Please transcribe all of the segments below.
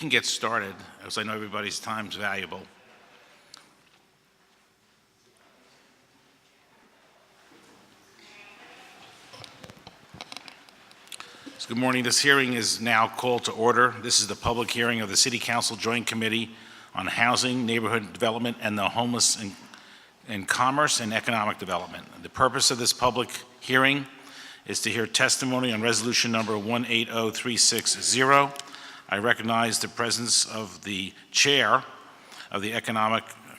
can get started, as I know everybody's time's valuable. So good morning. This hearing is now called to order. This is the public hearing of the City Council Joint Committee on Housing, Neighborhood Development, and the Homeless and Commerce and Economic Development. The purpose of this public hearing is to hear testimony on resolution number 180360. I recognize the presence of the chair of the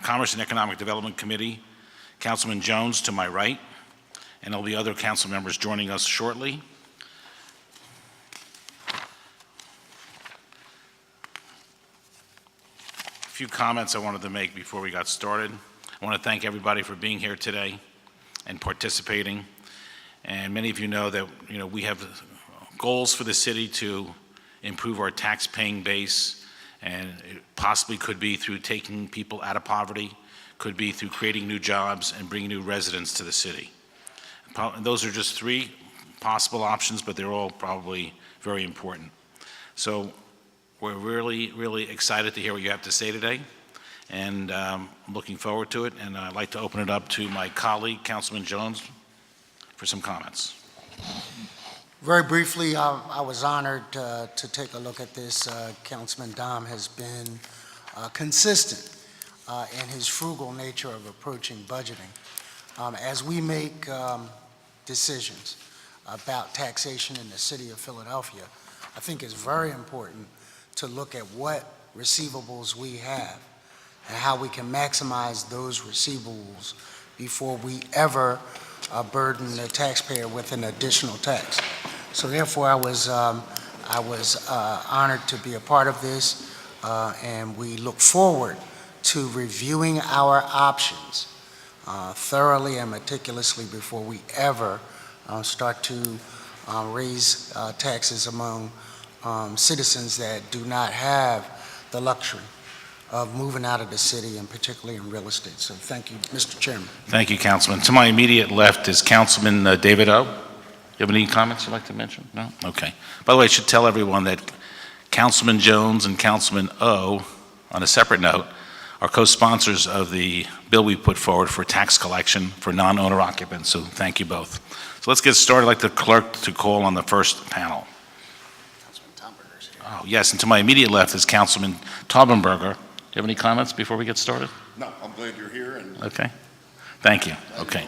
Commerce and Economic Development Committee, Councilman Jones, to my right, and there'll be other council members joining us shortly. A few comments I wanted to make before we got started. I want to thank everybody for being here today and participating. And many of you know that we have goals for the city to improve our tax-paying base, and it possibly could be through taking people out of poverty, could be through creating new jobs and bringing new residents to the city. Those are just three possible options, but they're all probably very important. So we're really, really excited to hear what you have to say today, and I'm looking forward to it. And I'd like to open it up to my colleague, Councilman Jones, for some comments. Very briefly, I was honored to take a look at this. Councilman Dom has been consistent in his frugal nature of approaching budgeting. As we make decisions about taxation in the city of Philadelphia, I think it's very important to look at what receivables we have and how we can maximize those receivables before we ever burden the taxpayer with an additional tax. So therefore, I was honored to be a part of this, and we look forward to reviewing our options thoroughly and meticulously before we ever start to raise taxes among citizens that do not have the luxury of moving out of the city, and particularly in real estate. So thank you, Mr. Chairman. Thank you, Councilman. To my immediate left is Councilman David O. You have any comments you'd like to mention? No? Okay. By the way, I should tell everyone that Councilman Jones and Councilman O, on a separate note, are co-sponsors of the bill we put forward for tax collection for non-owner occupants. So thank you both. So let's get started. I'd like the clerk to call on the first panel. Councilman Taubenberger's here. Oh, yes, and to my immediate left is Councilman Taubenberger. Do you have any comments before we get started? No, I'm glad you're here. And okay. Thank you. Okay.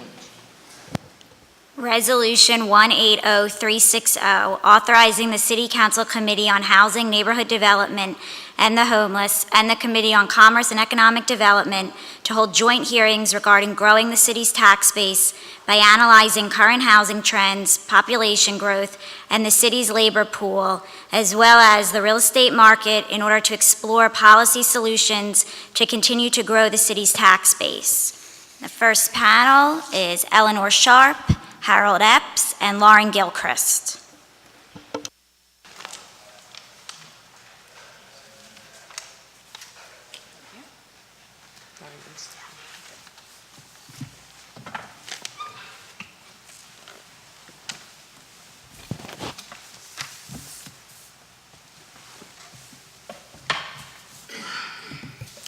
Resolution 180360, authorizing the City Council Committee on Housing, Neighborhood Development, and the Homeless, and the Committee on Commerce and Economic Development to hold joint hearings regarding growing the city's tax base by analyzing current housing trends, population growth, and the city's labor pool, as well as the real estate market, in order to explore policy solutions to continue to grow the city's tax base. The first panel is Eleanor Sharp, Harold Epps, and Lauren Gilchrist.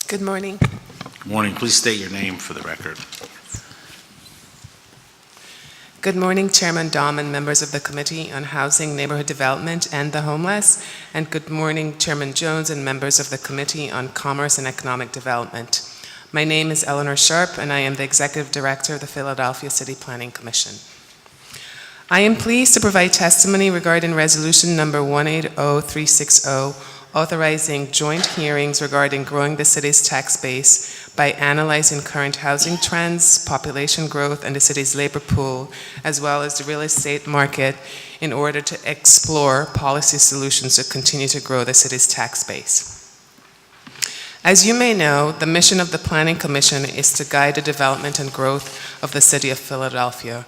Good morning. Good morning. Please state your name for the record. Good morning, Chairman Dom and members of the Committee on Housing, Neighborhood Development, and the Homeless. And good morning, Chairman Jones and members of the Committee on Commerce and Economic Development. My name is Eleanor Sharp, and I am the Executive Director of the Philadelphia City Planning Commission. I am pleased to provide testimony regarding Resolution number 180360, authorizing joint hearings regarding growing the city's tax base by analyzing current housing trends, population growth, and the city's labor pool, as well as the real estate market, in order to explore policy solutions to continue to grow the city's tax base. As you may know, the mission of the Planning Commission is to guide the development and growth of the city of Philadelphia.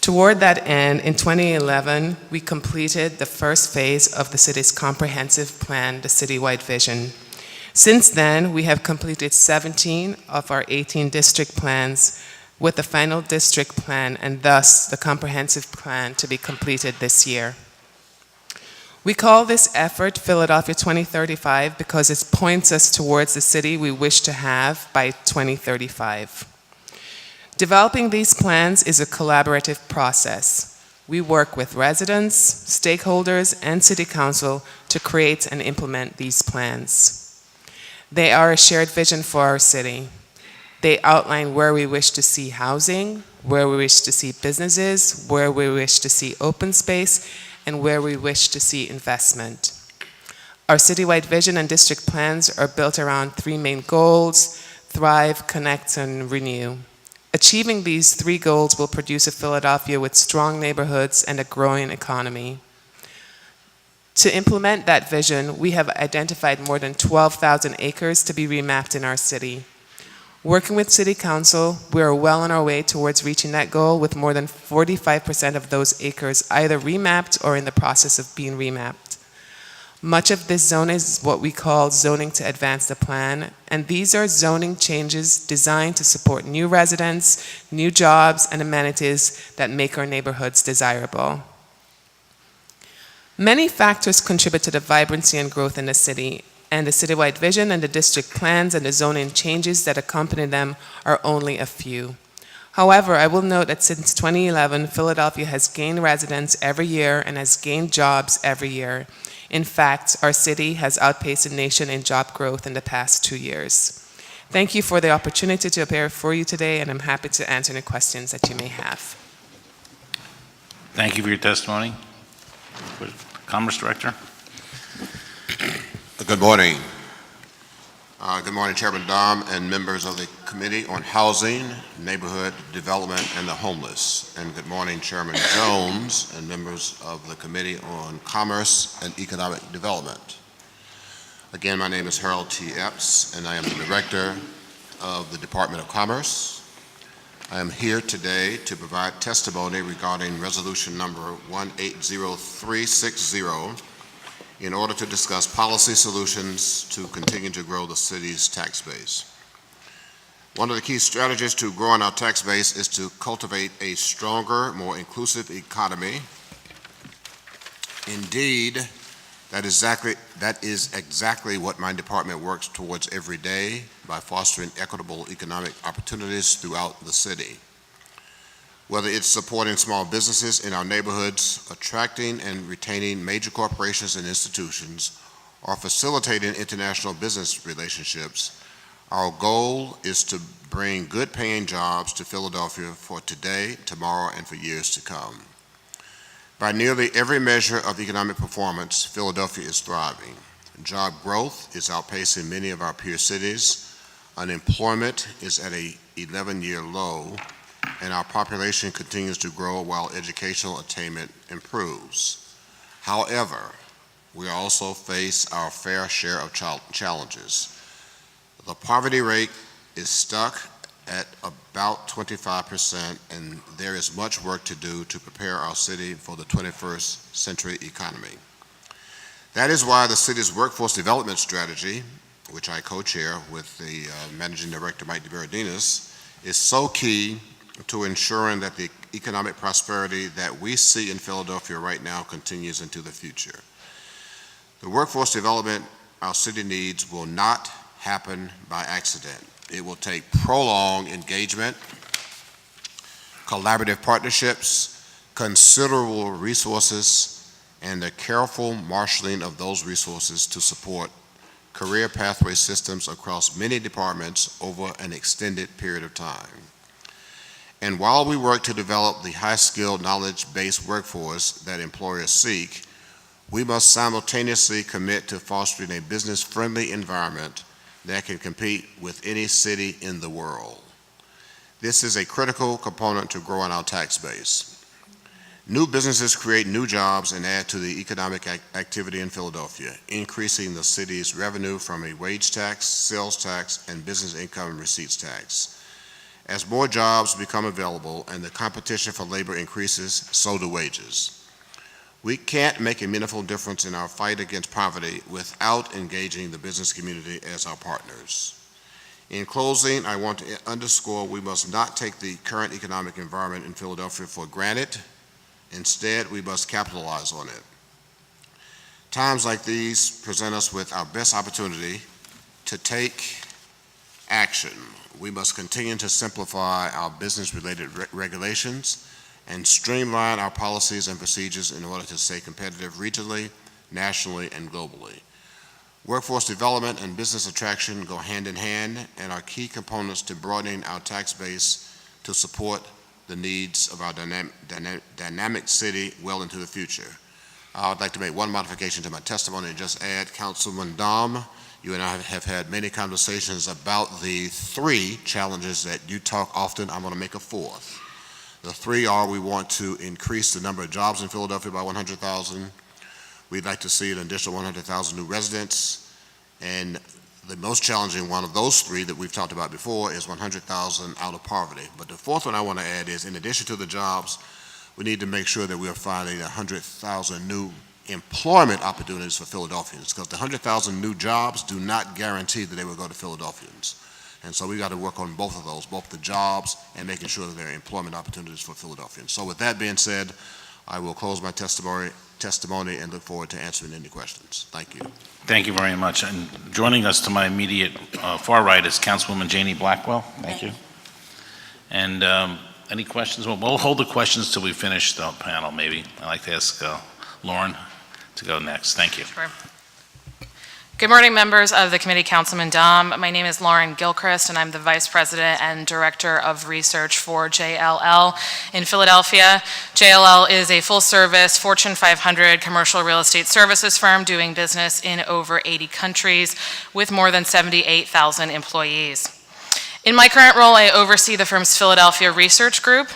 Toward that end, in 2011, we completed the first phase of the city's comprehensive plan, the Citywide Vision. Since then, we have completed 17 of our 18 district plans, with the final district plan and thus the comprehensive plan to be completed this year. We call this effort Philadelphia 2035 because it points us towards the city we wish to have by 2035. Developing these plans is a collaborative process. We work with residents, stakeholders, and City Council to create and implement these plans. They are a shared vision for our city. They outline where we wish to see housing, where we wish to see businesses, where we wish to see open space, and where we wish to see investment. Our citywide vision and district plans are built around three main goals: thrive, connect, and renew. Achieving these three goals will produce a Philadelphia with strong neighborhoods and a growing economy. To implement that vision, we have identified more than 12,000 acres to be remapped in our city. Working with City Council, we are well on our way towards reaching that goal, with more than 45% of those acres either remapped or in the process of being remapped. Much of this zone is what we call zoning to advance the plan, and these are zoning changes designed to support new residents, new jobs, and amenities that make our neighborhoods desirable. Many factors contribute to the vibrancy and growth in the city, and the citywide vision and the district plans and the zoning changes that accompany them are only a few. However, I will note that since 2011, Philadelphia has gained residents every year and has gained jobs every year. In fact, our city has outpaced the nation in job growth in the past 2 years. Thank you for the opportunity to appear for you today, and I'm happy to answer any questions that you may have. Thank you for your testimony. Commerce Director. Good morning. Good morning, Chairman Dom and members of the Committee on Housing, Neighborhood Development, and the Homeless. And good morning, Chairman Jones and members of the Committee on Commerce and Economic Development. Again, my name is Harold T. Epps, and I am the Director of the Department of Commerce. I am here today to provide testimony regarding Resolution Number 180360 in order to discuss policy solutions to continue to grow the city's tax base. One of the key strategies to growing our tax base is to cultivate a stronger, more inclusive economy. Indeed, that is exactly what my department works towards every day by fostering equitable economic opportunities throughout the city. Whether it's supporting small businesses in our neighborhoods, attracting and retaining major corporations and institutions, or facilitating international business relationships, our goal is to bring good-paying jobs to Philadelphia for today, tomorrow, and for years to come. By nearly every measure of economic performance, Philadelphia is thriving. Job growth is outpacing many of our peer cities. Unemployment is at an 11-year low, and our population continues to grow while educational attainment improves. However, we also face our fair share of challenges. The poverty rate is stuck at about 25%, and there is much work to do to prepare our city for the 21st century economy. That is why the city's workforce development strategy, which I co-chair with the Managing Director, Mike DeVerdinis, is so key to ensuring that the economic prosperity that we see in Philadelphia right now continues into the future. The workforce development our city needs will not happen by accident. It will take prolonged engagement, collaborative partnerships, considerable resources, and the careful marshaling of those resources to support career pathway systems across many departments over an extended period of time. And while we work to develop the high-skilled, knowledge-based workforce that employers seek, we must simultaneously commit to fostering a business-friendly environment that can compete with any city in the world. This is a critical component to growing our tax base. New businesses create new jobs and add to the economic activity in Philadelphia, increasing the city's revenue from a wage tax, sales tax, and business income and receipts tax. As more jobs become available and the competition for labor increases, so do wages. We can't make a meaningful difference in our fight against poverty without engaging the business community as our partners. In closing, I want to underscore we must not take the current economic environment in Philadelphia for granted. Instead, we must capitalize on it. Times like these present us with our best opportunity to take action. We must continue to simplify our business-related regulations and streamline our policies and procedures in order to stay competitive regionally, nationally, and globally. Workforce development and business attraction go hand in hand and are key components to broadening our tax base to support the needs of our dynamic city well into the future. I would like to make one modification to my testimony and just add, Councilman Dom, you and I have had many conversations about the 3 challenges that you talk often. I'm going to make a 4th. The 3 are: we want to increase the number of jobs in Philadelphia by 100,000. We'd like to see an additional 100,000 new residents. And the most challenging one of those 3 that we've talked about before is 100,000 out of poverty. But the 4th one I want to add is, in addition to the jobs, we need to make sure that we are finding 100,000 new employment opportunities for Philadelphians, because the 100,000 new jobs do not guarantee that they will go to Philadelphians. And so we got to work on both of those, both the jobs and making sure that there are employment opportunities for Philadelphians. So with that being said, I will close my testimony and look forward to answering any questions. Thank you. Thank you very much. And joining us to my immediate far right is Councilwoman Janie Blackwell. Thank you. And any questions? Well, we'll hold the questions till we finish the panel, maybe. I'd like to ask Lauren to go next. Thank you. Sure. Good morning, members of the committee, Councilman Dom. My name is Lauren Gilchrist, and I'm the Vice President and Director of Research for JLL in Philadelphia. JLL is a full-service Fortune 500 commercial real estate services firm doing business in over 80 countries with more than 78,000 employees. In my current role, I oversee the firm's Philadelphia Research Group.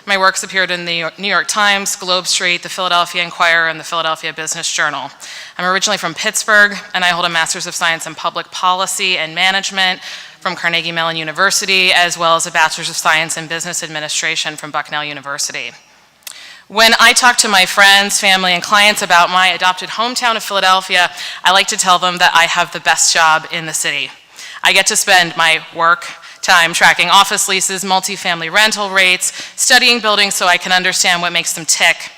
My works appeared in the New York Times, Globe Street, the Philadelphia Inquirer, and the Philadelphia Business Journal. I'm originally from Pittsburgh, and I hold a Master's of Science in Public Policy and Management from Carnegie Mellon University, as well as a Bachelor's of Science in Business Administration from Bucknell University. When I talk to my friends, family, and clients about my adopted hometown of Philadelphia, I like to tell them that I have the best job in the city. I get to spend my work time tracking office leases, multifamily rental rates, studying buildings so I can understand what makes them tick.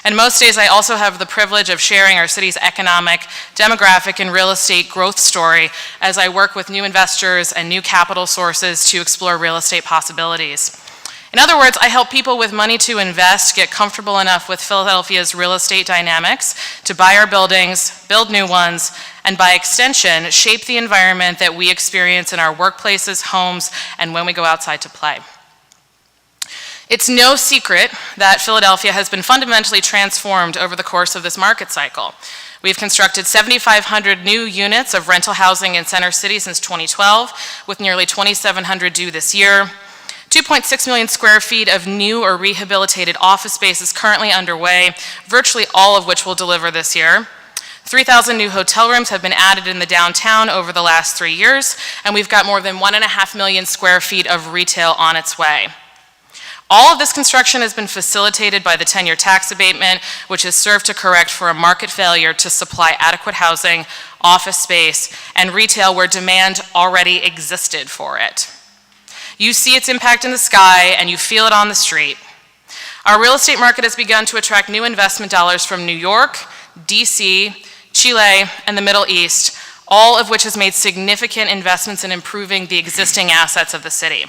And most days I also have the privilege of sharing our city's economic, demographic, and real estate growth story as I work with new investors and new capital sources to explore real estate possibilities. In other words, I help people with money to invest get comfortable enough with Philadelphia's real estate dynamics to buy our buildings, build new ones, and by extension, shape the environment that we experience in our workplaces, homes, and when we go outside to play. It's no secret that Philadelphia has been fundamentally transformed over the course of this market cycle. We've constructed 7,500 new units of rental housing in Center City since 2012, with nearly 2,700 due this year. 2.6 million square feet of new or rehabilitated office space is currently underway, virtually all of which will deliver this year. 3,000 new hotel rooms have been added in the downtown over the last 3 years, and we've got more than 1.5 million square feet of retail on its way. All of this construction has been facilitated by the 10-year tax abatement, which has served to correct for a market failure to supply adequate housing, office space, and retail where demand already existed for it. You see its impact in the sky, and you feel it on the street. Our real estate market has begun to attract new investment dollars from New York, DC, Chile, and the Middle East, all of which has made significant investments in improving the existing assets of the city.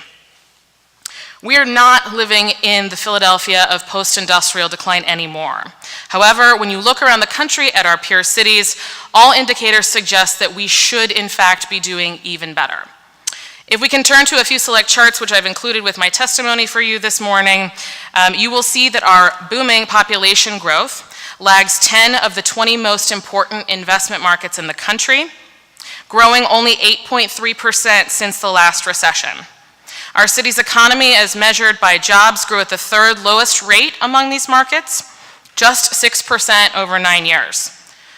We are not living in the Philadelphia of post-industrial decline anymore. However, when you look around the country at our peer cities, all indicators suggest that we should in fact be doing even better. If we can turn to a few select charts, which I've included with my testimony for you this morning, you will see that our booming population growth lags 10 of the 20 most important investment markets in the country, growing only 8.3% since the last recession. Our city's economy, as measured by jobs, grew at the 3rd lowest rate among these markets, just 6% over 9 years.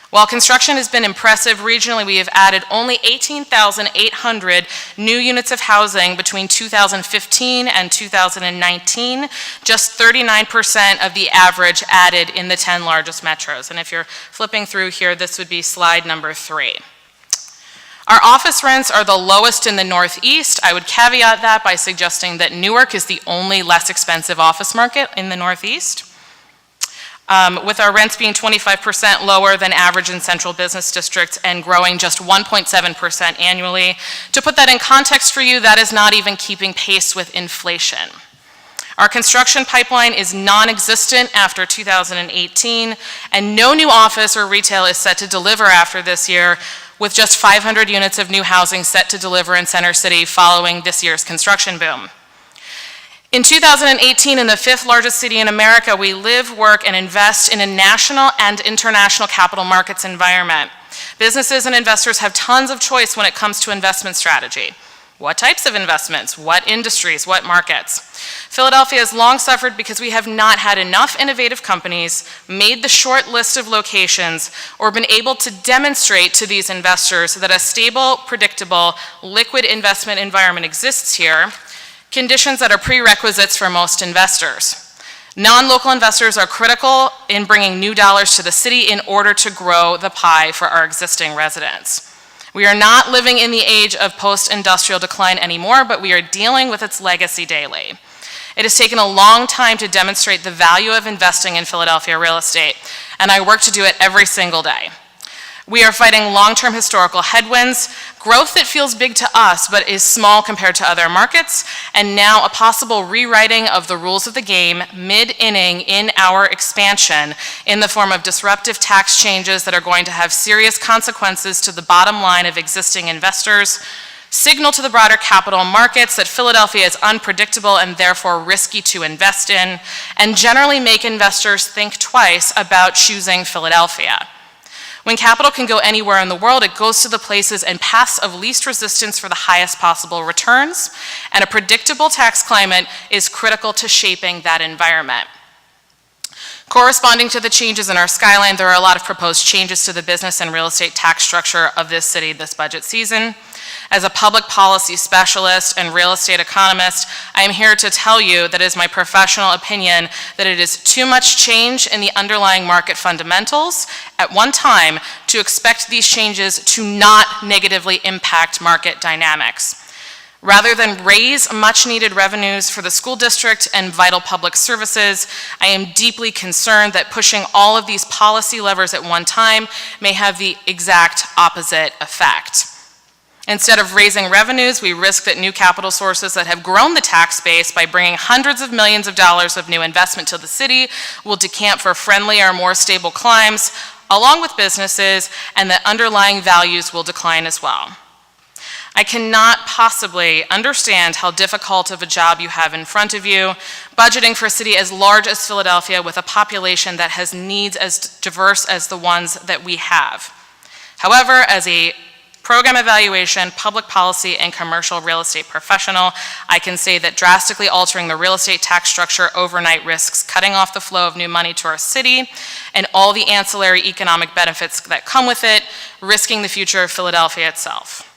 While construction has been impressive regionally, we have added only 18,800 new units of housing between 2015 and 2019, just 39% of the average added in the 10 largest metros. And if you're flipping through here, this would be slide number 3. Our office rents are the lowest in the Northeast. I would caveat that by suggesting that Newark is the only less expensive office market in the Northeast. with our rents being 25% lower than average in central business districts and growing just 1.7% annually. To put that in context for you, that is not even keeping pace with inflation. Our construction pipeline is non-existent after 2018, and no new office or retail is set to deliver after this year, with just 500 units of new housing set to deliver in Center City following this year's construction boom. In 2018, in the 5th largest city in America, we live, work, and invest in a national and international capital markets environment. Businesses and investors have tons of choice when it comes to investment strategy. What types of investments? What industries? What markets? Philadelphia has long suffered because we have not had enough innovative companies, made the short list of locations, or been able to demonstrate to these investors that a stable, predictable, liquid investment environment exists here, conditions that are prerequisites for most investors. Non-local investors are critical in bringing new dollars to the city in order to grow the pie for our existing residents. We are not living in the age of post-industrial decline anymore, but we are dealing with its legacy daily. It has taken a long time to demonstrate the value of investing in Philadelphia real estate, and I work to do it every single day. We are fighting long-term historical headwinds, growth that feels big to us but is small compared to other markets, and now a possible rewriting of the rules of the game mid-inning in our expansion in the form of disruptive tax changes that are going to have serious consequences to the bottom line of existing investors, signal to the broader capital markets that Philadelphia is unpredictable and therefore risky to invest in, and generally make investors think twice about choosing Philadelphia. When capital can go anywhere in the world, it goes to the places and paths of least resistance for the highest possible returns, and a predictable tax climate is critical to shaping that environment. Corresponding to the changes in our skyline, there are a lot of proposed changes to the business and real estate tax structure of this city this budget season. As a public policy specialist and real estate economist, I am here to tell you that it is my professional opinion that it is too much change in the underlying market fundamentals at one time to expect these changes to not negatively impact market dynamics. Rather than raise much-needed revenues for the school district and vital public services, I am deeply concerned that pushing all of these policy levers at one time may have the exact opposite effect. Instead of raising revenues, we risk that new capital sources that have grown the tax base by bringing hundreds of millions of dollars of new investment to the city will decamp for friendlier, more stable climes, along with businesses, and that underlying values will decline as well. I cannot possibly understand how difficult of a job you have in front of you, budgeting for a city as large as Philadelphia with a population that has needs as diverse as the ones that we have. However, as a program evaluation, public policy, and commercial real estate professional, I can say that drastically altering the real estate tax structure overnight risks cutting off the flow of new money to our city and all the ancillary economic benefits that come with it, risking the future of Philadelphia itself.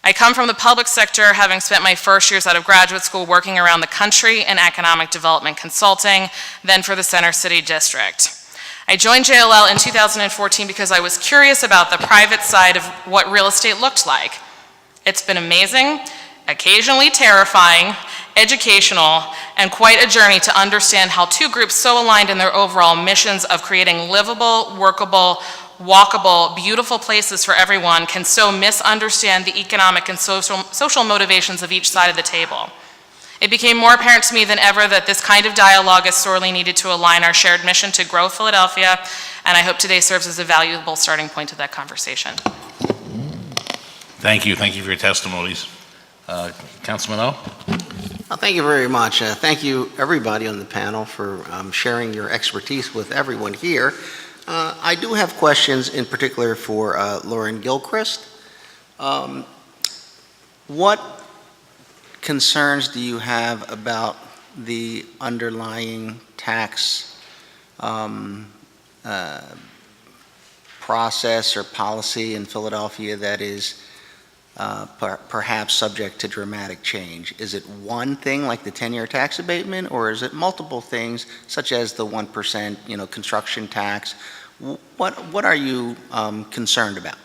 I come from the public sector, having spent my first years out of graduate school working around the country in economic development consulting, then for the Center City District. I joined JLL in 2014 because I was curious about the private side of what real estate looked like. It's been amazing, occasionally terrifying, educational, and quite a journey to understand how two groups so aligned in their overall missions of creating livable, workable, walkable, beautiful places for everyone can so misunderstand the economic and social motivations of each side of the table. It became more apparent to me than ever that this kind of dialogue is sorely needed to align our shared mission to grow Philadelphia, and I hope today serves as a valuable starting point to that conversation. Thank you. Thank you for your testimonies. Councilman O? Well, thank you very much. Thank you, everybody on the panel, for sharing your expertise with everyone here. I do have questions in particular for Lauren Gilchrist. What concerns do you have about the underlying tax process or policy in Philadelphia that is perhaps subject to dramatic change? Is it one thing like the 10-year tax abatement, or is it multiple things such as the 1%, construction tax? What are you concerned about?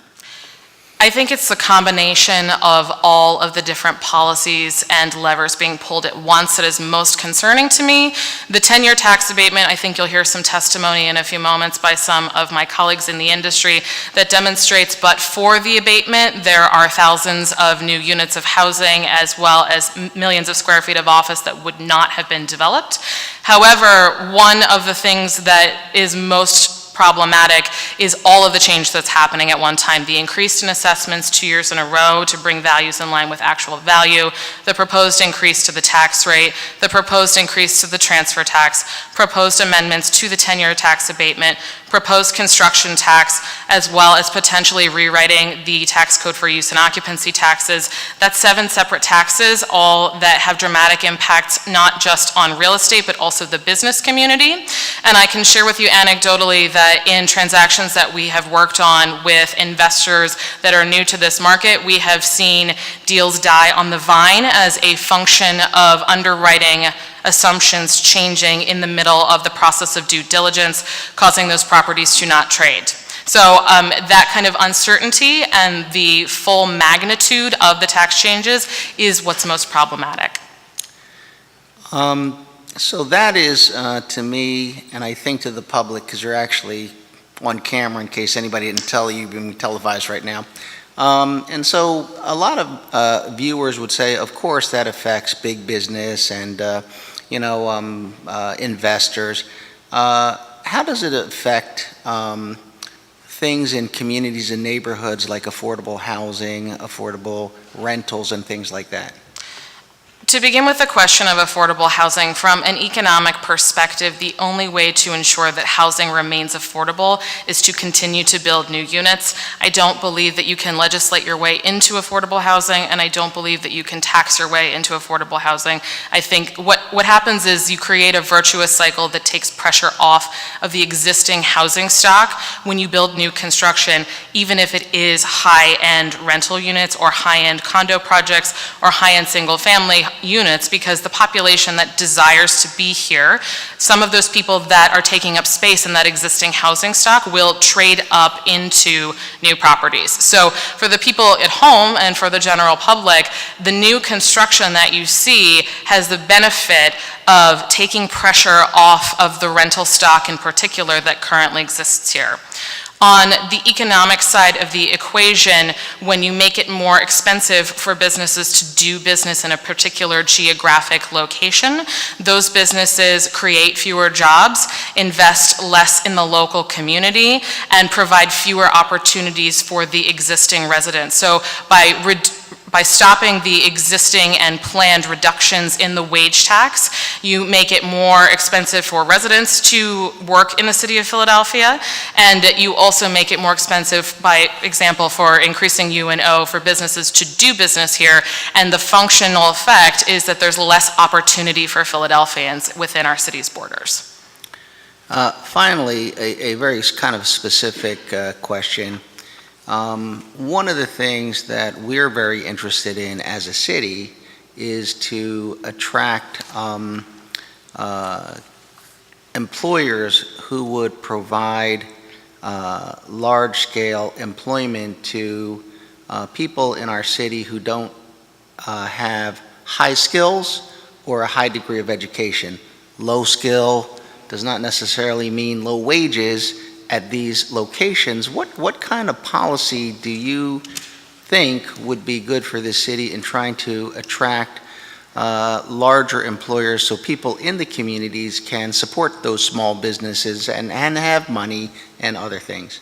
I think it's the combination of all of the different policies and levers being pulled at once that is most concerning to me. The 10-year tax abatement, I think you'll hear some testimony in a few moments by some of my colleagues in the industry that demonstrates, but for the abatement, there are thousands of new units of housing as well as millions of square feet of office that would not have been developed. However, one of the things that is most problematic is all of the change that's happening at one time. The increase in assessments 2 years in a row to bring values in line with actual value, the proposed increase to the tax rate, the proposed increase to the transfer tax, proposed amendments to the 10-year tax abatement, proposed construction tax, as well as potentially rewriting the tax code for use and occupancy taxes. That's 7 separate taxes, all that have dramatic impacts not just on real estate, but also the business community. And I can share with you anecdotally that in transactions that we have worked on with investors that are new to this market, we have seen deals die on the vine as a function of underwriting assumptions changing in the middle of the process of due diligence, causing those properties to not trade. So that kind of uncertainty and the full magnitude of the tax changes is what's most problematic. So that is, to me, and I think to the public, because you're actually on camera in case anybody didn't tell you, you're being televised right now. And so a lot of viewers would say, of course, that affects big business and, investors. How does it affect things in communities and neighborhoods like affordable housing, affordable rentals, and things like that? To begin with the question of affordable housing, from an economic perspective, the only way to ensure that housing remains affordable is to continue to build new units. I don't believe that you can legislate your way into affordable housing, and I don't believe that you can tax your way into affordable housing. I think what happens is you create a virtuous cycle that takes pressure off of the existing housing stock when you build new construction, even if it is high-end rental units or high-end condo projects or high-end single-family units, because the population that desires to be here, some of those people that are taking up space in that existing housing stock will trade up into new properties. So for the people at home and for the general public, the new construction that you see has the benefit of taking pressure off of the rental stock in particular that currently exists here. On the economic side of the equation, when you make it more expensive for businesses to do business in a particular geographic location, those businesses create fewer jobs, invest less in the local community, and provide fewer opportunities for the existing residents. So by stopping the existing and planned reductions in the wage tax, you make it more expensive for residents to work in the city of Philadelphia, and you also make it more expensive, by example, for increasing U&O for businesses to do business here, and the functional effect is that there's less opportunity for Philadelphians within our city's borders. Finally, a very kind of specific question. One of the things that we're very interested in as a city is to attract employers who would provide large-scale employment to people in our city who don't have high skills or a high degree of education. Low skill does not necessarily mean low wages at these locations. What kind of policy do you think would be good for the city in trying to attract larger employers so people in the communities can support those small businesses and have money and other things?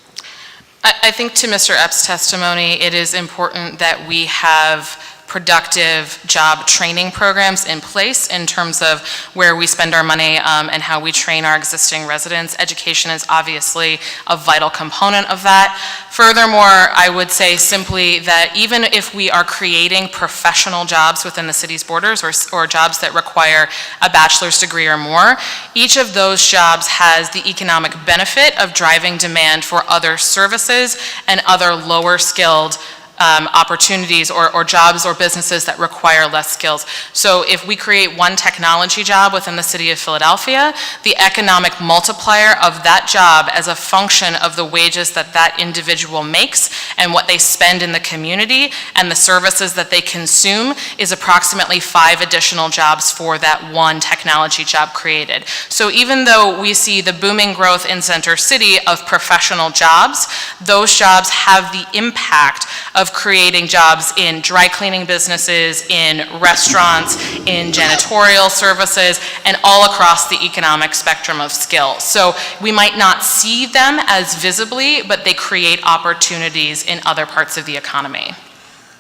I think to Mr. Epp's testimony, it is important that we have productive job training programs in place in terms of where we spend our money and how we train our existing residents. Education is obviously a vital component of that. Furthermore, I would say simply that even if we are creating professional jobs within the city's borders or jobs that require a bachelor's degree or more, each of those jobs has the economic benefit of driving demand for other services and other lower skilled opportunities or jobs or businesses that require less skills. So if we create one technology job within the city of Philadelphia, the economic multiplier of that job as a function of the wages that that individual makes and what they spend in the community and the services that they consume is approximately 5 additional jobs for that one technology job created. So even though we see the booming growth in Center City of professional jobs, those jobs have the impact of creating jobs in dry cleaning businesses, in restaurants, in janitorial services, and all across the economic spectrum of skills. So we might not see them as visibly, but they create opportunities in other parts of the economy.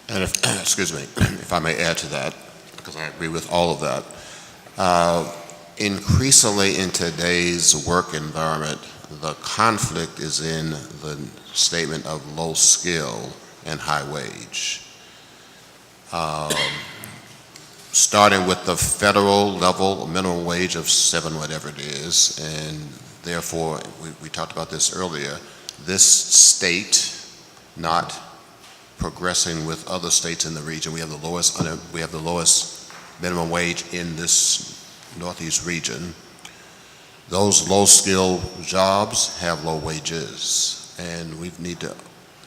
And if, excuse me, if I may add to that, because I agree with all of that, increasingly in today's work environment, the conflict is in the statement of low skill and high wage. Starting with the federal level minimum wage of 7 whatever it is, and therefore, we talked about this earlier, this state not progressing with other states in the region. We have the lowest minimum wage in this Northeast region. Those low-skill jobs have low wages, and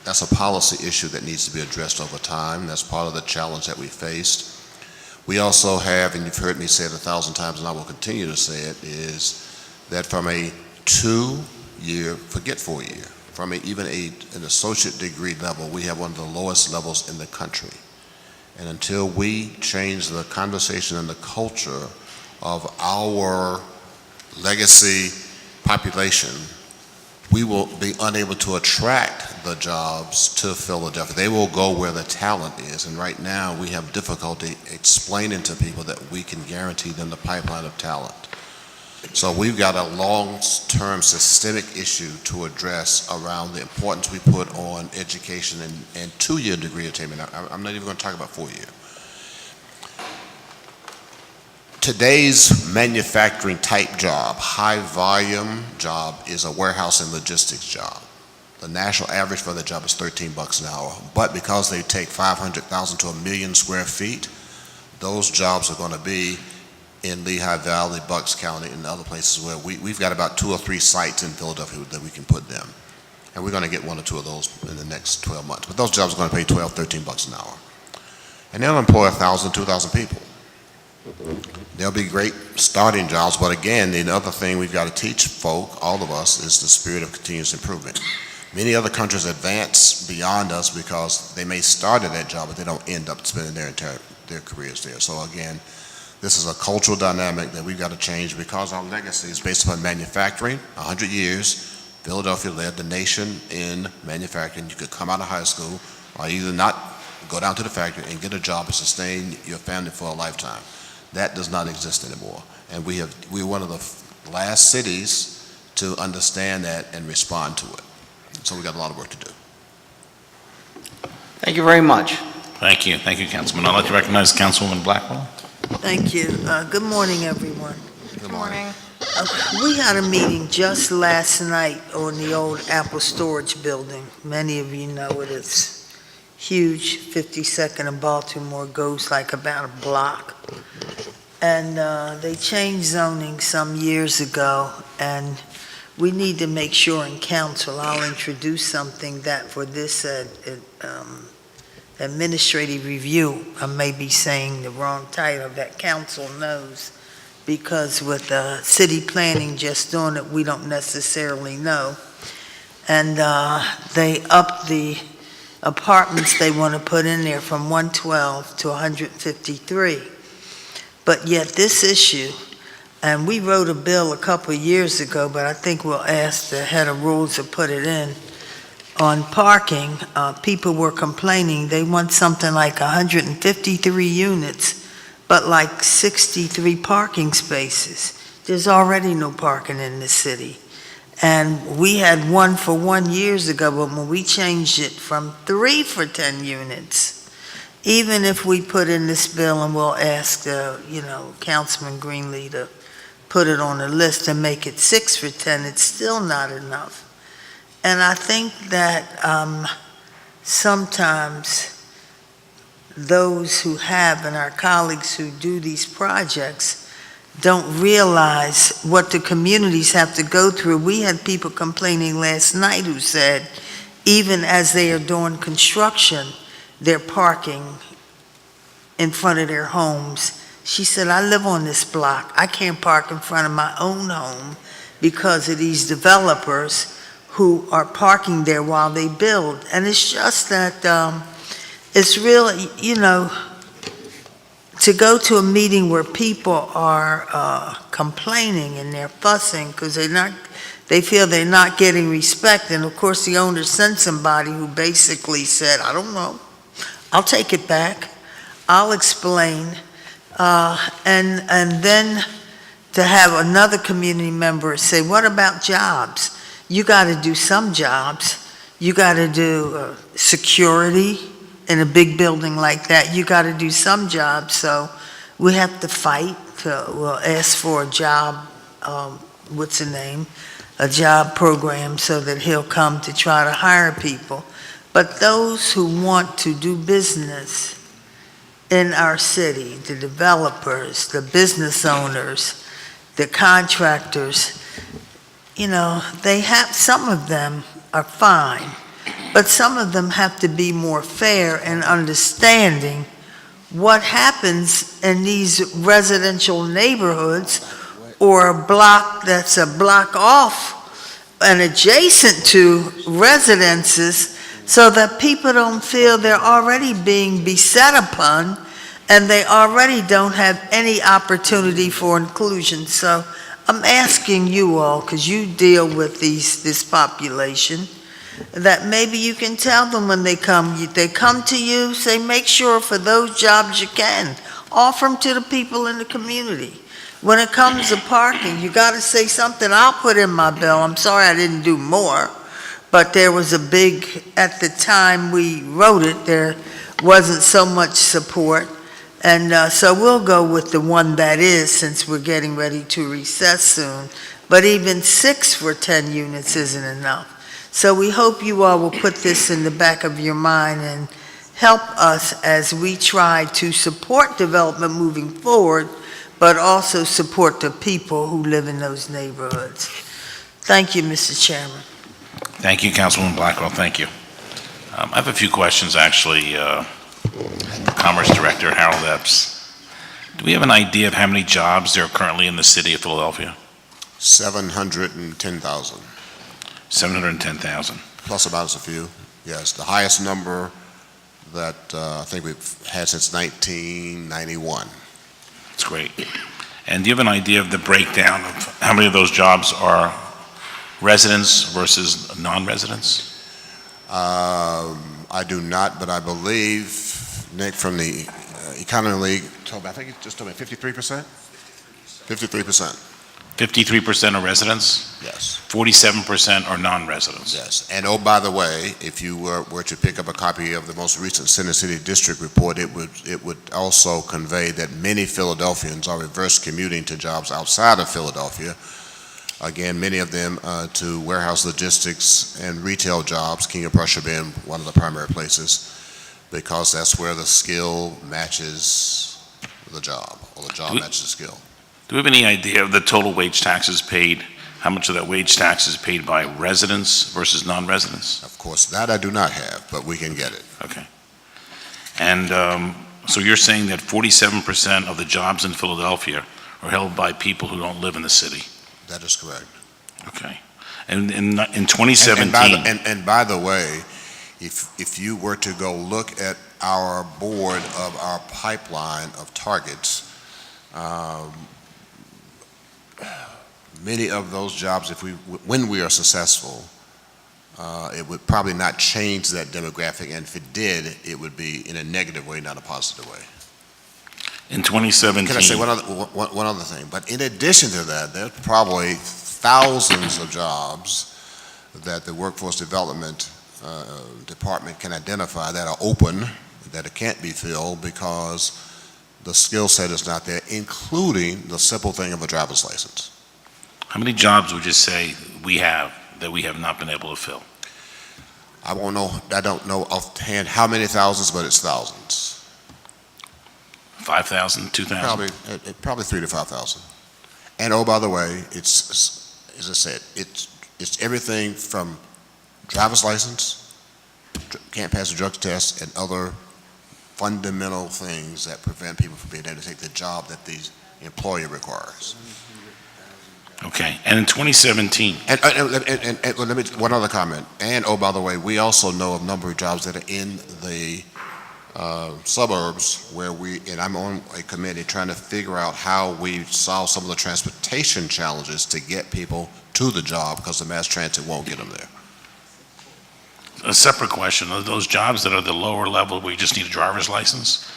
that's a policy issue that needs to be addressed over time. That's part of the challenge that we faced. We also have, and you've heard me say it 1,000 times, and I will continue to say it, is that from a 2-year, forget 4-year, from even an associate degree level, we have one of the lowest levels in the country. And until we change the conversation and the culture of our legacy population, we will be unable to attract the jobs to Philadelphia. They will go where the talent is, and right now we have difficulty explaining to people that we can guarantee them the pipeline of talent. So we've got a long-term systemic issue to address around the importance we put on education and 2-year degree attainment. I'm not even going to talk about 4-year. Today's manufacturing type job, high volume job, is a warehouse and logistics job. The national average for the job is $13 an hour, but because they take 500,000 to 1 million square feet, those jobs are going to be in Lehigh Valley, Bucks County, and other places where we've got about 2 or 3 sites in Philadelphia that we can put them. And we're going to get 1 or 2 of those in the next 12 months. But those jobs are going to pay $12, $13 an hour. And they'll employ 1,000, 2,000 people. They'll be great starting jobs, but again, the other thing we've got to teach folk, all of us, is the spirit of continuous improvement. Many other countries advance beyond us because they may start at that job, but they don't end up spending their careers there. So again, this is a cultural dynamic that we've got to change because our legacy is based upon manufacturing. 100 years, Philadelphia led the nation in manufacturing. You could come out of high school or either not go down to the factory and get a job and sustain your family for a lifetime. That does not exist anymore. And we're one of the last cities to understand that and respond to it. So we've got a lot of work to do. Thank you very much. Thank you, Councilman. I'd like to recognize Councilwoman Blackwell. Thank you. Good morning, everyone. Good morning. We had a meeting just last night on the old Apple Storage Building. Many of you know it. It's huge. 52nd and Baltimore, goes like about a block. And they changed zoning some years ago, and we need to make sure in council, I'll introduce something that for this administrative review, I may be saying the wrong title, that council knows, because with city planning just doing it, we don't necessarily know. And they upped the apartments they want to put in there from 112 to 153. But yet this issue, and we wrote a bill a couple of years ago, but I think we'll ask the head of rules to put it in, on parking. People were complaining they want something like 153 units, but like 63 parking spaces. There's already no parking in the city. And we had 1 for 1 years ago, but when we changed it from 3 for 10 units, even if we put in this bill, and we'll ask, Councilman Greenlee to put it on the list and make it 6 for 10, it's still not enough. And I think that sometimes those who have and our colleagues who do these projects don't realize what the communities have to go through. We had people complaining last night who said, even as they are doing construction, they're parking in front of their homes. She said, I live on this block. I can't park in front of my own home because of these developers who are parking there while they build. And it's just that it's really, to go to a meeting where people are complaining and they're fussing because they feel they're not getting respect. And of course, the owner sent somebody who basically said, I don't know, I'll take it back, I'll explain. And then to have another community member say, what about jobs? You got to do some jobs. You got to do security in a big building like that. You got to do some jobs. So we have to fight. We'll ask for a job, what's the name? A job program so that he'll come to try to hire people. But those who want to do business in our city, the developers, the business owners, the contractors, they have, some of them are fine, but some of them have to be more fair and understanding what happens in these residential neighborhoods or a block that's a block off and adjacent to residences, so that people don't feel they're already being beset upon and they already don't have any opportunity for inclusion. So I'm asking you all, because you deal with this population, that maybe you can tell them when they come to you, say, make sure for those jobs you can, offer them to the people in the community. When it comes to parking, you got to say something. I'll put in my bill. I'm sorry I didn't do more. But there was a big, at the time we wrote it, there wasn't so much support. And so we'll go with the one that is, since we're getting ready to recess soon. But even 6 for 10 units isn't enough. So we hope you all will put this in the back of your mind and help us as we try to support development moving forward, but also support the people who live in those neighborhoods. Thank you, Mr. Chairman. Thank you, Councilwoman Blackwell, thank you. I have a few questions, actually. Commerce Director Harold Epps, do we have an idea of how many jobs there are currently in the city of Philadelphia? 710,000. 710,000. Plus or minus a few, yes. The highest number that I think we've had since 1991. That's great. And do you have an idea of the breakdown of how many of those jobs are residents versus non-residents? I do not, but I believe Nick from the Economy League told me, I think he just told me 53%? 53%. 53% are residents? Yes. 47% are non-residents? Yes. And oh, by the way, if you were to pick up a copy of the most recent Center City District report, it would also convey that many Philadelphians are reverse commuting to jobs outside of Philadelphia. Again, many of them to warehouse logistics and retail jobs, King of Prussia being one of the primary places, because that's where the skill matches the job, or the job matches the skill. Do we have any idea of the total wage taxes paid? How much of that wage tax is paid by residents versus non-residents? Of course, that I do not have, but we can get it. Okay. And so you're saying that 47% of the jobs in Philadelphia are held by people who don't live in the city? That is correct. Okay. And in 2017... And by the way, if you were to go look at our board of our pipeline of targets, many of those jobs, when we are successful, it would probably not change that demographic, and if it did, it would be in a negative way, not a positive way. In 2017... Can I say one other thing? But in addition to that, there's probably thousands of jobs that the Workforce Development Department can identify that are open, that it can't be filled because the skill set is not there, including the simple thing of a driver's license. How many jobs would you say we have that we have not been able to fill? I don't know offhand how many thousands, but it's thousands. 5,000, 2,000? Probably 3,000 to 5,000. And oh, by the way, it's, as I said, it's everything from driver's license, can't pass a drug test, and other fundamental things that prevent people from being able to take the job that the employer requires. Okay, and in 2017, And let me, one other comment. And oh, by the way, we also know of a number of jobs that are in the suburbs where and I'm on a committee trying to figure out how we solve some of the transportation challenges to get people to the job because the mass transit won't get them there. a separate question, are those jobs that are the lower level where you just need a driver's license,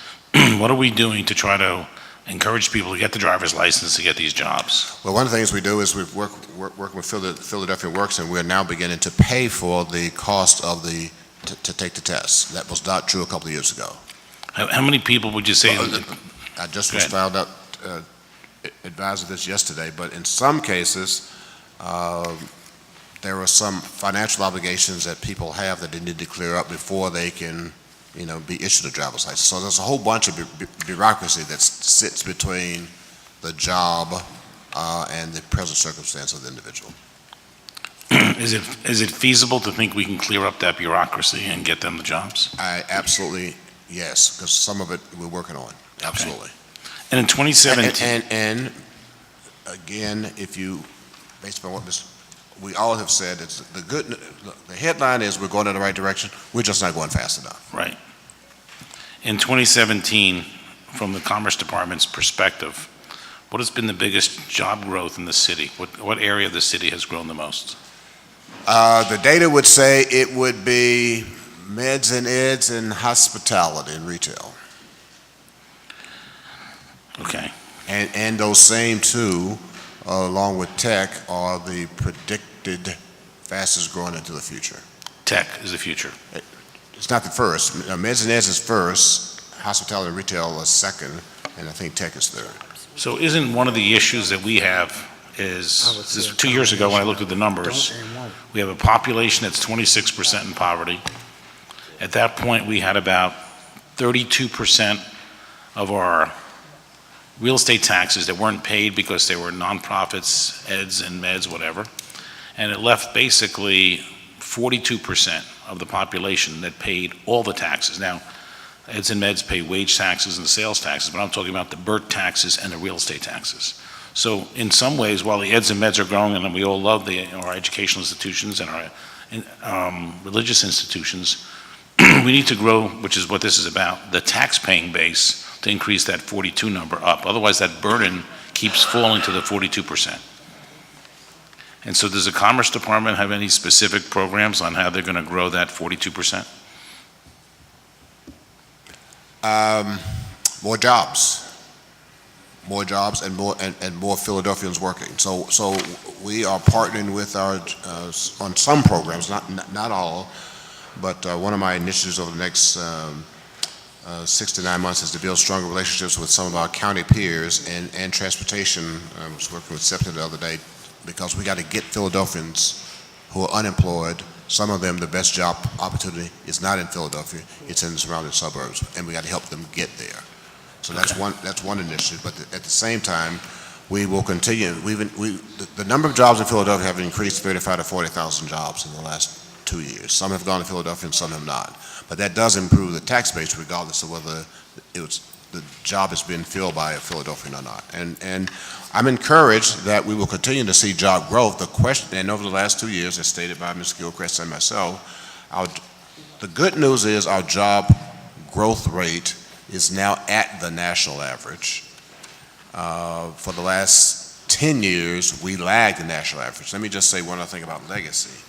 what are we doing to try to encourage people to get the driver's license to get these jobs? Well, one of the things we do is we've working with Philadelphia Works, and we're now beginning to pay for the cost of to take the test. That was not true a couple of years ago. How many people would you say? I just Go was ahead. found out, advised of this yesterday, but in some cases, there are some financial obligations that people have that they need to clear up before they can, be issued a driver's license. So there's a whole bunch of bureaucracy that sits between the job and the present circumstance of the individual. Is it feasible to think we can clear up that bureaucracy and get them the jobs? Absolutely, yes, because some of it we're working on, absolutely. And in 2017, And again, based on what we all have said, the headline is we're going in the right direction, we're just not going fast enough. right. In 2017, from the Commerce Department's perspective, what has been the biggest job growth in the city? What area of the city has grown the most? The data would say it would be meds and eds and hospitality and retail. Okay. And those same two, along with tech, are the predicted fastest growing into the future. Tech is the future. It's not the first. Meds and eds is first, hospitality and retail is second, and I think tech is third. So isn't one of the issues that we have is 2 years ago when I looked at the numbers, we have a population that's 26% in poverty. At that point, we had about 32% of our real estate taxes that weren't paid because they were nonprofits, eds and meds, whatever. And it left basically 42% of the population that paid all the taxes. Now, eds and meds pay wage taxes and sales taxes, but I'm talking about the BERT taxes and the real estate taxes. So in some ways, while the eds and meds are growing and we all love our educational institutions and our religious institutions, we need to grow, which is what this is about, the tax-paying base to increase that 42 number up. Otherwise, that burden keeps falling to the 42%. And so does the Commerce Department have any specific programs on how they're going to grow that 42%? More jobs and more Philadelphians working. So we are partnering with on some programs, not all, but one of my initiatives over the next 6 to 9 months is to build stronger relationships with some of our county peers and transportation. I was working with SEPTA the other day because we got to get Philadelphians who are unemployed. Some of them, the best job opportunity is not in Philadelphia, it's in the surrounding suburbs, and we got to help them get there. So that's one initiative, but at the same time, we will continue. The number of jobs in Philadelphia have increased 35 to 40,000 jobs in the last 2 years. Some have gone to Philadelphia and some have not. But that does improve the tax base regardless of whether the job has been filled by a Philadelphian or not. And I'm encouraged that we will continue to see job growth. The question, and over the last 2 years, as stated by Ms. Gilchrist and myself, the good news is our job growth rate is now at the national average. For the last 10 years, we lagged the national average. Let me just say one other thing about legacy.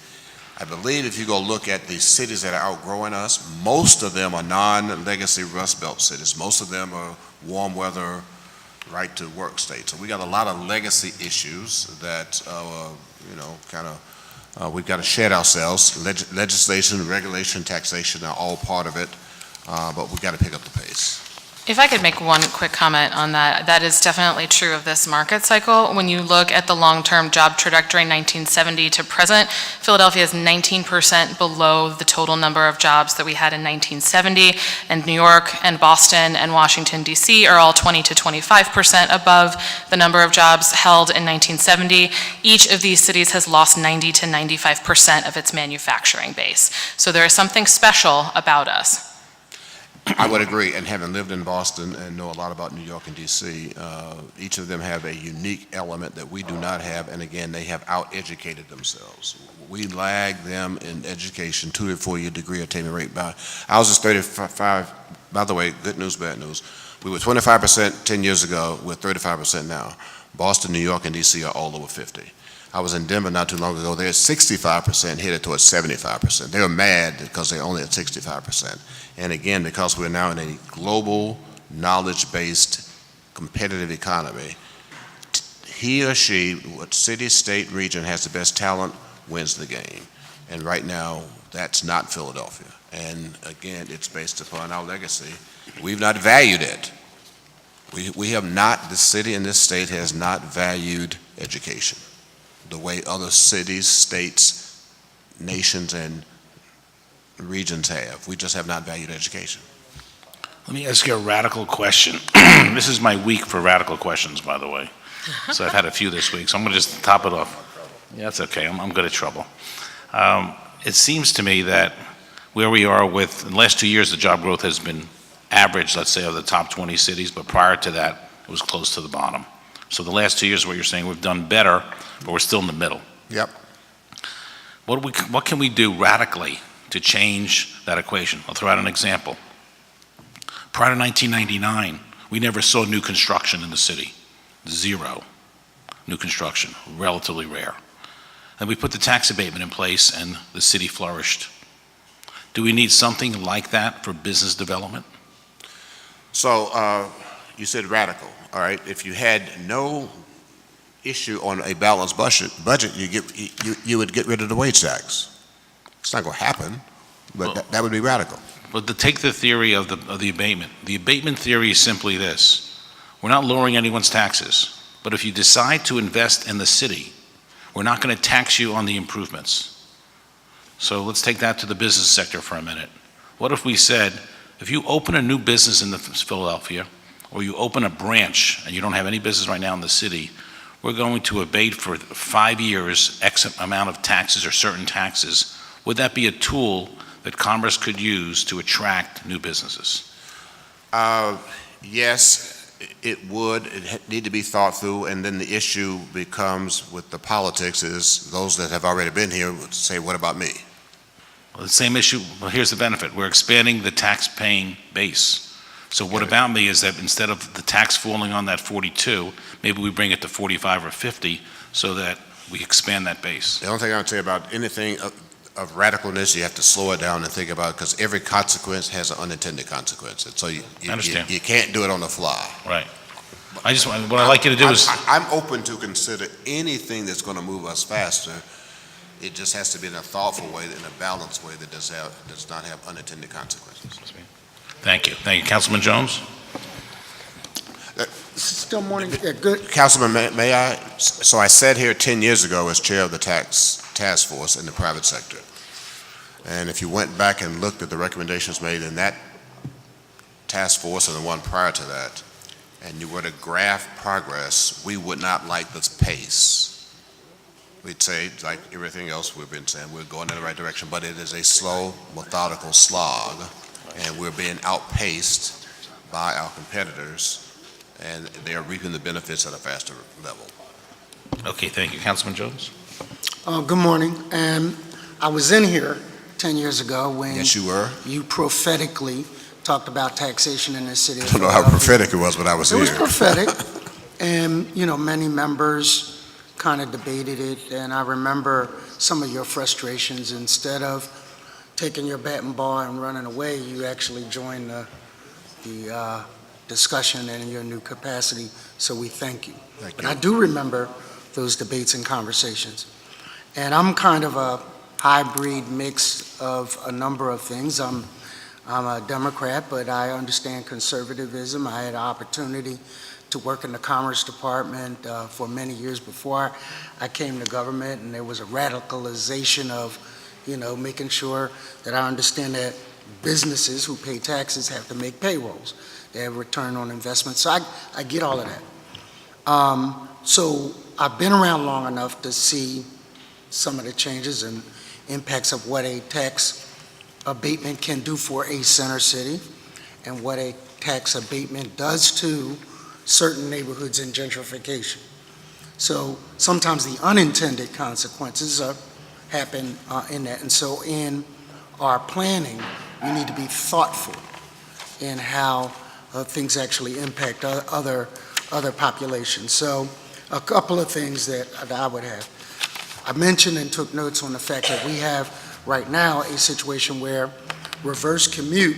I believe if you go look at the cities that are outgrowing us, most of them are non-legacy Rust Belt cities. Most of them are warm weather, right to work states. So we got a lot of legacy issues that, we've got to shed ourselves. Legislation, regulation, taxation are all part of it, but we've got to pick up the pace. If I could make one quick comment on that, that is definitely true of this market cycle. When you look at the long-term job trajectory 1970 to present, Philadelphia is 19% below the total number of jobs that we had in 1970, and New York and Boston and Washington, D.C. are all 20 to 25% above the number of jobs held in 1970. Each of these cities has lost 90 to 95% of its manufacturing base. So there is something special about us. I would agree, and having lived in Boston and know a lot about New York and DC, each of them have a unique element that we do not have, and again, they have out-educated themselves. We lag them in education, 2 to 4 year degree attainment rate. Ours is 35, by the way, good news, bad news. We were 25% 10 years ago, we're 35% now. Boston, New York, and DC are all over 50. I was in Denver not too long ago. They're 65% headed towards 75%. They're mad because they're only at 65%. And again, because we're now in a global, knowledge-based, competitive economy, he or she, what city, state, region has the best talent wins the game. And right now, that's not Philadelphia. And again, it's based upon our legacy. We've not valued it. We have not, this city and this state has not valued education the way other cities, states, nations, and regions have. We just have not valued education. Let me ask you a radical question. This is my week for radical questions, by the way. So I've had a few this week, so I'm going to just top it off. Yeah, that's okay. I'm good at trouble. It seems to me that where we are in the last 2 years, the job growth has been average, let's say, of the top 20 cities, but prior to that, it was close to the bottom. So the last 2 years, what you're saying, we've done better, but we're still in the middle. Yep. What can we do radically to change that equation? I'll throw out an example. Prior to 1999, we never saw new construction in the city. Zero new construction, relatively rare. And we put the tax abatement in place and the city flourished. Do we need something like that for business development? So you said radical, all right? If you had no issue on a balanced budget, you would get rid of the wage tax. It's not going to happen, but that would be radical. But to take the theory of the abatement, the abatement theory is simply this. We're not lowering anyone's taxes, but if you decide to invest in the city, we're not going to tax you on the improvements. So let's take that to the business sector for a minute. What if we said, if you open a new business in Philadelphia, or you open a branch and you don't have any business right now in the city, we're going to abate for 5 years X amount of taxes or certain taxes. Would that be a tool that Commerce could use to attract new businesses? Yes, it would. It need to be thought through, and then the issue becomes with the politics is those that have already been here would say, what about me? Well, the same issue, well, here's the benefit. We're expanding the tax-paying base. So what about me is that instead of the tax falling on that 42, maybe we bring it to 45 or 50 so that we expand that base. The only thing I would say about anything of radicalness, you have to slow it down and think about it, because every consequence has an unintended consequence. And so you can't do it on the fly. Right. What I'd like you to do is... I'm open to consider anything that's going to move us faster. It just has to be in a thoughtful way, in a balanced way that does not have unintended consequences. Thank you. Thank you. Councilman Jones? Still morning. Yeah, good. Councilman, may I? So I sat here 10 years ago as chair of the task force in the private sector. And if you went back and looked at the recommendations made in that task force and the one prior to that, and you were to graph progress, we would not like the pace. We'd say, like everything else we've been saying, we're going in the right direction, but it is a slow, methodical slog, and we're being outpaced by our competitors, and they are reaping the benefits at a faster level. Okay, thank you. Councilman Jones? Good morning. I was in here 10 years ago when Yes, you were. you prophetically talked about taxation in the city. I don't know how prophetic it was, but I was It here. was prophetic, and, many members kind of debated it, and I remember some of your frustrations. Instead of taking your bat and ball and running away, you actually joined the discussion in your new capacity, so we thank you. Thank But you. I do remember those debates and conversations. And I'm kind of a hybrid mix of a number of things. I'm I'm a Democrat, but I understand conservatism. I had an opportunity to work in the Commerce Department for many years before I came to government, and there was a radicalization of, making sure that I understand that businesses who pay taxes have to make payrolls. They have return on investment. So I get all of that. So I've been around long enough to see some of the changes and impacts of what a tax abatement can do for a center city and what a tax abatement does to certain neighborhoods in gentrification. So sometimes the unintended consequences happen in that. And so in our planning, we need to be thoughtful in how things actually impact other populations. So a couple of things that I would have. I mentioned and took notes on the fact that we have right now a situation where reverse commute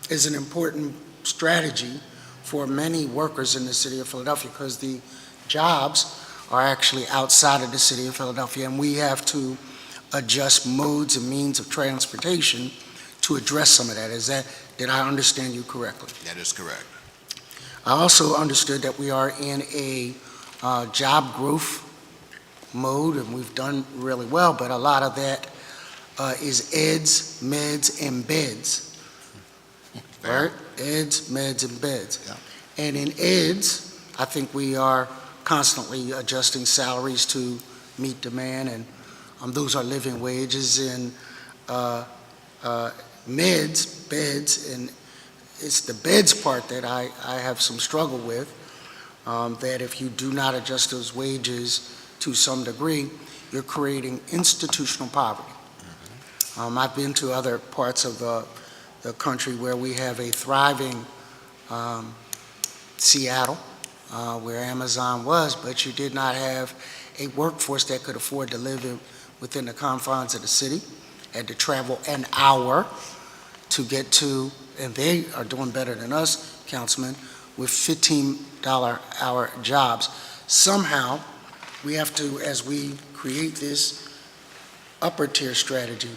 is an important strategy for many workers in the city of Philadelphia because the jobs are actually outside of the city of Philadelphia, and we have to adjust modes and means of transportation to address some of that. Did I understand you correctly? That is correct. I also understood that we are in a job growth mode, and we've done really well, but a lot of that is eds, meds, and beds. Fair. Right? Eds, meds, and beds. Yeah. And in eds, I think we are constantly adjusting salaries to meet demand, and those are living wages. In meds, beds, and it's the beds part that I have some struggle with, that if you do not adjust those wages to some degree, you're creating institutional poverty. I've been to other parts of the country where we have a thriving Seattle, where Amazon was, but you did not have a workforce that could afford to live within the confines of the city, had to travel an hour to get to, and they are doing better than us, Councilman, with $15 hour jobs. Somehow, we have to, as we create this upper tier strategy,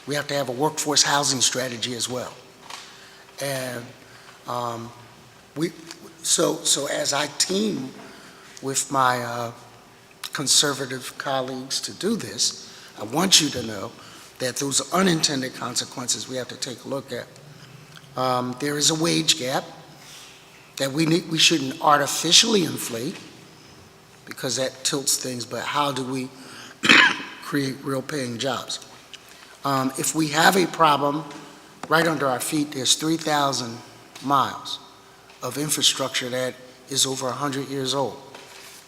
we have to have a workforce housing strategy as well. And so as I team with my conservative colleagues to do this, I want you to know that those unintended consequences we have to take a look at. There is a wage gap that we shouldn't artificially inflate because that tilts things, but how do we create real paying jobs? If we have a problem right under our feet, there's 3,000 miles of infrastructure that is over 100 years old.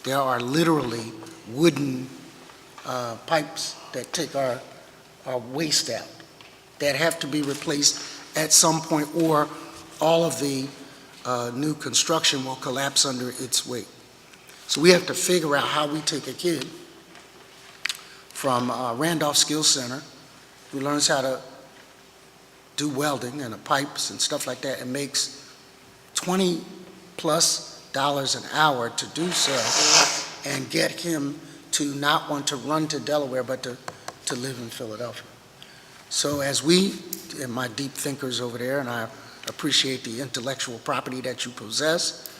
There are literally wooden pipes that take our waste out that have to be replaced at some point, or all of the new construction will collapse under its weight. So we have to figure out how we take a kid from Randolph Skills Center who learns how to do welding and the pipes and stuff like that and makes $20+ an hour to do so, and get him to not want to run to Delaware but to live in Philadelphia. So as we, and my deep thinkers over there, and I appreciate the intellectual property that you possess,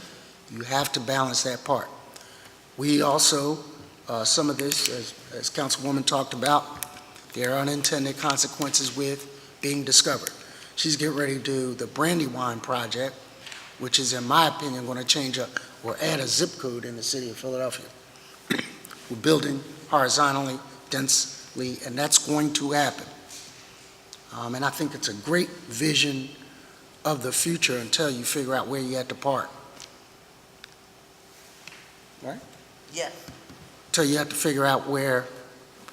you have to balance that part. We also, some of this, as Councilwoman talked about, there are unintended consequences with being discovered. She's getting ready to do the Brandywine project, which is, in my opinion, going to change or add a zip code in the city of Philadelphia. We're building horizontally, densely, and that's going to happen. And I think it's a great vision of the future until you figure out where you have to park. Right? Yes. Until you have to figure out where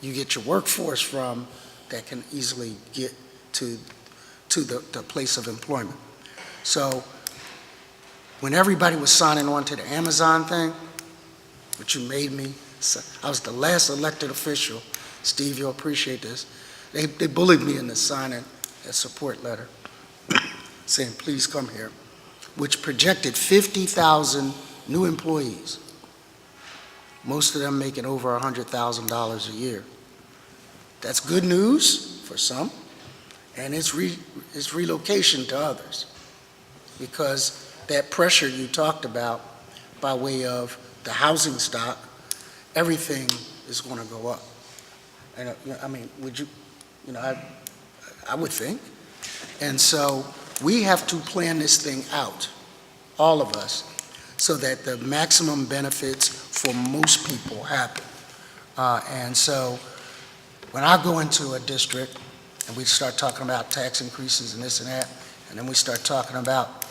you get your workforce from that can easily get to the place of employment. So when everybody was signing on to the Amazon thing, which you made me, I was the last elected official, Steve, you'll appreciate this, they bullied me into signing a support letter saying, please come here, which projected 50,000 new employees, most of them making over $100,000 a year. That's good news for some. and it's relocation to others. Because that pressure you talked about by way of the housing stock, everything is going to go up. And, I mean, would you, I would think. And so we have to plan this thing out, all of us, so that the maximum benefits for most people happen. And so when I go into a district and we start talking about tax increases and this and that, and then we start talking about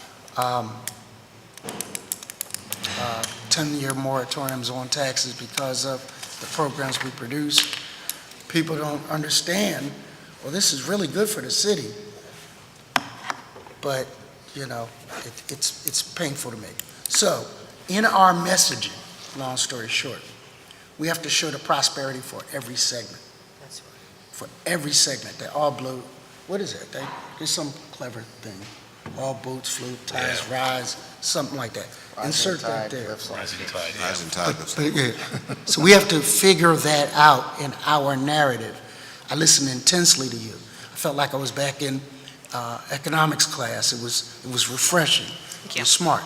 10-year moratoriums on taxes because of the programs we produce, people don't understand, well, this is really good for the city, but, it's painful to me. So, in our messaging, long story short, we have to show the prosperity for every segment. That's right. For every segment, they all blow, what is it? There's some clever thing. All boats float, tides rise, something like that. Insert that there. Rising tide, yeah. Rising tide. But, yeah. So we have to figure that out in our narrative. I listened intensely to you. I felt like I was back in economics class. It was refreshing. Thank It you. was smart.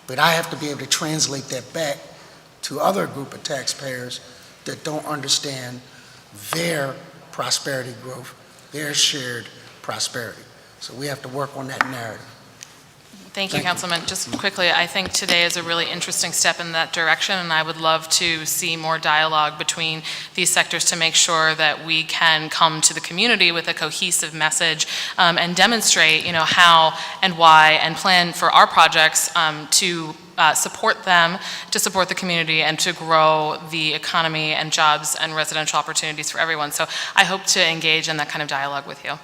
But I have to be able to translate that back to other group of taxpayers that don't understand their prosperity growth, their shared prosperity. So we have to work on that narrative. Thank you, Thank you. Councilman. Just quickly, I think today is a really interesting step in that direction, and I would love to see more dialogue between these sectors to make sure that we can come to the community with a cohesive message and demonstrate, how and why, and plan for our projects to support them, to support the community, and to grow the economy and jobs and residential opportunities for everyone. So I hope to engage in that kind of dialogue with you.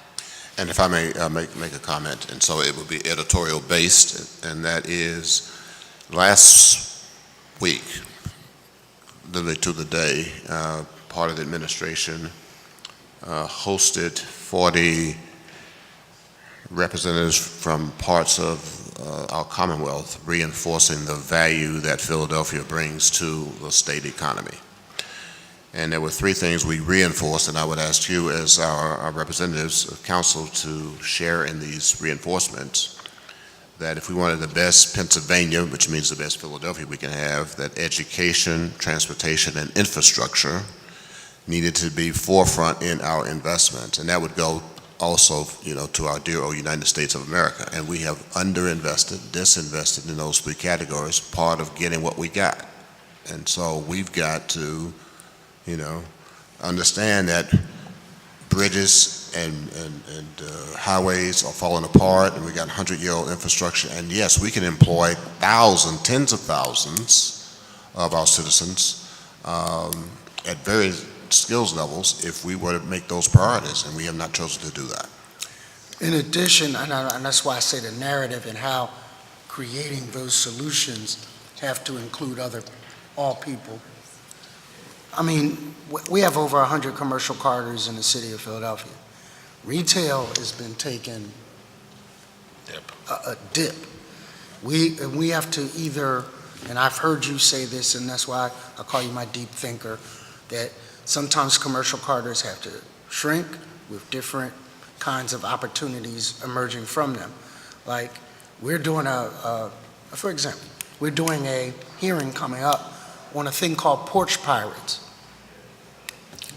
And if I may make a comment, and so it will be editorial based, and that is, last week, literally to the day, part of the administration hosted 40 representatives from parts of our Commonwealth, reinforcing the value that Philadelphia brings to the state economy. And there were three things we reinforced, and I would ask you as our representatives of council to share in these reinforcements, that if we wanted the best Pennsylvania, which means the best Philadelphia we can have, that education, transportation, and infrastructure needed to be forefront in our investments. And that would go also, to our dear old United States of America. And we have underinvested, disinvested in those three categories, part of getting what we got. And so we've got to understand that bridges and highways are falling apart, and we got 100-year-old infrastructure. And yes, we can employ thousands, tens of thousands of our citizens at various skills levels if we were to make those priorities, and we have not chosen to do that. In addition, and that's why I say the narrative and how creating those solutions have to include all people. I mean, we have over 100 commercial corridors in the city of Philadelphia. Retail has been taking a dip. We have to either, and I've heard you say this, and that's why I call you my deep thinker, that sometimes commercial corridors have to shrink with different kinds of opportunities emerging from them. Like, we're doing for example, we're doing a hearing coming up on a thing called porch pirates.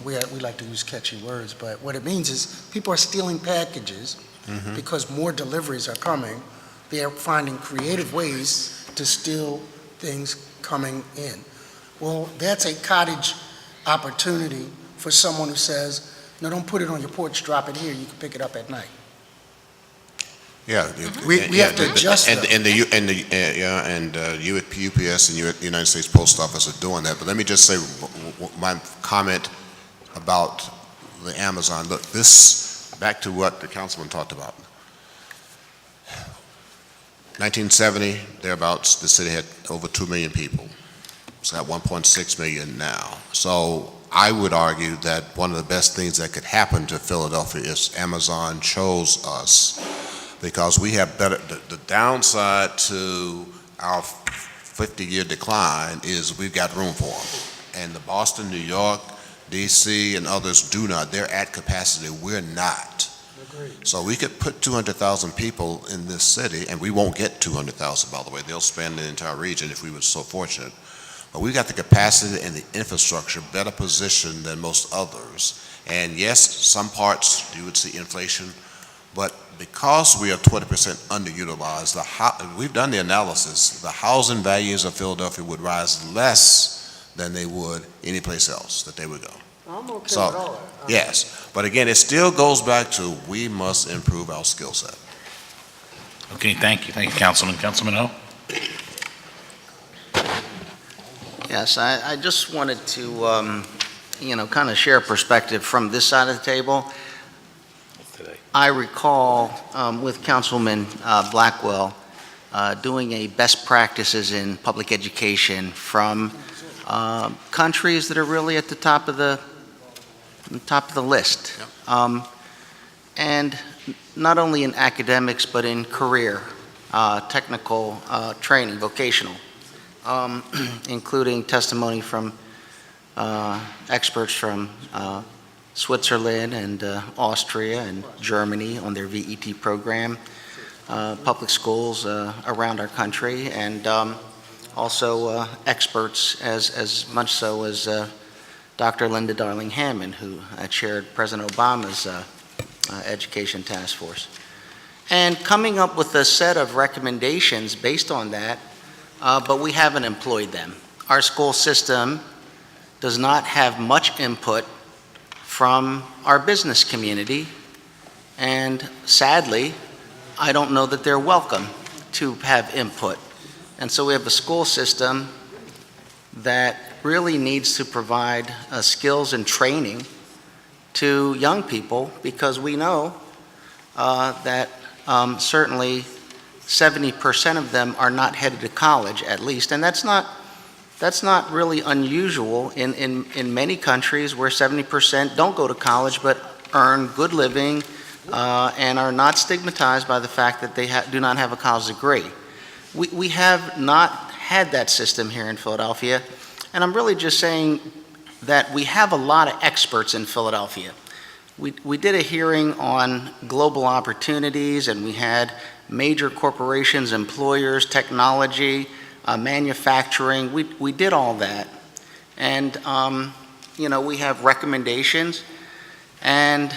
We like to use catchy words, but what it means is people are stealing packages because more deliveries are coming. They're finding creative ways to steal things coming in. Well, that's a cottage opportunity for someone who says, no, don't put it on your porch, drop it here, you can pick it up at night. Yeah, We have to adjust that. And UPS and the United States Post Office are doing that. But let me just say my comment about the Amazon. Look, this, back to what the councilman talked about. 1970, thereabouts, the city had over 2 million people. It's got 1.6 million now. So I would argue that one of the best things that could happen to Philadelphia is Amazon chose us, because we have better, the downside to our 50-year decline is we've got room for them. And the Boston, New York, DC, and others do not. They're at capacity. We're not. So we could put 200,000 people in this city, and we won't get 200,000, by the way. They'll span the entire region if we were so fortunate. But we've got the capacity and the infrastructure better positioned than most others. And yes, some parts you would see inflation, but because we are 20% underutilized, we've done the analysis, the housing values of Philadelphia would rise less than they would any place else that they would go. I'm okay So, with all that. yes, but again, it still goes back to we must improve our skill set. Okay, thank you. Thank you, Councilman. Councilman O? Yes, I just wanted to, kind of share a perspective from this side of the table. I recall with Councilman Blackwell doing a best practices in public education from countries that are really at the top of the list. And not only in academics, but in career, technical training, vocational, including testimony from experts from Switzerland and Austria and Germany on their VET program, public schools around our country, and also experts as much so as Dr. Linda Darling-Hammond, who chaired President Obama's education task force. And coming up with a set of recommendations based on that, but we haven't employed them. Our school system does not have much input from our business community, and sadly, I don't know that they're welcome to have input. And so we have a school system that really needs to provide skills and training to young people, because we know that certainly 70% of them are not headed to college, at least, and that's not really unusual in many countries where 70% don't go to college but earn good living and are not stigmatized by the fact that they do not have a college degree. We have not had that system here in Philadelphia, and I'm really just saying that we have a lot of experts in Philadelphia. We did a hearing on global opportunities, and we had major corporations, employers, technology, manufacturing. We did all that, and we have recommendations, and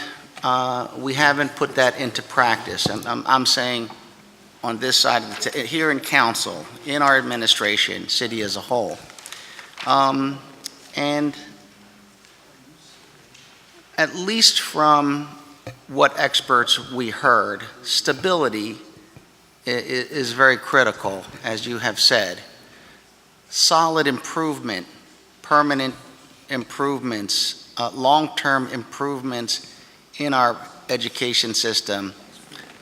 we haven't put that into practice. I'm saying on this side of the here in council, in our administration, city as a whole, and at least from what experts we heard, stability is very critical, as you have said. Solid improvement, permanent improvements, long-term improvements in our education system,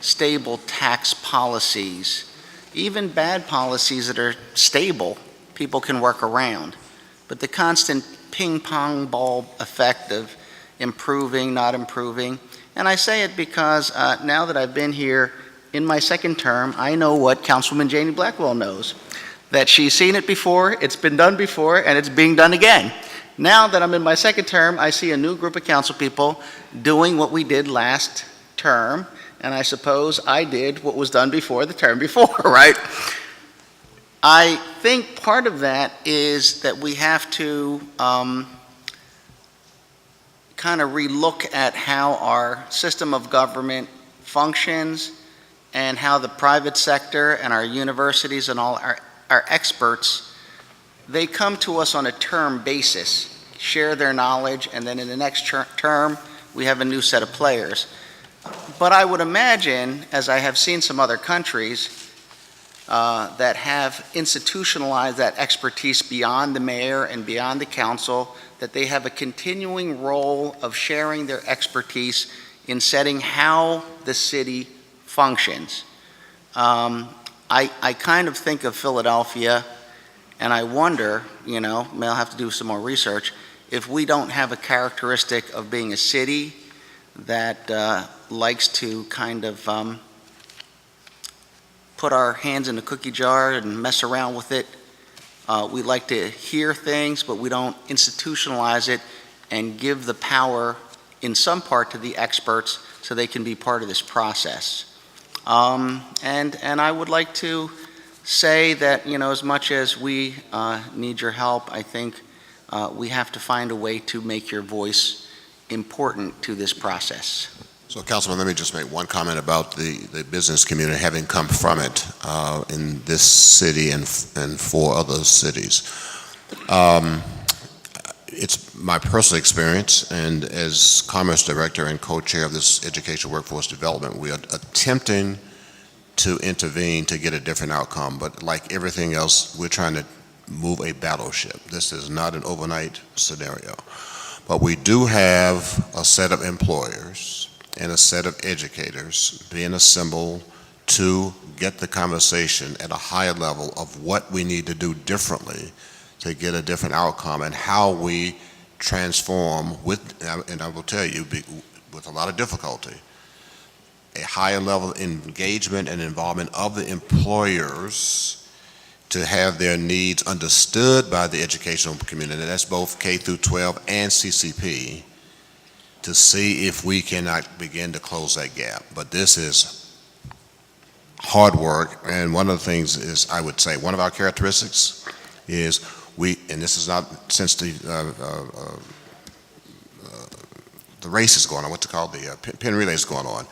stable tax policies, even bad policies that are stable, people can work around. But the constant ping-pong ball effect of improving, not improving, and I say it because now that I've been here in my second term, I know what Councilwoman Janie Blackwell knows, that she's seen it before, it's been done before, and it's being done again. Now that I'm in my second term, I see a new group of council people doing what we did last term, and I suppose I did what was done before the term before, right? I think part of that is that we have to kind of relook at how our system of government functions and how the private sector and our universities and all our experts, they come to us on a term basis, share their knowledge, and then in the next term, we have a new set of players. But I would imagine, as I have seen some other countries that have institutionalized that expertise beyond the mayor and beyond the council, that they have a continuing role of sharing their expertise in setting how the city functions. I kind of think of Philadelphia, and I wonder, I'll have to do some more research, if we don't have a characteristic of being a city that likes to kind of put our hands in the cookie jar and mess around with it. We like to hear things, but we don't institutionalize it and give the power in some part to the experts so they can be part of this process. And I would like to say that, as much as we need your help, I think we have to find a way to make your voice important to this process. So, Councilman, let me just make one comment about the business community having come from it in this city and 4 other cities. It's my personal experience, and as Commerce Director and co-chair of this Education Workforce Development, we are attempting to intervene to get a different outcome, but like everything else, we're trying to move a battleship. This is not an overnight scenario. But we do have a set of employers and a set of educators being assembled to get the conversation at a higher level of what we need to do differently to get a different outcome and how we transform with, and I will tell you, with a lot of difficulty, a higher level of engagement and involvement of the employers to have their needs understood by the educational community, that's both K through 12 and CCP, to see if we cannot begin to close that gap. But this is hard work, and one of the things is, I would say, one of our characteristics is and this is not since the race is going on, what's it called, the pin relay is going on.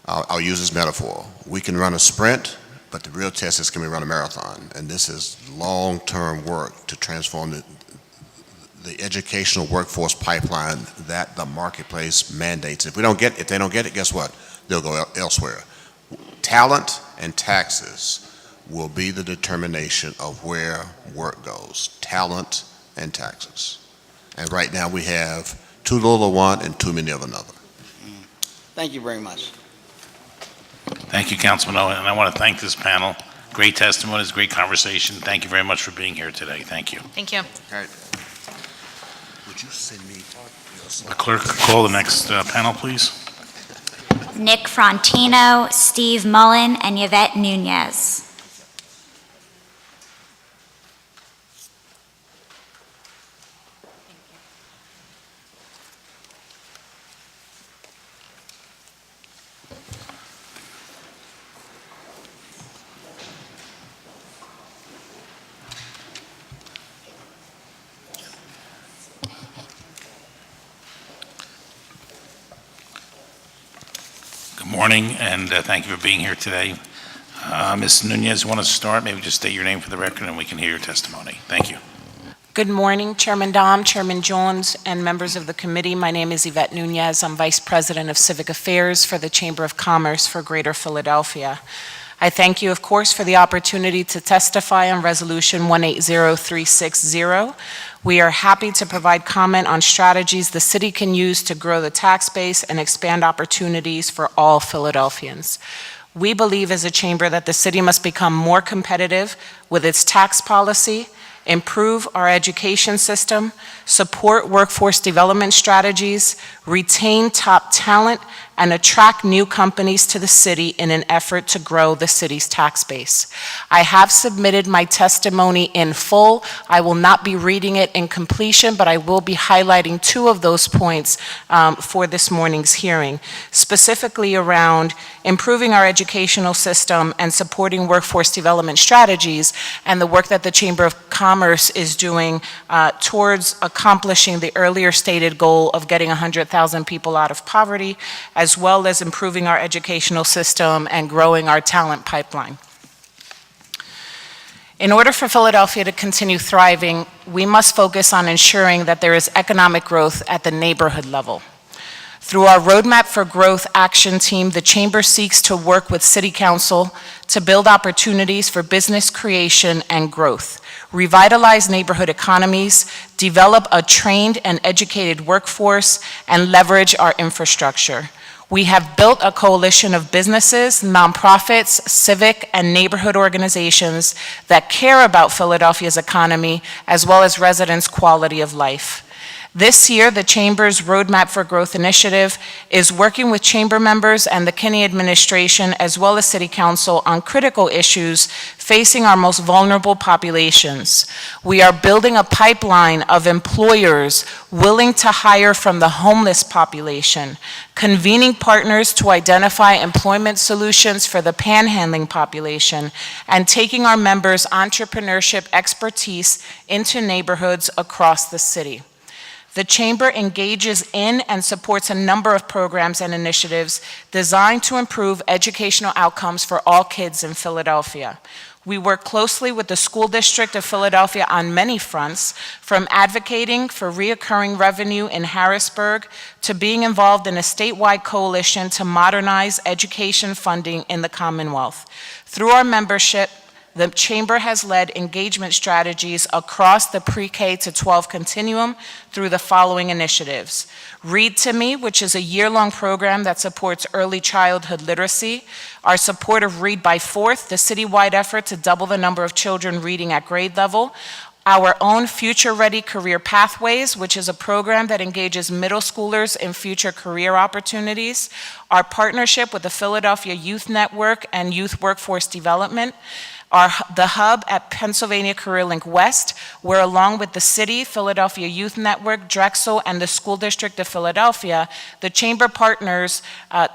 I'll use this metaphor. We can run a sprint, but the real test is, can we run a marathon? And this is long-term work to transform the educational workforce pipeline that the marketplace mandates. If they don't get it, guess what? They'll go elsewhere. Talent and taxes will be the determination of where work goes. Talent and taxes. And right now we have too little of one and too many of another. Thank you very much. Thank you, Councilman Owen, and I want to thank this panel. Great testimonies, great conversation. Thank you very much for being here today. Thank you. Thank you. Okay. Would you send me The clerk, call the next panel, please. Nick Frontino, Steve Mullen, and Yvette Nunez. Good morning, and thank you for being here today. Ms. Nunez, you want to start? Maybe just state your name for the record and we can hear your testimony. Thank you. Good morning, Chairman Dom, Chairman Jones, and members of the committee. My name is Yvette Nunez. I'm Vice President of Civic Affairs for the Chamber of Commerce for Greater Philadelphia. I thank you, of course, for the opportunity to testify on Resolution 180360. We are happy to provide comment on strategies the city can use to grow the tax base and expand opportunities for all Philadelphians. We believe as a chamber that the city must become more competitive with its tax policy, improve our education system, support workforce development strategies, retain top talent, and attract new companies to the city in an effort to grow the city's tax base. I have submitted my testimony in full. I will not be reading it in completion, but I will be highlighting 2 of those points for this morning's hearing, specifically around improving our educational system and supporting workforce development strategies and the work that the Chamber of Commerce is doing towards accomplishing the earlier stated goal of getting 100,000 people out of poverty, as well as improving our educational system and growing our talent pipeline. In order for Philadelphia to continue thriving, we must focus on ensuring that there is economic growth at the neighborhood level. Through our Roadmap for Growth Action Team, the Chamber seeks to work with City Council to build opportunities for business creation and growth, revitalize neighborhood economies, develop a trained and educated workforce, and leverage our infrastructure. We have built a coalition of businesses, nonprofits, civic, and neighborhood organizations that care about Philadelphia's economy as well as residents' quality of life. This year, the Chamber's Roadmap for Growth initiative is working with Chamber members and the Kinney administration, as well as City Council, on critical issues facing our most vulnerable populations. We are building a pipeline of employers willing to hire from the homeless population, convening partners to identify employment solutions for the panhandling population, and taking our members' entrepreneurship expertise into neighborhoods across the city. The Chamber engages in and supports a number of programs and initiatives designed to improve educational outcomes for all kids in Philadelphia. We work closely with the School District of Philadelphia on many fronts, from advocating for reoccurring revenue in Harrisburg to being involved in a statewide coalition to modernize education funding in the Commonwealth. Through our membership, the Chamber has led engagement strategies across the pre-K to 12 continuum through the following initiatives. Read to Me, which is a year-long program that supports early childhood literacy. Our support of Read by Fourth, the citywide effort to double the number of children reading at grade level. Our own Future Ready Career Pathways, which is a program that engages middle schoolers in future career opportunities. Our partnership with the Philadelphia Youth Network and Youth Workforce Development. The hub at Pennsylvania Career Link West, where along with the city, Philadelphia Youth Network, Drexel, and the School District of Philadelphia, the Chamber partners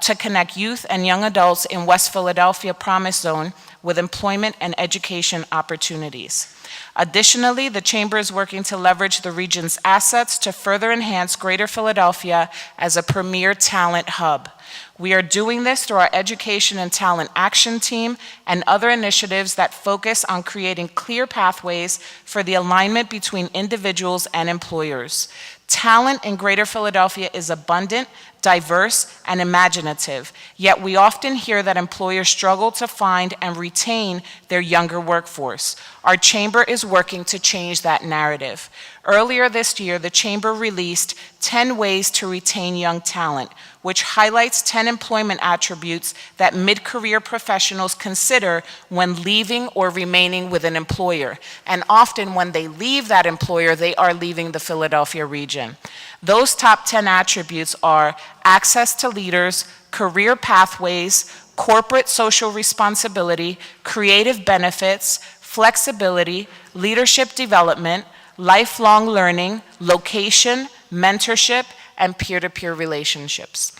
to connect youth and young adults in West Philadelphia Promise Zone with employment and education opportunities. Additionally, the Chamber is working to leverage the region's assets to further enhance Greater Philadelphia as a premier talent hub. We are doing this through our Education and Talent Action Team and other initiatives that focus on creating clear pathways for the alignment between individuals and employers. Talent in Greater Philadelphia is abundant, diverse, and imaginative, yet we often hear that employers struggle to find and retain their younger workforce. Our Chamber is working to change that narrative. Earlier this year, the Chamber released 10 Ways to Retain Young Talent, which highlights 10 employment attributes that mid-career professionals consider when leaving or remaining with an employer. And often when they leave that employer, they are leaving the Philadelphia region. Those top 10 attributes are access to leaders, career pathways, corporate social responsibility, creative benefits, flexibility, leadership development, lifelong learning, location, mentorship, and peer-to-peer relationships.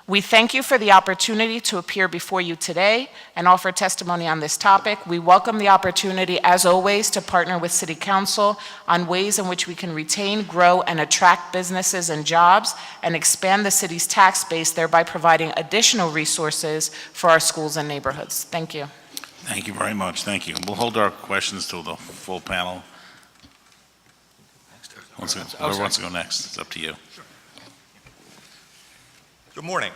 We thank you for the opportunity to appear before you today and offer testimony on this topic. We welcome the opportunity, as always, to partner with City Council on ways in which we can retain, grow, and attract businesses and jobs and expand the city's tax base, thereby providing additional resources for our schools and neighborhoods. Thank you. Thank you very much. Thank you. We'll hold our questions till the full panel. Whoever wants to go next, it's up to you. Good morning.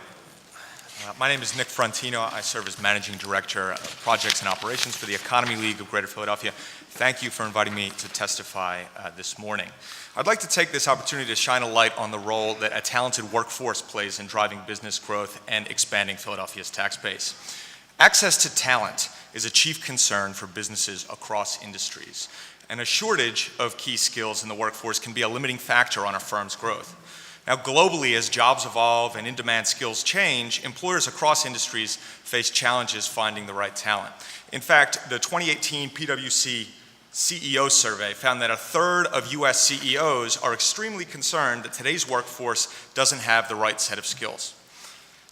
My name is Nick Frontino. I serve as Managing Director of Projects and Operations for the Economy League of Greater Philadelphia. Thank you for inviting me to testify this morning. I'd like to take this opportunity to shine a light on the role that a talented workforce plays in driving business growth and expanding Philadelphia's tax base. Access to talent is a chief concern for businesses across industries, and a shortage of key skills in the workforce can be a limiting factor on a firm's growth. Now, globally, as jobs evolve and in-demand skills change, employers across industries face challenges finding the right talent. In fact, the 2018 PwC CEO survey found that a third of US CEOs are extremely concerned that today's workforce doesn't have the right set of skills.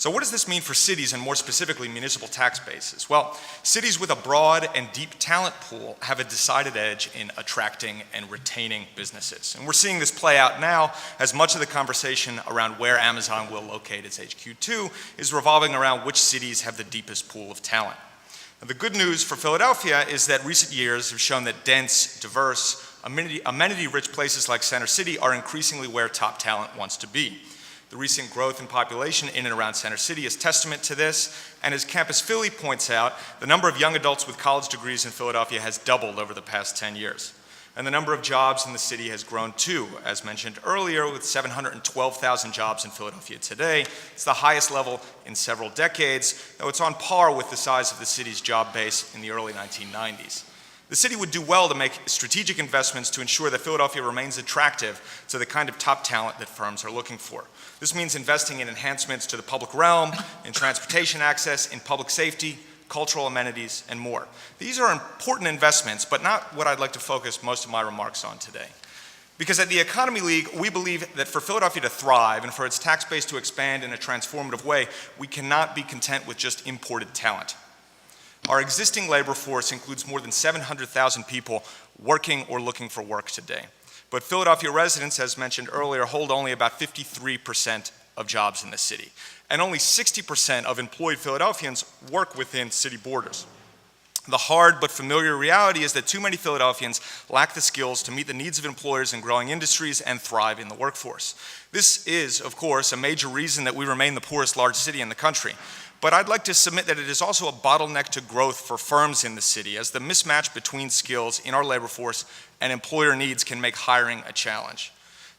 So what does this mean for cities and more specifically municipal tax bases? Well, cities with a broad and deep talent pool have a decided edge in attracting and retaining businesses. And we're seeing this play out now as much of the conversation around where Amazon will locate its HQ2 is revolving around which cities have the deepest pool of talent. Now, the good news for Philadelphia is that recent years have shown that dense, diverse, amenity-rich places like Center City are increasingly where top talent wants to be. The recent growth in population in and around Center City is testament to this, and as Campus Philly points out, the number of young adults with college degrees in Philadelphia has doubled over the past 10 years. And the number of jobs in the city has grown too, as mentioned earlier, with 712,000 jobs in Philadelphia today. It's the highest level in several decades, though it's on par with the size of the city's job base in the early 1990s. The city would do well to make strategic investments to ensure that Philadelphia remains attractive to the kind of top talent that firms are looking for. This means investing in enhancements to the public realm, in transportation access, in public safety, cultural amenities, and more. These are important investments, but not what I'd like to focus most of my remarks on today. Because at the Economy League, we believe that for Philadelphia to thrive and for its tax base to expand in a transformative way, we cannot be content with just imported talent. Our existing labor force includes more than 700,000 people working or looking for work today. But Philadelphia residents, as mentioned earlier, hold only about 53% of jobs in the city. And only 60% of employed Philadelphians work within city borders. The hard but familiar reality is that too many Philadelphians lack the skills to meet the needs of employers in growing industries and thrive in the workforce. This is, of course, a major reason that we remain the poorest large city in the country. But I'd like to submit that it is also a bottleneck to growth for firms in the city, as the mismatch between skills in our labor force and employer needs can make hiring a challenge.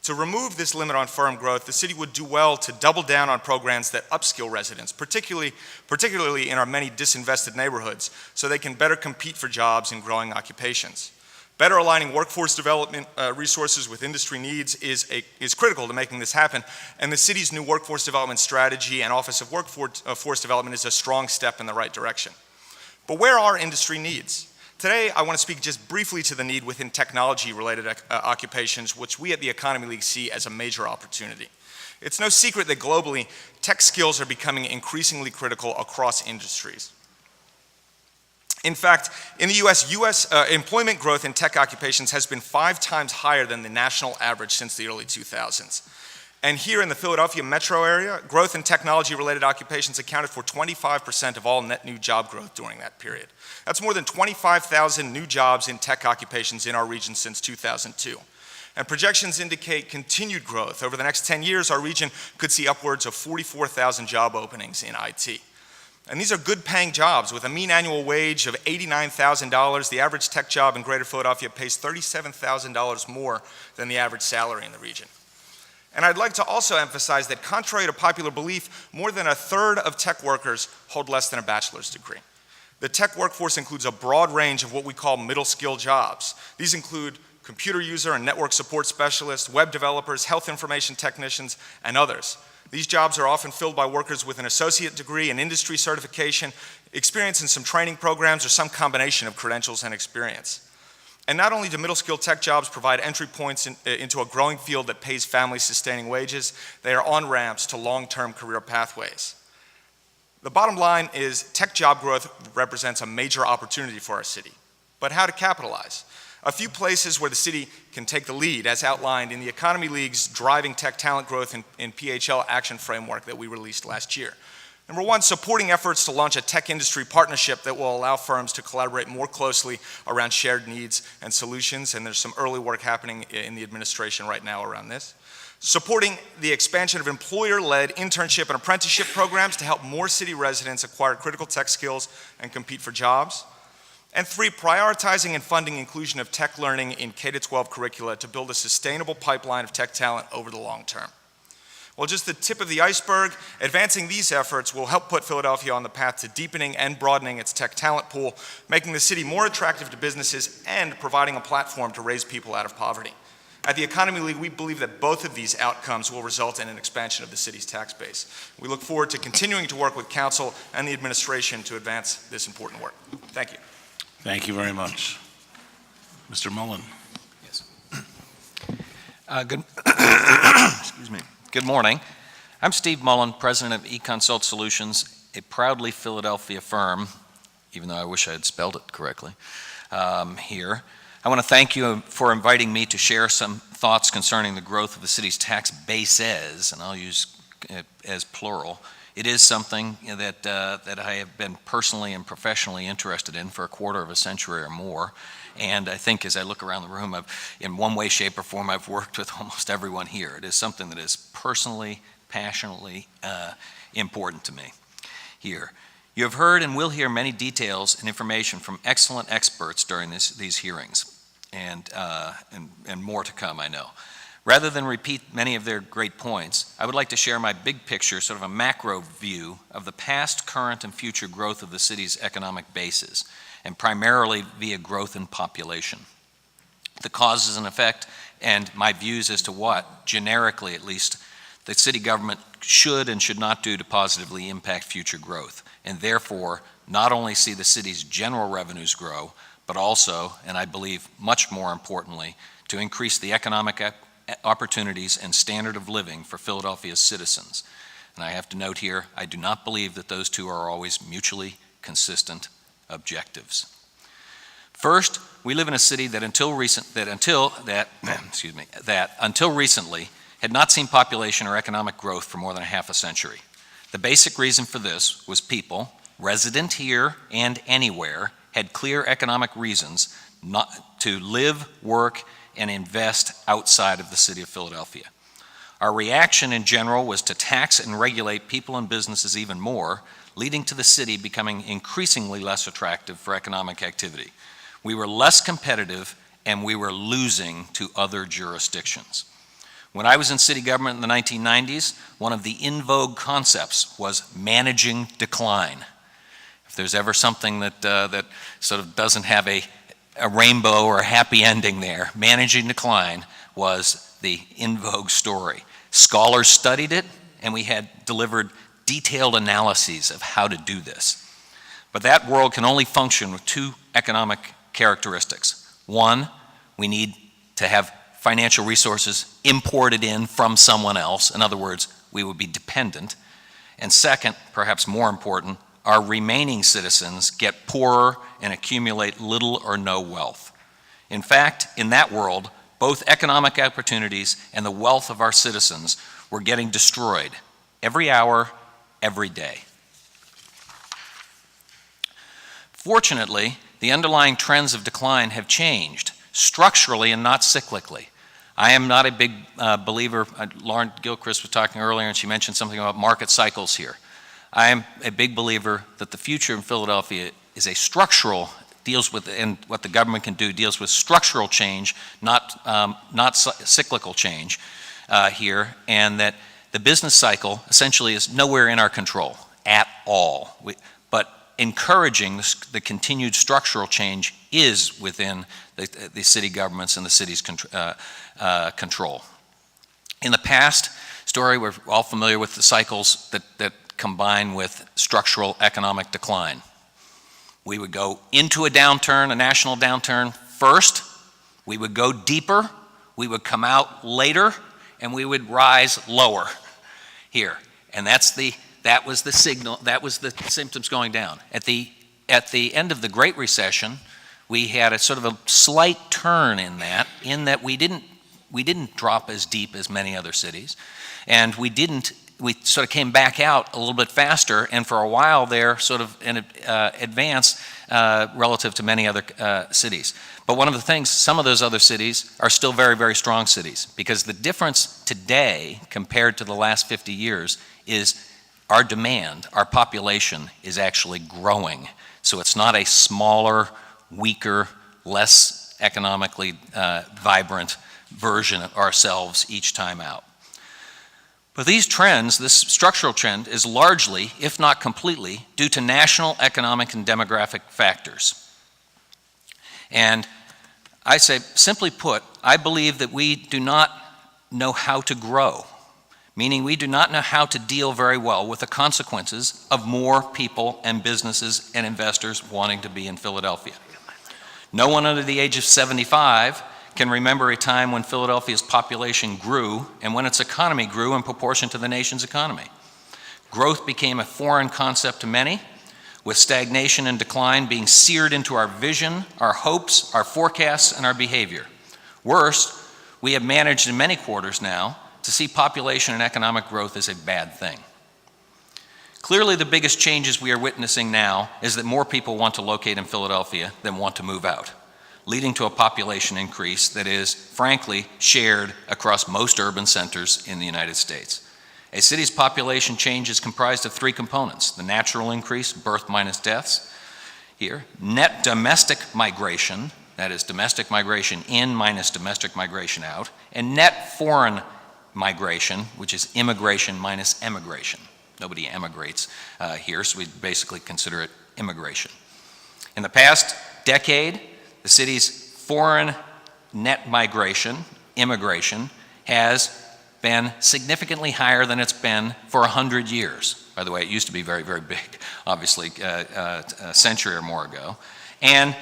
To remove this limit on firm growth, the city would do well to double down on programs that upskill residents, particularly in our many disinvested neighborhoods, so they can better compete for jobs in growing occupations. Better aligning workforce development resources with industry needs is critical to making this happen, and the city's new workforce development strategy and Office of Workforce Development is a strong step in the right direction. But where are industry needs? Today, I want to speak just briefly to the need within technology-related occupations, which we at the Economy League see as a major opportunity. It's no secret that globally, tech skills are becoming increasingly critical across industries. In fact, in the US employment growth in tech occupations has been 5 times higher than the national average since the early 2000s. And here in the Philadelphia metro area, growth in technology-related occupations accounted for 25% of all net new job growth during that period. That's more than 25,000 new jobs in tech occupations in our region since 2002. And projections indicate continued growth. Over the next 10 years, our region could see upwards of 44,000 job openings in IT. And these are good-paying jobs. With a mean annual wage of $89,000, the average tech job in Greater Philadelphia pays $37,000 more than the average salary in the region. And I'd like to also emphasize that contrary to popular belief, more than a third of tech workers hold less than a bachelor's degree. The tech workforce includes a broad range of what we call middle-skill jobs. These include computer user and network support specialists, web developers, health information technicians, and others. These jobs are often filled by workers with an associate degree, an industry certification, experience in some training programs, or some combination of credentials and experience. And not only do middle-skilled tech jobs provide entry points into a growing field that pays family-sustaining wages, they are on-ramps to long-term career pathways. The bottom line is tech job growth represents a major opportunity for our city. But how to capitalize? A few places where the city can take the lead, as outlined in the Economy League's Driving Tech Talent Growth in PHL Action Framework that we released last year. Number one, supporting efforts to launch a tech industry partnership that will allow firms to collaborate more closely around shared needs and solutions, and there's some early work happening in the administration right now around this. Supporting the expansion of employer-led internship and apprenticeship programs to help more city residents acquire critical tech skills and compete for jobs. And 3, prioritizing and funding inclusion of tech learning in K-12 curricula to build a sustainable pipeline of tech talent over the long term. Well, just the tip of the iceberg, advancing these efforts will help put Philadelphia on the path to deepening and broadening its tech talent pool, making the city more attractive to businesses and providing a platform to raise people out of poverty. At the Economy League, we believe that both of these outcomes will result in an expansion of the city's tax base. We look forward to continuing to work with Council and the administration to advance this important work. Thank you. Thank you very much. Mr. Mullen. Yes. Excuse me. Good morning. I'm Steve Mullen, president of eConsult Solutions, a proudly Philadelphia firm, even though I wish I had spelled it correctly, here. I want to thank you for inviting me to share some thoughts concerning the growth of the city's tax bases, and I'll use it as plural. It is something that I have been personally and professionally interested in for a quarter of a century or more. And I think as I look around the room, in one way, shape, or form, I've worked with almost everyone here. It is something that is personally, passionately important to me here. You have heard and will hear many details and information from excellent experts during these hearings, and more to come, I know. Rather than repeat many of their great points, I would like to share my big picture, sort of a macro view of the past, current, and future growth of the city's economic bases, and primarily via growth in population. The causes and effect, and my views as to what, generically at least, the city government should and should not do to positively impact future growth, and therefore not only see the city's general revenues grow, but also, and I believe much more importantly, to increase the economic opportunities and standard of living for Philadelphia's citizens. And I have to note here, I do not believe that those two are always mutually consistent objectives. First, we live in a city that until recently had not seen population or economic growth for more than half a century. The basic reason for this was people, resident here and anywhere, had clear economic reasons not to live, work, and invest outside of the city of Philadelphia. Our reaction in general was to tax and regulate people and businesses even more, leading to the city becoming increasingly less attractive for economic activity. We were less competitive and we were losing to other jurisdictions. When I was in city government in the 1990s, one of the in vogue concepts was managing decline. If there's ever something that sort of doesn't have a rainbow or a happy ending there, managing decline was the in vogue story. Scholars studied it, and we had delivered detailed analyses of how to do this. But that world can only function with two economic characteristics. One, we need to have financial resources imported in from someone else. In other words, we would be dependent. And second, perhaps more important, our remaining citizens get poorer and accumulate little or no wealth. In fact, in that world, both economic opportunities and the wealth of our citizens were getting destroyed every hour, every day. Fortunately, the underlying trends of decline have changed, structurally and not cyclically. I am not a big believer, Lauren Gilchrist was talking earlier and she mentioned something about market cycles here. I am a big believer that the future in Philadelphia is a structural, deals with, and what the government can do, deals with structural change, not cyclical change here, and that the business cycle essentially is nowhere in our control at all. But encouraging the continued structural change is within the city governments and the city's control. In the past story, we're all familiar with the cycles that combine with structural economic decline. We would go into a downturn, a national downturn first, we would go deeper, we would come out later, and we would rise lower here. And that was the signal, that was the symptoms going down. At the end of the Great Recession, we had a sort of a slight turn in that we didn't drop as deep as many other cities, and we sort of came back out a little bit faster, and for a while there, sort of in advance relative to many other cities. But one of the things, some of those other cities are still very, very strong cities, because the difference today compared to the last 50 years is our demand, our population is actually growing. So it's not a smaller, weaker, less economically vibrant version of ourselves each time out. But these trends, this structural trend, is largely, if not completely, due to national economic and demographic factors. And I say, simply put, I believe that we do not know how to grow, meaning we do not know how to deal very well with the consequences of more people and businesses and investors wanting to be in Philadelphia. No one under the age of 75 can remember a time when Philadelphia's population grew and when its economy grew in proportion to the nation's economy. Growth became a foreign concept to many, with stagnation and decline being seared into our vision, our hopes, our forecasts, and our behavior. Worse, we have managed in many quarters now to see population and economic growth as a bad thing. Clearly, the biggest changes we are witnessing now is that more people want to locate in Philadelphia than want to move out, leading to a population increase that is, frankly, shared across most urban centers in the United States. A city's population change is comprised of three components: the natural increase, birth minus deaths here, net domestic migration, that is domestic migration in minus domestic migration out, and net foreign migration, which is immigration minus emigration. Nobody emigrates here, so we basically consider it immigration. In the past decade, the city's foreign net migration, immigration, has been significantly higher than it's been for 100 years. By the way, it used to be very, very big, obviously, a century or more ago. And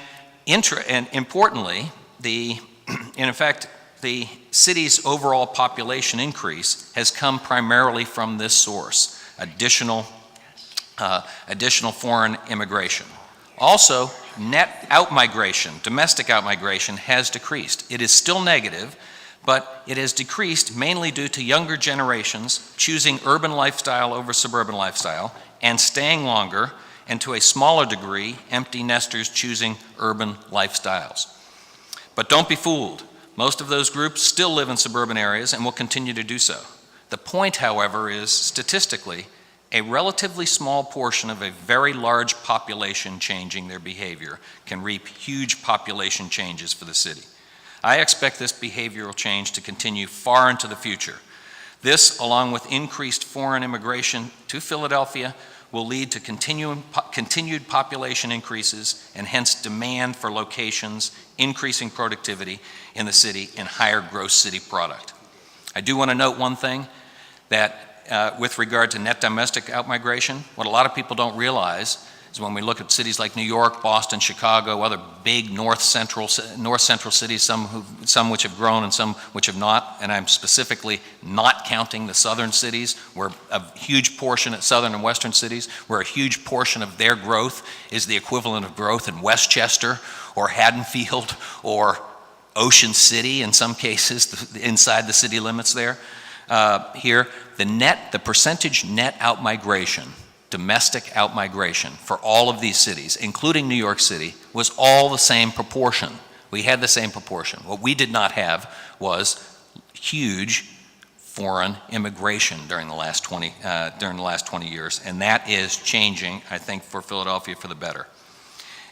importantly, in effect, the city's overall population increase has come primarily from this source, additional foreign immigration. Also, net outmigration, domestic outmigration, has decreased. It is still negative, but it has decreased mainly due to younger generations choosing urban lifestyle over suburban lifestyle and staying longer, and to a smaller degree, empty nesters choosing urban lifestyles. But don't be fooled. Most of those groups still live in suburban areas and will continue to do so. The point, however, is statistically, a relatively small portion of a very large population changing their behavior can reap huge population changes for the city. I expect this behavioral change to continue far into the future. This, along with increased foreign immigration to Philadelphia, will lead to continued population increases and hence demand for locations, increasing productivity in the city and higher gross city product. I do want to note one thing, that with regard to net domestic outmigration, what a lot of people don't realize is when we look at cities like New York, Boston, Chicago, other big north central cities, some which have grown and some which have not, and I'm specifically not counting the southern cities, where a huge portion of southern and western cities, where a huge portion of their growth is the equivalent of growth in Westchester or Haddonfield or Ocean City in some cases, inside the city limits there. Here, the percentage net outmigration, domestic outmigration for all of these cities, including New York City, was all the same proportion. We had the same proportion. What we did not have was huge foreign immigration during the last 20 years, and that is changing, I think, for Philadelphia for the better.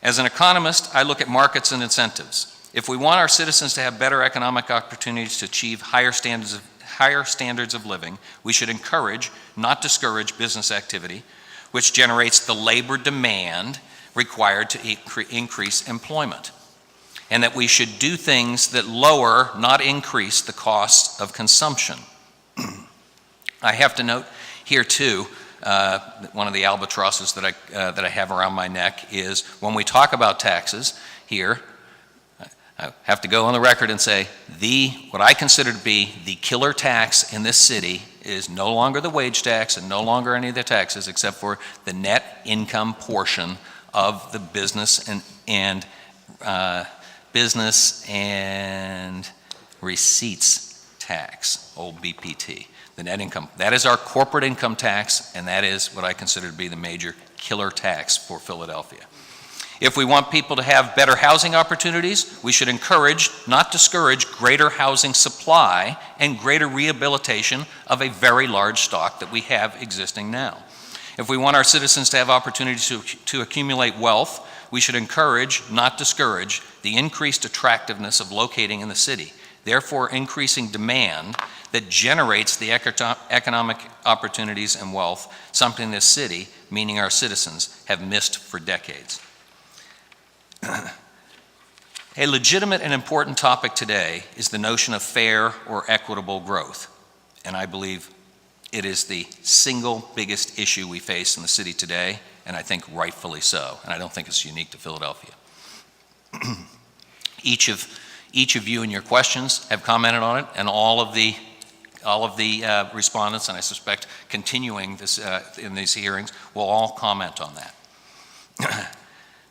As an economist, I look at markets and incentives. If we want our citizens to have better economic opportunities to achieve higher standards of living, we should encourage, not discourage, business activity, which generates the labor demand required to increase employment. And that we should do things that lower, not increase, the costs of consumption. I have to note here too, one of the albatrosses that I have around my neck is when we talk about taxes here, I have to go on the record and say what I consider to be the killer tax in this city is no longer the wage tax and no longer any of the taxes except for the net income portion of the business and receipts tax, old BPT. The net income. That is our corporate income tax, and that is what I consider to be the major killer tax for Philadelphia. If we want people to have better housing opportunities, we should encourage, not discourage, greater housing supply and greater rehabilitation of a very large stock that we have existing now. If we want our citizens to have opportunities to accumulate wealth, we should encourage, not discourage, the increased attractiveness of locating in the city, therefore increasing demand that generates the economic opportunities and wealth, something this city, meaning our citizens, have missed for decades. A legitimate and important topic today is the notion of fair or equitable growth, and I believe it is the single biggest issue we face in the city today, and I think rightfully so, and I don't think it's unique to Philadelphia. Each of you in your questions have commented on it, and all of the respondents, and I suspect continuing this in these hearings, will all comment on that.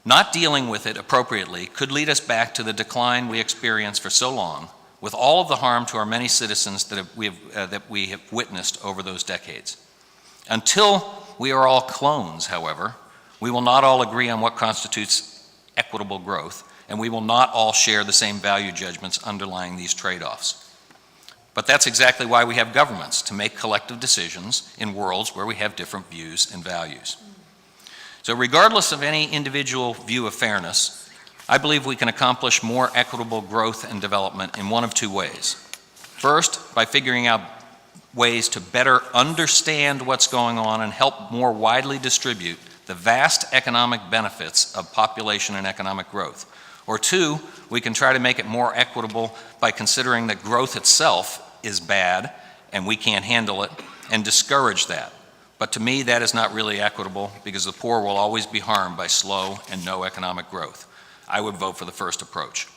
Not dealing with it appropriately could lead us back to the decline we experienced for so long, with all of the harm to our many citizens that we have witnessed over those decades. Until we are all clones, however, we will not all agree on what constitutes equitable growth, and we will not all share the same value judgments underlying these trade-offs. But that's exactly why we have governments, to make collective decisions in worlds where we have different views and values. So regardless of any individual view of fairness, I believe we can accomplish more equitable growth and development in one of two ways. First, by figuring out ways to better understand what's going on and help more widely distribute the vast economic benefits of population and economic growth. Or two, we can try to make it more equitable by considering that growth itself is bad and we can't handle it and discourage that. But to me, that is not really equitable because the poor will always be harmed by slow and no economic growth. I would vote for the first approach.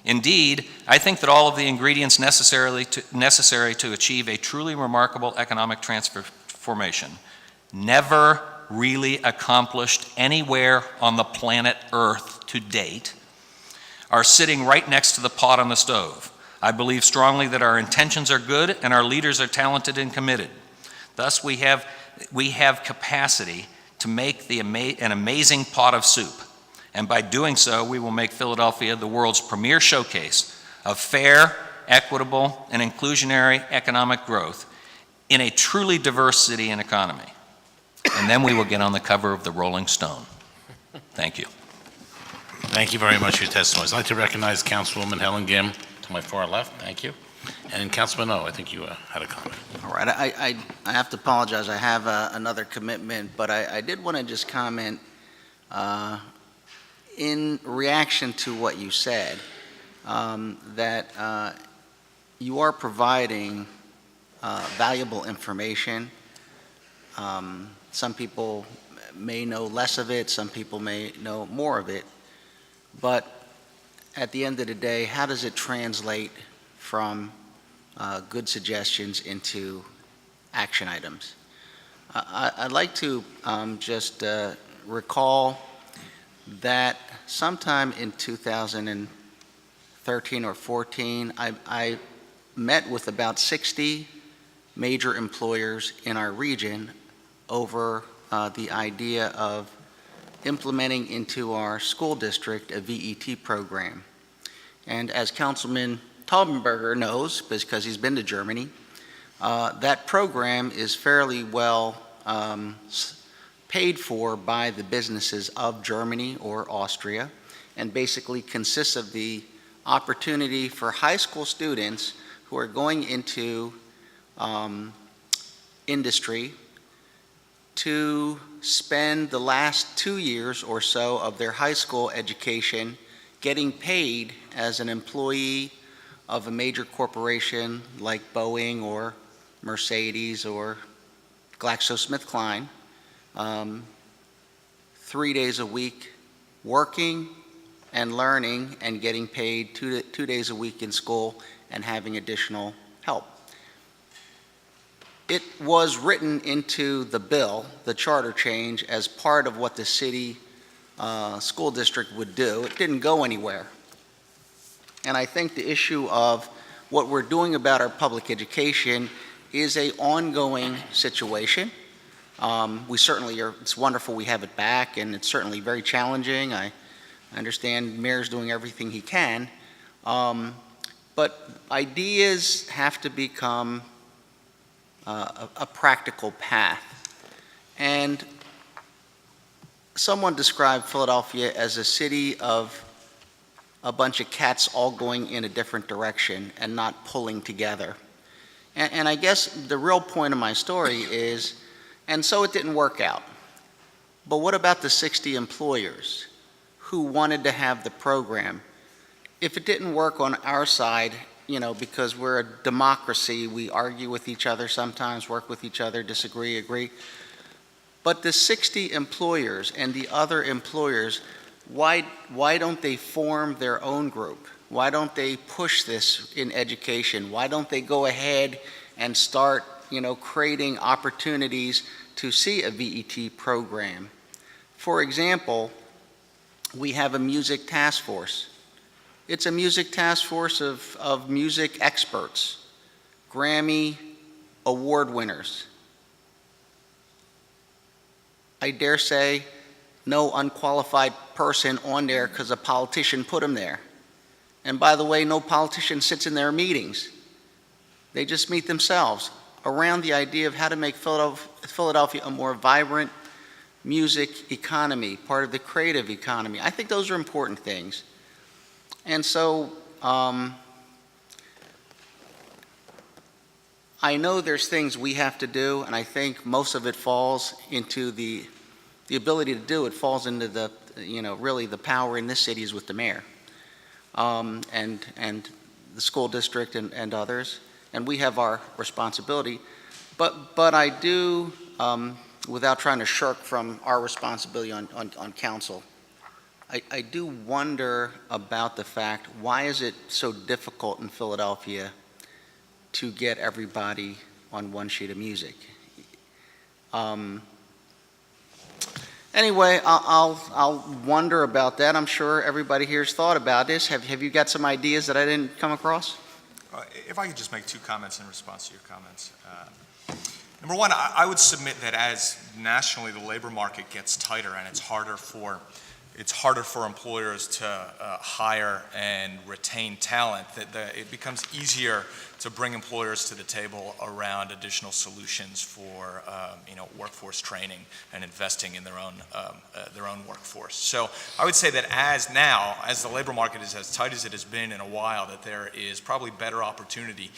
Indeed, I think that all of the ingredients necessary to achieve a truly remarkable economic transformation never really accomplished anywhere on the planet Earth to date are sitting right next to the pot on the stove. I believe strongly that our intentions are good and our leaders are talented and committed. Thus, we have capacity to make an amazing pot of soup. And by doing so, we will make Philadelphia the world's premier showcase of fair, equitable, and inclusionary economic growth in a truly diverse city and economy. And then we will get on the cover of the Rolling Stone. Thank you. Thank you very much for your testimony. I'd like to recognize Councilwoman Helen Gim to my far left. Thank you. And Councilman O, I think you had a comment. All right, I have to apologize. I have another commitment, but I did want to just comment in reaction to what you said, that you are providing valuable information. Some people may know less of it, some people may know more of it, but at the end of the day, how does it translate from good suggestions into action items? I'd like to just recall that sometime in 2013 or 14, I met with about 60 major employers in our region over the idea of implementing into our school district a VET program. And as Councilman Taubenberger knows, because he's been to Germany, that program is fairly well paid for by the businesses of Germany or Austria, and basically consists of the opportunity for high school students who are going into industry to spend the last 2 years or so of their high school education getting paid as an employee of a major corporation like Boeing or Mercedes or GlaxoSmithKline, 3 days a week working and learning and getting paid 2 days a week in school and having additional help. It was written into the bill, the charter change, as part of what the city school district would do. It didn't go anywhere. And I think the issue of what we're doing about our public education is an ongoing situation. We certainly are, it's wonderful we have it back, and it's certainly very challenging. I understand Mayor's doing everything he can. But ideas have to become a practical path. And someone described Philadelphia as a city of a bunch of cats all going in a different direction and not pulling together. And I guess the real point of my story is, and so it didn't work out. But what about the 60 employers who wanted to have the program? If it didn't work on our side, you know, because we're a democracy, we argue with each other sometimes, work with each other, disagree, agree. But the 60 employers and the other employers, why don't they form their own group? Why don't they push this in education? Why don't they go ahead and start, you know, creating opportunities to see a VET program? For example, we have a music task force. It's a music task force of music experts, Grammy award winners. I dare say no unqualified person on there because a politician put them there. And by the way, no politician sits in their meetings. They just meet themselves around the idea of how to make Philadelphia a more vibrant music economy, part of the creative economy. I think those are important things. And so I know there's things we have to do, and I think most of it falls into the the ability to do it falls into the, really the power in this city is with the mayor, and the school district and others, and we have our responsibility. But I do, without trying to shirk from our responsibility on council, I do wonder about the fact, why is it so difficult in Philadelphia to get everybody on one sheet of music? Anyway, I'll wonder about that. I'm sure everybody here's thought about this. Have you got some ideas that I didn't come across? If I could just make two comments in response to your comments. Number one, I would submit that as nationally the labor market gets tighter and it's harder for employers to hire and retain talent, that it becomes easier to bring employers to the table around additional solutions for workforce training and investing in their own workforce. So I would say that as the labor market is as tight as it has been in a while, that there is probably better opportunity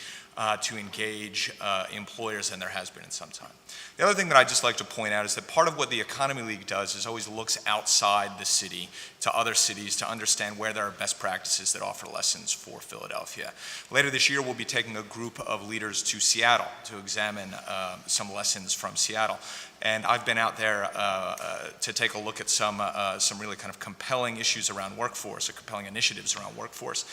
to engage employers than there has been in some time. The other thing that I'd just like to point out is that part of what the Economy League does is always looks outside the city to other cities to understand where there are best practices that offer lessons for Philadelphia. Later this year, we'll be taking a group of leaders to Seattle to examine some lessons from Seattle. And I've been out there to take a look at some really kind of compelling issues around workforce, or compelling initiatives around workforce.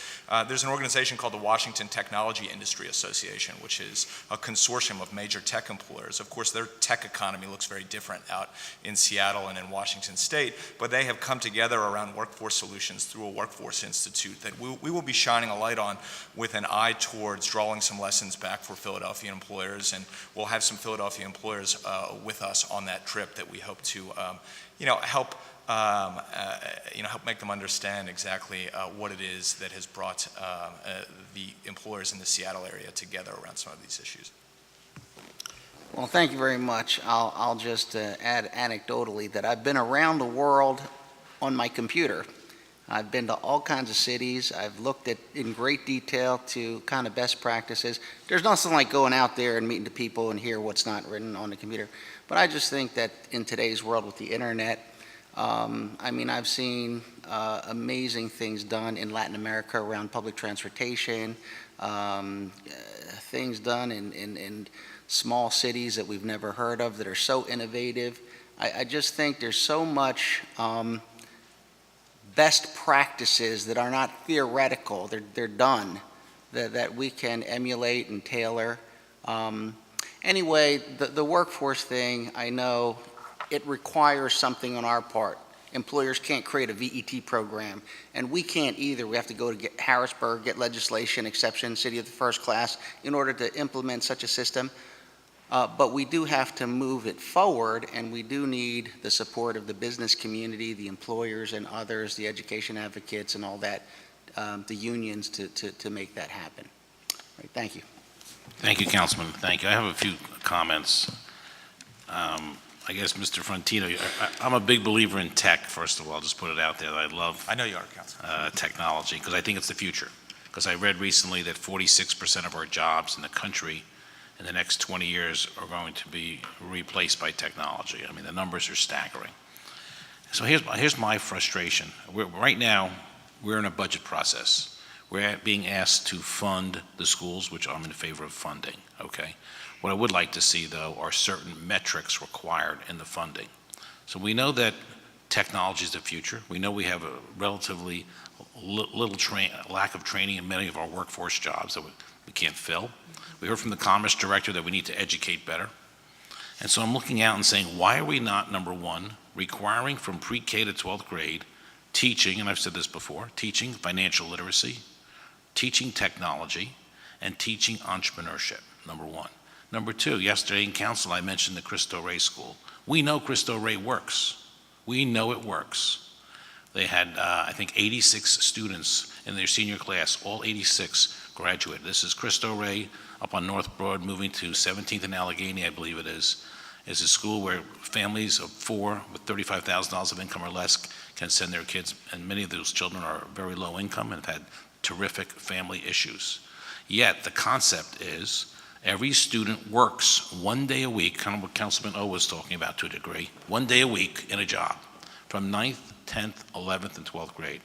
There's an organization called the Washington Technology Industry Association, which is a consortium of major tech employers. Of course, their tech economy looks very different out in Seattle and in Washington State, but they have come together around workforce solutions through a workforce institute that we will be shining a light on, with an eye towards drawing some lessons back for Philadelphia employers, and we'll have some Philadelphia employers with us on that trip that we hope to help make them understand exactly what it is that has brought the employers in the Seattle area together around some of these issues. Well, thank you very much. I'll just add anecdotally that I've been around the world on my computer. I've been to all kinds of cities. I've looked at in great detail to kind of best practices. There's nothing like going out there and meeting the people and hear what's not written on the computer. But I just think that in today's world with the internet, I've seen amazing things done in Latin America around public transportation, things done in small cities that we've never heard of that are so innovative. I just think there's so much best practices that are not theoretical, they're done, that we can emulate and tailor. Anyway, the workforce thing, I know it requires something on our part. Employers can't create a VET program, and we can't either. We have to go to Harrisburg, get legislation, exception, city of the first class, in order to implement such a system. But we do have to move it forward, and we do need the support of the business community, the employers and others, the education advocates and all that, the unions to make that happen. Right, thank you. Thank you, Councilman. Thank you. I have a few comments. I guess, Mr. Frontino, I'm a big believer in tech, first of all. I'll just put it out there. I love I know you are, Councilman. Technology, because I think it's the future. Because I read recently that 46% of our jobs in the country in the next 20 years are going to be replaced by technology. I mean, the numbers are staggering. So here's my frustration. Right now, we're in a budget process. We're being asked to fund the schools, which I'm in favor of funding, okay? What I would like to see, though, are certain metrics required in the funding. So we know that technology is the future. We know we have a relatively little lack of training in many of our workforce jobs that we can't fill. We heard from the Commerce Director that we need to educate better. And so I'm looking out and saying, why are we not, number one, requiring from pre-K to 12th grade teaching, and I've said this before, teaching financial literacy, teaching technology, and teaching entrepreneurship, number one. Number two, yesterday in council, I mentioned the Cristo Rey School. We know Cristo Rey works. We know it works. They had, I think, 86 students in their senior class, all 86 graduated. This is Cristo Rey up on North Broad, moving to 17th and Allegheny, I believe it is a school where families of 4 with $35,000 of income or less can send their kids, and many of those children are very low income and have had terrific family issues. Yet the concept is Every student works 1 day a week, kind of what Councilman O was talking about to a degree, 1 day a week in a job, from 9th, 10th, 11th, and 12th grade.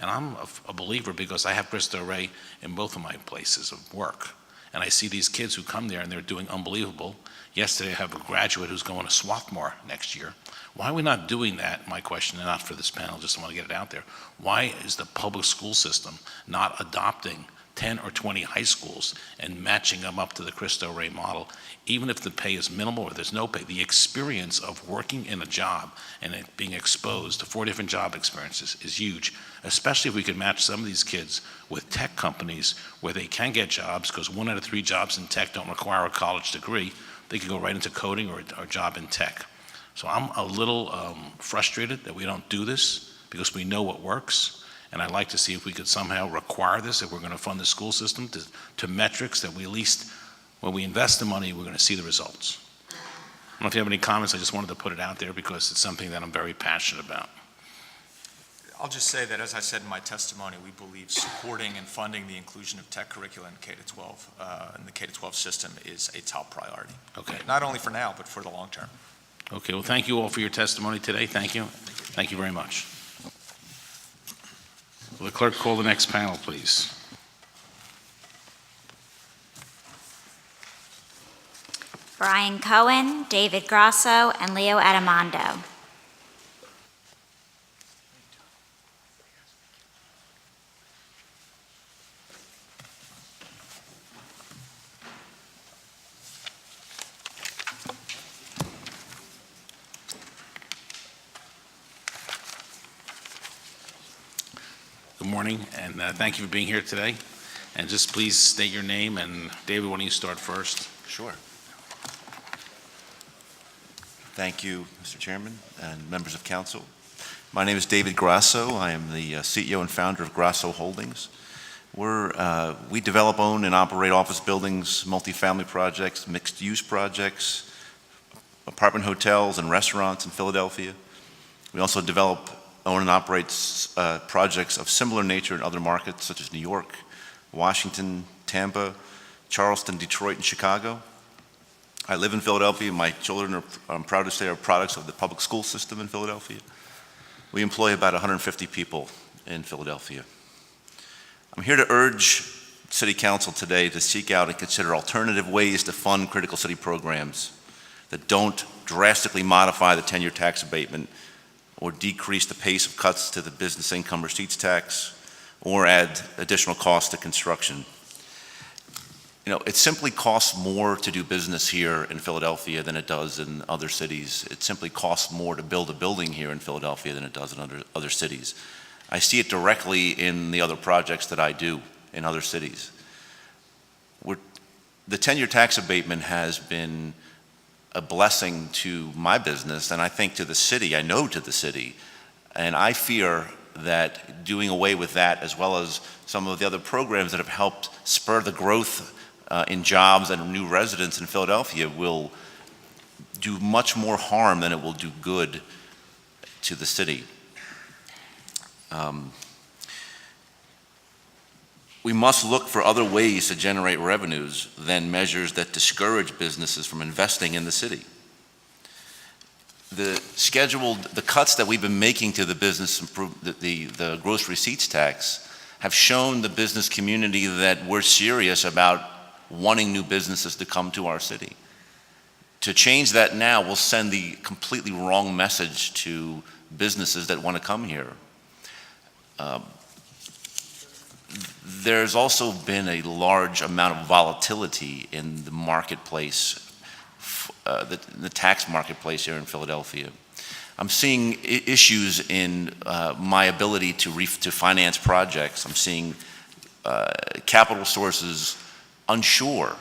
And I'm a believer because I have Cristo Rey in both of my places of work. And I see these kids who come there and they're doing unbelievable. Yesterday I have a graduate who's going to Swarthmore next year. Why are we not doing that? My question, and not for this panel, just want to get it out there. Why is the public school system not adopting 10 or 20 high schools and matching them up to the Cristo Rey model, even if the pay is minimal or there's no pay? The experience of working in a job and it being exposed to 4 different job experiences is huge, especially if we could match some of these kids with tech companies where they can get jobs, because 1 out of 3 jobs in tech don't require a college degree. They can go right into coding or a job in tech. So I'm a little frustrated that we don't do this because we know what works. And I'd like to see if we could somehow require this, if we're going to fund the school system, to metrics that we at least, when we invest the money, we're going to see the results. I don't know if you have any comments. I just wanted to put it out there because it's something that I'm very passionate about. I'll just say that, as I said in my testimony, we believe supporting and funding the inclusion of tech curricula in K-12, in the K-12 system is a top priority. Okay. Not only for now, but for the long term. Okay, well, thank you all for your testimony today. Thank you. Thank you very much. Will the clerk call the next panel, please? Brian Cohen, David Grasso, and Leo Adamondo. Good morning, and thank you for being here today. And just please state your name, and David, why don't you start first? Sure. Thank you, Mr. Chairman and members of council. My name is David Grasso. I am the CEO and founder of Grasso Holdings. We develop, own, and operate office buildings, multifamily projects, mixed-use projects, apartment hotels, and restaurants in Philadelphia. We also develop, own, and operate projects of similar nature in other markets such as New York, Washington, Tampa, Charleston, Detroit, and Chicago. I live in Philadelphia. My children are, I'm proud to say, are products of the public school system in Philadelphia. We employ about 150 people in Philadelphia. I'm here to urge City Council today to seek out and consider alternative ways to fund critical city programs that don't drastically modify the 10-year tax abatement or decrease the pace of cuts to the business income receipts tax or add additional costs to construction. You know, it simply costs more to do business here in Philadelphia than it does in other cities. It simply costs more to build a building here in Philadelphia than it does in other cities. I see it directly in the other projects that I do in other cities. The 10-year tax abatement has been a blessing to my business, and I think to the city, I know to the city, and I fear that doing away with that, as well as some of the other programs that have helped spur the growth in jobs and new residents in Philadelphia, will do much more harm than it will do good to the city. We must look for other ways to generate revenues than measures that discourage businesses from investing in the city. The cuts that we've been making to the the gross receipts tax have shown the business community that we're serious about wanting new businesses to come to our city. To change that now will send the completely wrong message to businesses that want to come here. There's also been a large amount of volatility in the marketplace, the tax marketplace here in Philadelphia. I'm seeing issues in my ability to finance projects. I'm seeing capital sources unsure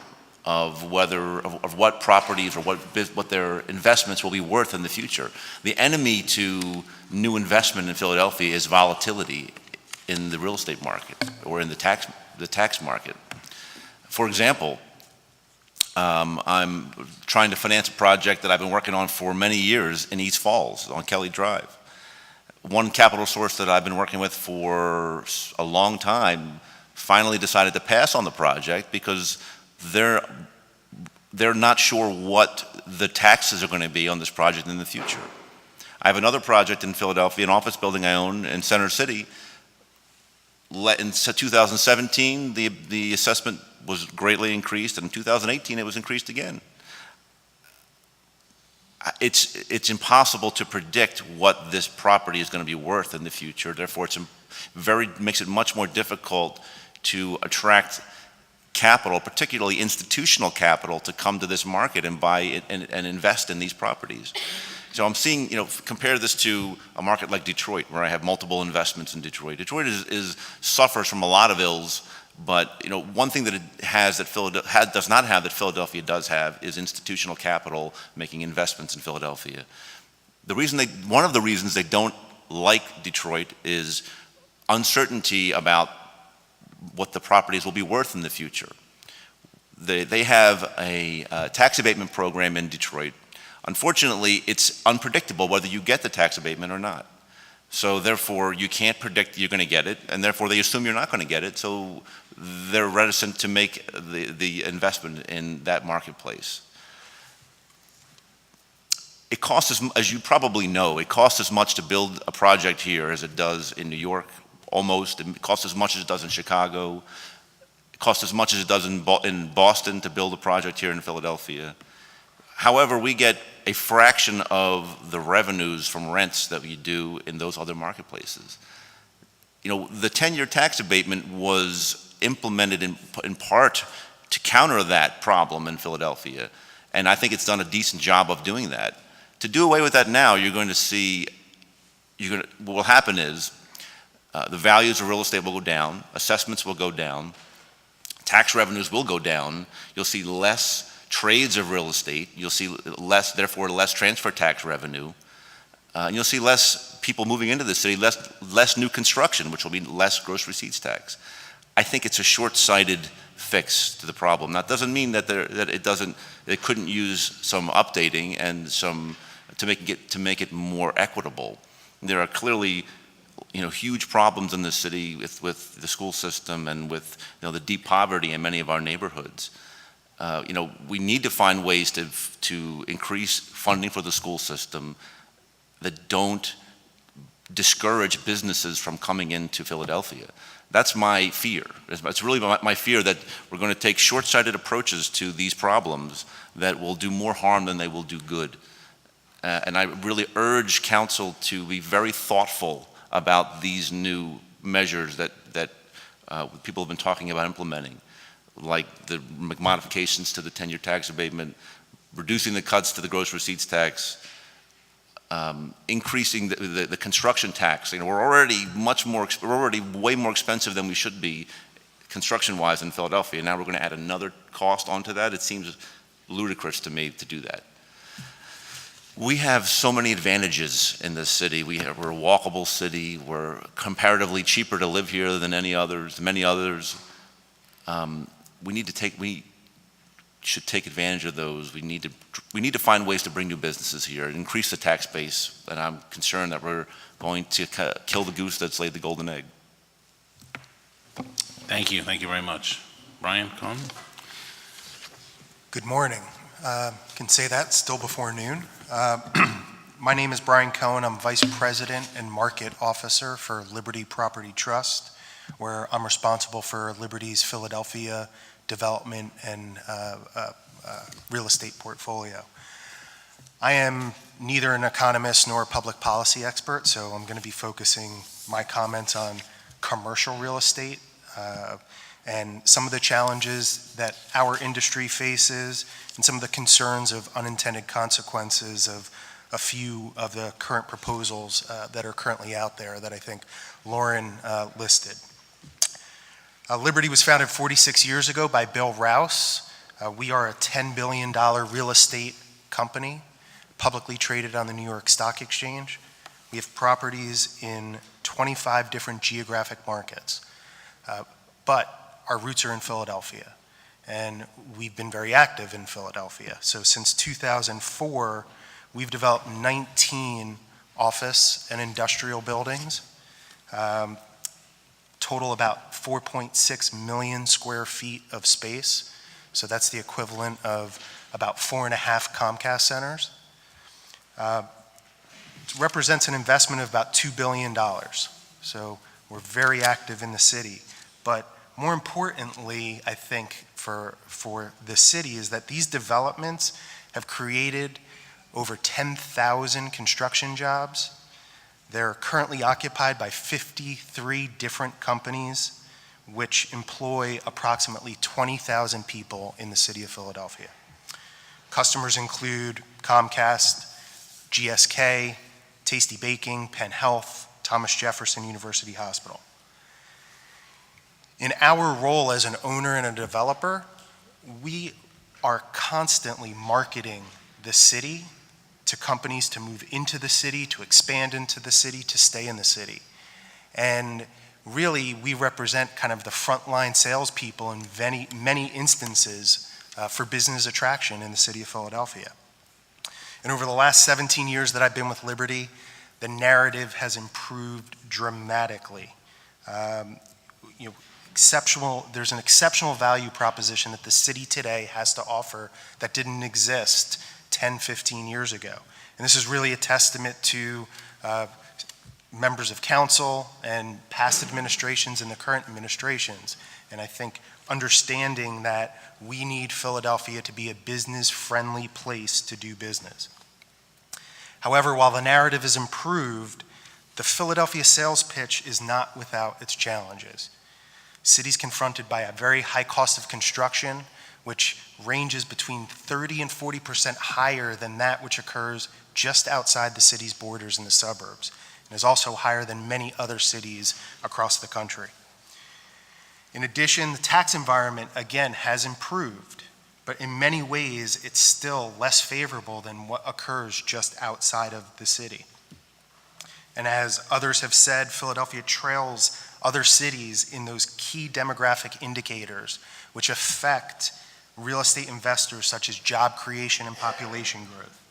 of what properties or what their investments will be worth in the future. The enemy to new investment in Philadelphia is volatility in the real estate market or in the tax market. For example, I'm trying to finance a project that I've been working on for many years in East Falls on Kelly Drive. One capital source that I've been working with for a long time finally decided to pass on the project because their they're not sure what the taxes are going to be on this project in the future. I have another project in Philadelphia, an office building I own in Center City. In 2017, the assessment was greatly increased, and in 2018, it was increased again. It's impossible to predict what this property is going to be worth in the future. Therefore, makes it much more difficult to attract capital, particularly institutional capital, to come to this market and buy it and invest in these properties. So I'm seeing, compare this to a market like Detroit, where I have multiple investments in Detroit. Detroit suffers from a lot of ills, but one thing that it has that does not have that Philadelphia does have is institutional capital making investments in Philadelphia. One of the reasons they don't like Detroit is uncertainty about what the properties will be worth in the future. They have a tax abatement program in Detroit. Unfortunately, it's unpredictable whether you get the tax abatement or not. So therefore, you can't predict you're going to get it, and therefore they assume you're not going to get it, so they're reticent to make the investment in that marketplace. It costs, as you probably know, it costs as much to build a project here as it does in New York, almost. It costs as much as it does in Chicago. It costs as much as it does in Boston to build a project here in Philadelphia. However, we get a fraction of the revenues from rents that we do in those other marketplaces. The 10-year tax abatement was implemented in part to counter that problem in Philadelphia, and I think it's done a decent job of doing that. To do away with that now, you're going to see, what will happen is the values of real estate will go down, assessments will go down, tax revenues will go down, you'll see less trades of real estate, you'll see therefore less transfer tax revenue, and you'll see less people moving into the city, less new construction, which will mean less gross receipts tax. I think it's a short-sighted fix to the problem. That doesn't mean that it couldn't use some updating and to make it more equitable. There are clearly huge problems in the city with the school system and with the deep poverty in many of our neighborhoods. We need to find ways to increase funding for the school system that don't discourage businesses from coming into Philadelphia. That's my fear. It's really my fear that we're going to take short-sighted approaches to these problems that will do more harm than they will do good. And I really urge council to be very thoughtful about these new measures that people have been talking about implementing, like the modifications to the 10-year tax abatement, reducing the cuts to the gross receipts tax, increasing the construction tax. We're already way more expensive than we should be construction-wise in Philadelphia. Now we're going to add another cost onto that. It seems ludicrous to me to do that. We have so many advantages in this city. We're a walkable city. We're comparatively cheaper to live here than many others. We should take advantage of those. We need to find ways to bring new businesses here and increase the tax base. And I'm concerned that we're going to kill the goose that's laid the golden egg. Thank you very much. Brian Cohn? Good morning. Can say that still before noon. My name is Brian Cohen. I'm Vice President and Market Officer for Liberty Property Trust, where I'm responsible for Liberty's Philadelphia development and real estate portfolio. I am neither an economist nor a public policy expert, so I'm going to be focusing my comments on commercial real estate and some of the challenges that our industry faces and some of the concerns of unintended consequences of a few of the current proposals that are currently out there that I think Lauren listed. Liberty was founded 46 years ago by Bill Rouse. We are a $10 billion real estate company, publicly traded on the New York Stock Exchange. We have properties in 25 different geographic markets, but our roots are in Philadelphia, and we've been very active in Philadelphia. So since 2004, we've developed 19 office and industrial buildings, total about 4.6 million square feet of space. So that's the equivalent of about 4.5 Comcast centers. It represents an investment of about $2 billion. So we're very active in the city. But more importantly, I think, for the city is that these developments have created over 10,000 construction jobs. They're currently occupied by 53 different companies, which employ approximately 20,000 people in the city of Philadelphia. Customers include Comcast, GSK, Tasty Baking, Penn Health, Thomas Jefferson University Hospital. In our role as an owner and a developer, we are constantly marketing the city to companies to move into the city, to expand into the city, to stay in the city. And really, we represent kind of the frontline salespeople in many instances for business attraction in the city of Philadelphia. And over the last 17 years that I've been with Liberty, the narrative has improved dramatically. There's an exceptional value proposition that the city today has to offer that didn't exist 10, 15 years ago. And this is really a testament to members of council and past administrations and the current administrations. And I think understanding that we need Philadelphia to be a business-friendly place to do business. However, while the narrative is improved, the Philadelphia sales pitch is not without its challenges. Cities confronted by a very high cost of construction, which ranges between 30 and 40% higher than that which occurs just outside the city's borders in the suburbs, and is also higher than many other cities across the country. In addition, the tax environment, again, has improved, but in many ways, it's still less favorable than what occurs just outside of the city. And as others have said, Philadelphia trails other cities in those key demographic indicators which affect real estate investors such as job creation and population growth.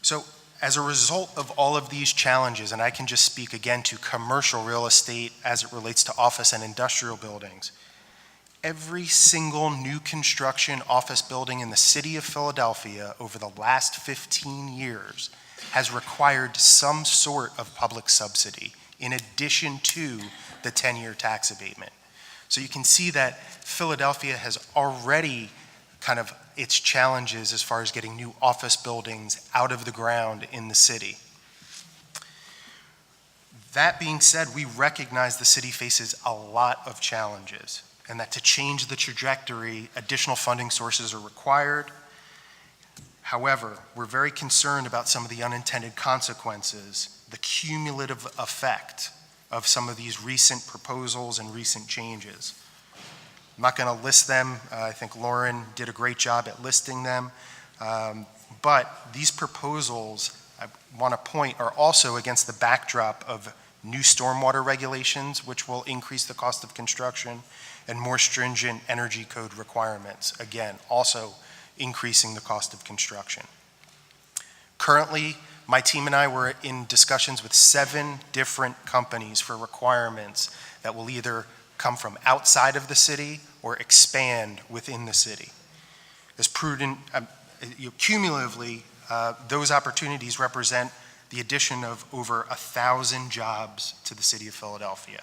So as a result of all of these challenges, and I can just speak again to commercial real estate as it relates to office and industrial buildings, every single new construction office building in the city of Philadelphia over the last 15 years has required some sort of public subsidy in addition to the 10-year tax abatement. So you can see that Philadelphia has already kind of its challenges as far as getting new office buildings out of the ground in the city. That being said, we recognize the city faces a lot of challenges, and that to change the trajectory, additional funding sources are required. However, we're very concerned about some of the unintended consequences, the cumulative effect of some of these recent proposals and recent changes. I'm not going to list them. I think Lauren did a great job at listing them. But these proposals, I want to point, are also against the backdrop of new stormwater regulations, which will increase the cost of construction, and more stringent energy code requirements, again, also increasing the cost of construction. Currently, my team and I were in discussions with 7 different companies for requirements that will either come from outside of the city or expand within the city. As prudent, cumulatively, those opportunities represent the addition of over 1,000 jobs to the city of Philadelphia.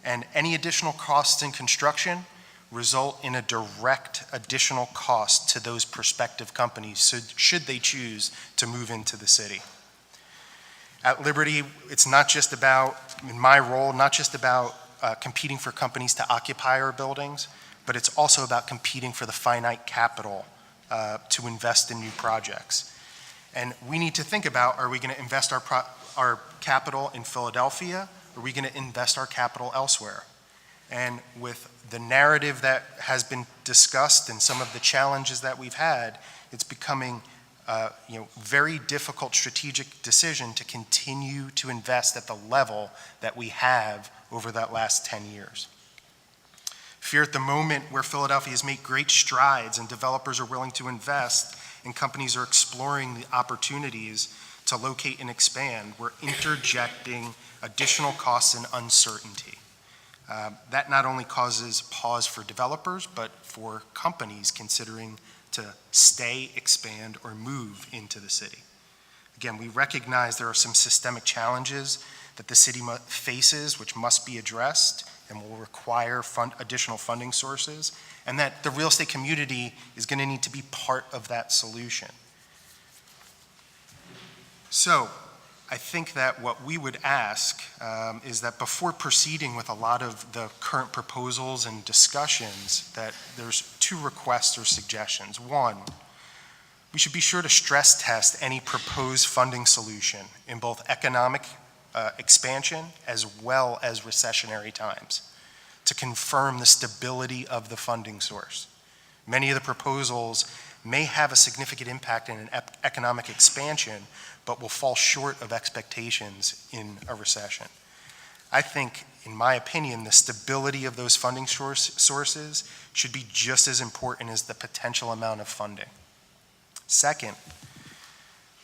And any additional costs in construction result in a direct additional cost to those prospective companies, so should they choose to move into the city. At Liberty, it's not just about, in my role, not just about competing for companies to occupy our buildings, but it's also about competing for the finite capital to invest in new projects. And we need to think about, are we going to invest our capital in Philadelphia, or are we going to invest our capital elsewhere? And with the narrative that has been discussed and some of the challenges that we've had, it's becoming very difficult strategic decision to continue to invest at the level that we have over that last 10 years. Fear at the moment where Philadelphia has made great strides and developers are willing to invest and companies are exploring the opportunities to locate and expand, we're interjecting additional costs and uncertainty. That not only causes pause for developers, but for companies considering to stay, expand, or move into the city. Again, we recognize there are some systemic challenges that the city faces which must be addressed and will require additional funding sources, and that the real estate community is going to need to be part of that solution. So, I think that what we would ask is that before proceeding with a lot of the current proposals and discussions, that there's two requests or suggestions. One, we should be sure to stress test any proposed funding solution in both economic expansion as well as recessionary times to confirm the stability of the funding source. Many of the proposals may have a significant impact in an economic expansion, but will fall short of expectations in a recession. I think, in my opinion, the stability of those funding sources should be just as important as the potential amount of funding. Second,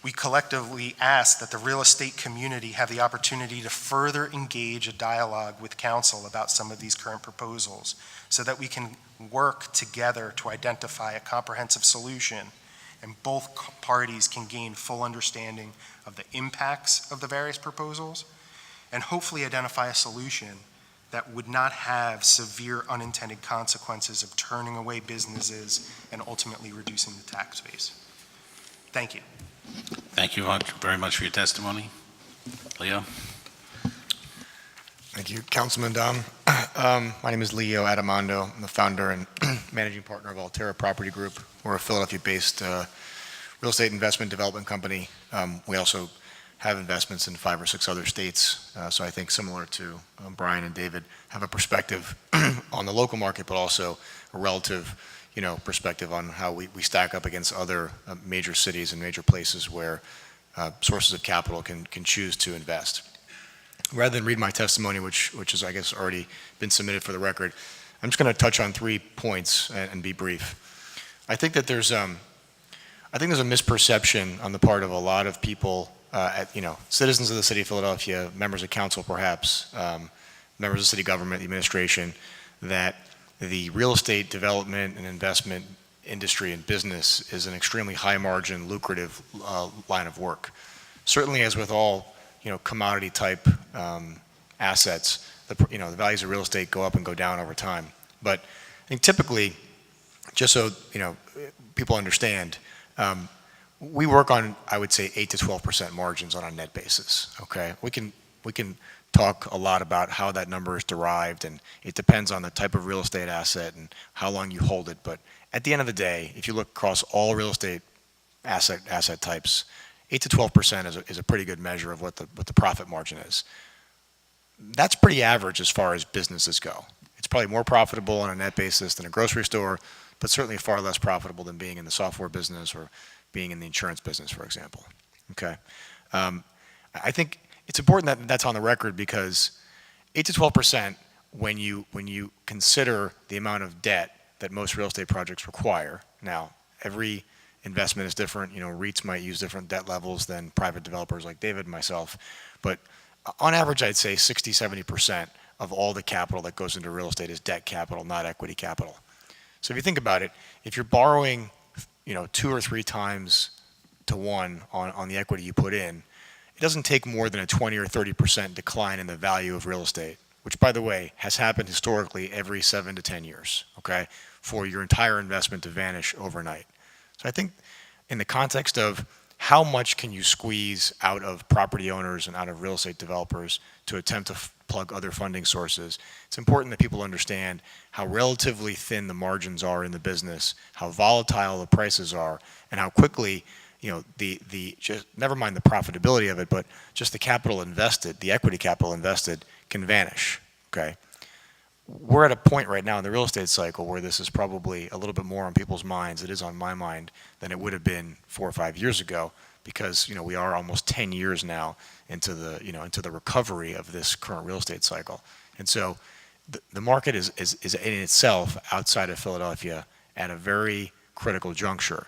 we collectively ask that the real estate community have the opportunity to further engage a dialogue with council about some of these current proposals so that we can work together to identify a comprehensive solution and both parties can gain full understanding of the impacts of the various proposals and hopefully identify a solution that would not have severe unintended consequences of turning away businesses and ultimately reducing the tax base. Thank you. Thank you very much for your testimony. Leo? Thank you, Councilman Dom. My name is Leo Adamondo. I'm the founder and managing partner of Altera Property Group. We're a Philadelphia-based real estate investment development company. We also have investments in 5 or 6 other states. So I think similar to Brian and David, have a perspective on the local market, but also a relative perspective on how we stack up against other major cities and major places where sources of capital can choose to invest. Rather than read my testimony, which is, I guess, already been submitted for the record, I'm just going to touch on 3 points and be brief. I think that there's a misperception on the part of a lot of people, citizens of the city of Philadelphia, members of council perhaps, members of city government, the administration, that the real estate development and investment industry and business is an extremely high margin, lucrative line of work. Certainly, as with all commodity type assets, the values of real estate go up and go down over time. But I think typically, just so people understand, we work on, I would say, 8 to 12% margins on a net basis. Okay, we can talk a lot about how that number is derived, and it depends on the type of real estate asset and how long you hold it. But at the end of the day, if you look across all real estate asset types, 8 to 12% is a pretty good measure of what the profit margin is. That's pretty average as far as businesses go. It's probably more profitable on a net basis than a grocery store, but certainly far less profitable than being in the software business or being in the insurance business, for example. Okay, I think it's important that that's on the record because 8 to 12%, when you consider the amount of debt that most real estate projects require. Now, every investment is different. REITs might use different debt levels than private developers like David and myself. But on average, I'd say 60, 70% of all the capital that goes into real estate is debt capital, not equity capital. So if you think about it, if you're borrowing 2 or 3 times to 1 on the equity you put in, it doesn't take more than a 20 or 30% decline in the value of real estate, which, by the way, has happened historically every 7 to 10 years, okay, for your entire investment to vanish overnight. So I think in the context of how much can you squeeze out of property owners and out of real estate developers to attempt to plug other funding sources, it's important that people understand how relatively thin the margins are in the business, how volatile the prices are, and how quickly just never mind the profitability of it, but just the capital invested, the equity capital invested can vanish, okay? We're at a point right now in the real estate cycle where this is probably a little bit more on people's minds. It is on my mind than it would have been 4 or 5 years ago because, we are almost 10 years now into the recovery of this current real estate cycle. And so the market is in itself outside of Philadelphia at a very critical juncture.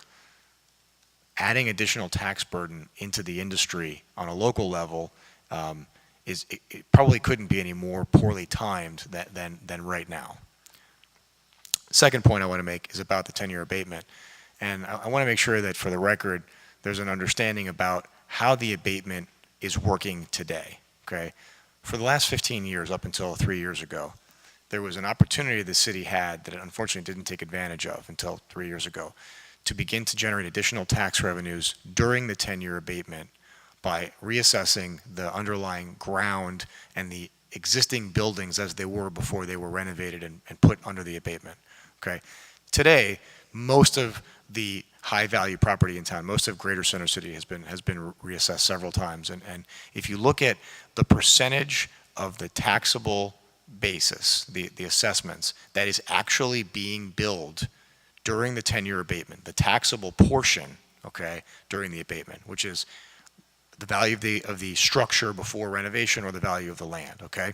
Adding additional tax burden into the industry on a local level it probably couldn't be any more poorly timed than right now. Second point I want to make is about the 10-year abatement. And I want to make sure that for the record, there's an understanding about how the abatement is working today, okay? For the last 15 years, up until 3 years ago, there was an opportunity the city had that it unfortunately didn't take advantage of until 3 years ago to begin to generate additional tax revenues during the 10-year abatement by reassessing the underlying ground and the existing buildings as they were before they were renovated and put under the abatement, okay? Today, most of the high-value property in town, most of Greater Center City has been reassessed several times. And if you look at the percentage of the taxable basis, the assessments, that is actually being billed during the 10-year abatement, the taxable portion, okay, during the abatement, which is the value of the structure before renovation or the value of the land, okay?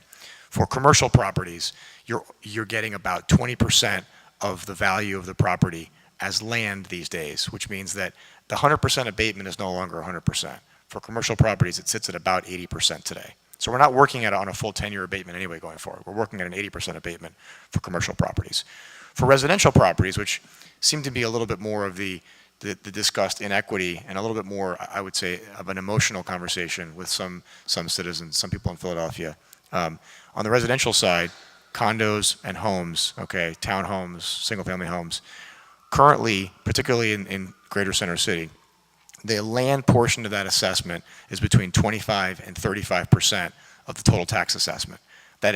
For commercial properties, you're getting about 20% of the value of the property as land these days, which means that the 100% abatement is no longer 100%. For commercial properties, it sits at about 80% today. So we're not working on a full 10-year abatement anyway going forward. We're working at an 80% abatement for commercial properties. For residential properties, which seem to be a little bit more of the discussed inequity and a little bit more, I would say, of an emotional conversation with some citizens, some people in Philadelphia. On the residential side, condos and homes, okay, townhomes, single-family homes, currently, particularly in Greater Center City, the land portion of that assessment is between 25 and 35% of the total tax assessment. That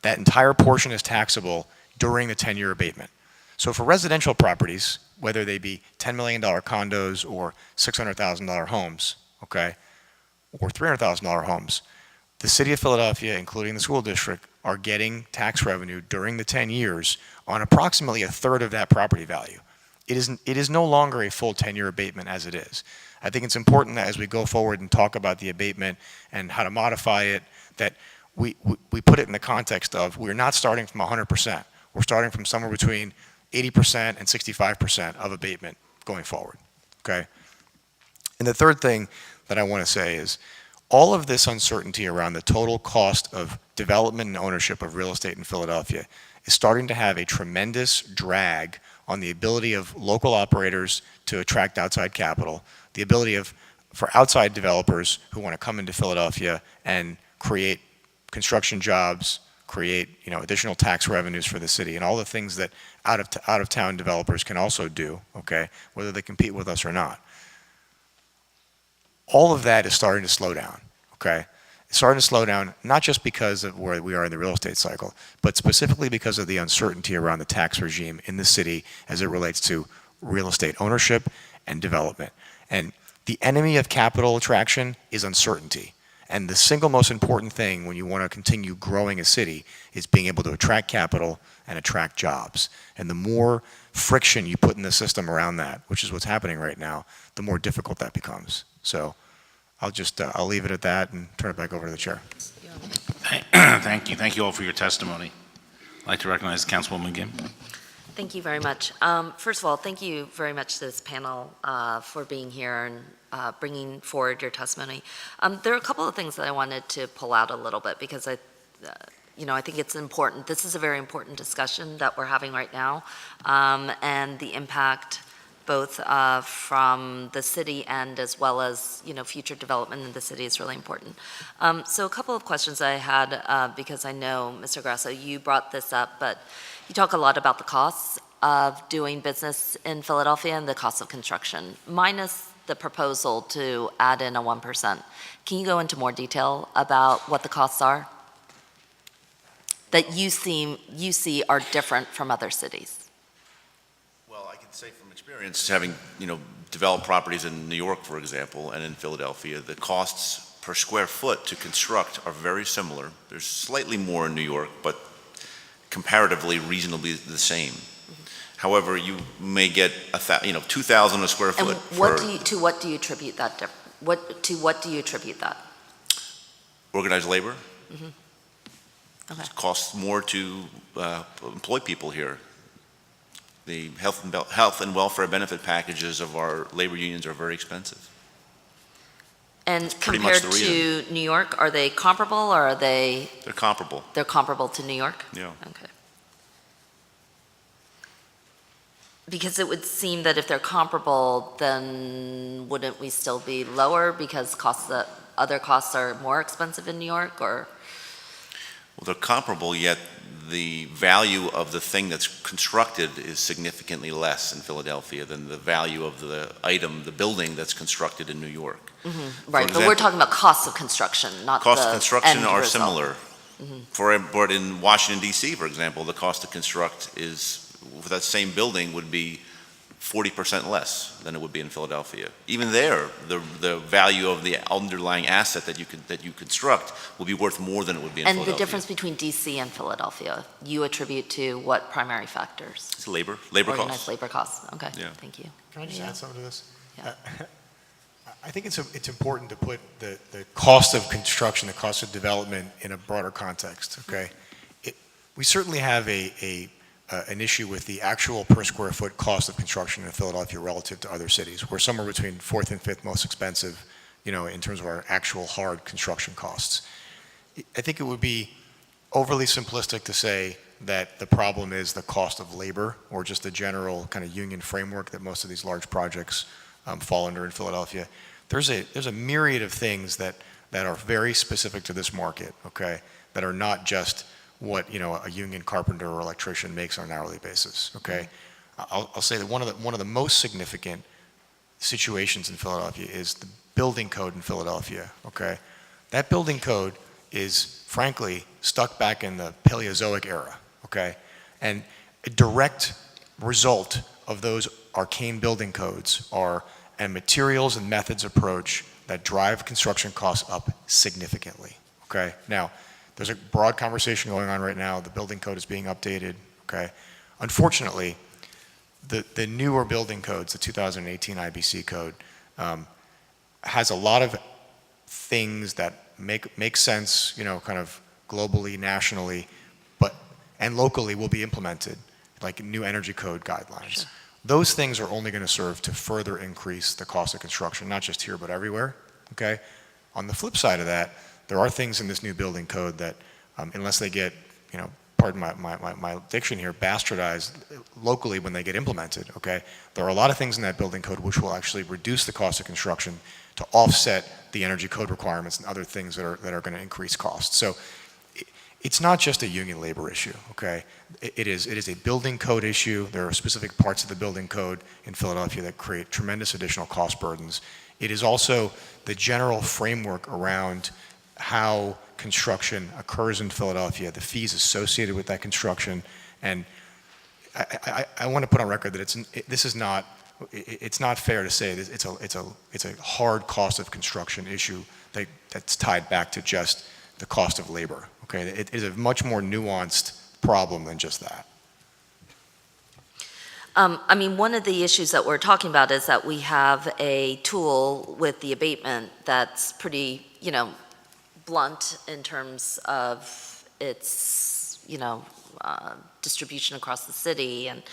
entire portion is taxable during the 10-year abatement. So for residential properties, whether they be $10 million condos or $600,000 homes, okay, or $300,000 homes, the city of Philadelphia, including the school district, are getting tax revenue during the 10 years on approximately a third of that property value. It is no longer a full 10-year abatement as it is. I think it's important that as we go forward and talk about the abatement and how to modify it, that we put it in the context of we're not starting from 100%. We're starting from somewhere between 80% and 65% of abatement going forward, okay? And the third thing that I want to say is all of this uncertainty around the total cost of development and ownership of real estate in Philadelphia is starting to have a tremendous drag on the ability of local operators to attract outside capital, the ability for outside developers who want to come into Philadelphia and create construction jobs, create additional tax revenues for the city, and all the things that out of town developers can also do, okay, whether they compete with us or not. All of that is starting to slow down, okay? It's starting to slow down not just because of where we are in the real estate cycle, but specifically because of the uncertainty around the tax regime in the city as it relates to real estate ownership and development. And the enemy of capital attraction is uncertainty. And the single most important thing when you want to continue growing a city is being able to attract capital and attract jobs. And the more friction you put in the system around that, which is what's happening right now, the more difficult that becomes. So I'll leave it at that and turn it back over to the chair. Thank you. Thank you all for your testimony. I'd like to recognize Councilwoman Gim. Thank you very much. First of all, thank you very much to this panel for being here and bringing forward your testimony. There are a couple of things that I wanted to pull out a little bit because I think it's important. This is a very important discussion that we're having right now, and the impact both from the city and as well as future development in the city is really important. So a couple of questions I had because I know, Mr. Grasso, you brought this up, but you talk a lot about the costs of doing business in Philadelphia and the cost of construction, minus the proposal to add in a 1%. Can you go into more detail about what the costs are that you see are different from other cities? Well, I can say from experience, having developed properties in New York, for example, and in Philadelphia, the costs per square foot to construct are very similar. There's slightly more in New York, but comparatively reasonably the same. However, you may get 2,000 a square foot. And to what do you attribute that? What do you attribute that? Organized labor. Mm-hmm. Okay. It costs more to employ people here. The health and welfare benefit packages of our labor unions are very expensive. And compared to New York, are they comparable or are they? They're comparable. They're comparable to New York? Yeah. Okay. because it would seem that if they're comparable, then wouldn't we still be lower because other costs are more expensive in New York, or? Well, they're comparable, yet the value of the thing that's constructed is significantly less in Philadelphia than the value of the item, the building that's constructed in New York. Right, but we're talking about costs of construction, not the Costs of construction end are result. similar. But in Washington DC, for example, the cost to construct for that same building would be 40% less than it would be in Philadelphia. Even there, the value of the underlying asset that you construct will be worth more than it would be in And Philadelphia. the difference between DC and Philadelphia, you attribute to what primary factors? It's labor Organized costs. labor costs, okay, Yeah. thank you. Can I just add something to this? Yeah. I think it's important to put the cost of construction, the cost of development in a broader context, okay? We certainly have an issue with the actual per square foot cost of construction in Philadelphia relative to other cities. We're somewhere between fourth and fifth most expensive, in terms of our actual hard construction costs. I think it would be overly simplistic to say that the problem is the cost of labor or just the general kind of union framework that most of these large projects fall under in Philadelphia. There's a myriad of things that are very specific to this market, okay, that are not just what a union carpenter or electrician makes on an hourly basis, okay? I'll say that one of the most significant situations in Philadelphia is the building code in Philadelphia, okay? That building code is frankly stuck back in the Paleozoic era, okay? And a direct result of those arcane building codes are a materials and methods approach that drive construction costs up significantly, okay? Now, there's a broad conversation going on right now. The building code is being updated, okay? Unfortunately, the newer building codes, the 2018 IBC code, has a lot of things that make sense, kind of globally, nationally, and locally will be implemented, like new energy code guidelines. Sure. Those things are only going to serve to further increase the cost of construction, not just here, but everywhere, okay? On the flip side of that, there are things in this new building code that, unless they get, pardon my diction here, bastardized locally when they get implemented, okay? There are a lot of things in that building code which will actually reduce the cost of construction to offset the energy code requirements and other things that are going to increase costs. So it's not just a union labor issue, okay? It is a building code issue. There are specific parts of the building code in Philadelphia that create tremendous additional cost burdens. It is also the general framework around how construction occurs in Philadelphia, the fees associated with that construction, and I want to put on record that it's not fair to say it's a hard cost of construction issue that's tied back to just the cost of labor. Okay, it is a much more nuanced problem than just that. One of the issues that we're talking about is that we have a tool with the abatement that's pretty, blunt in terms of its, distribution across the city, and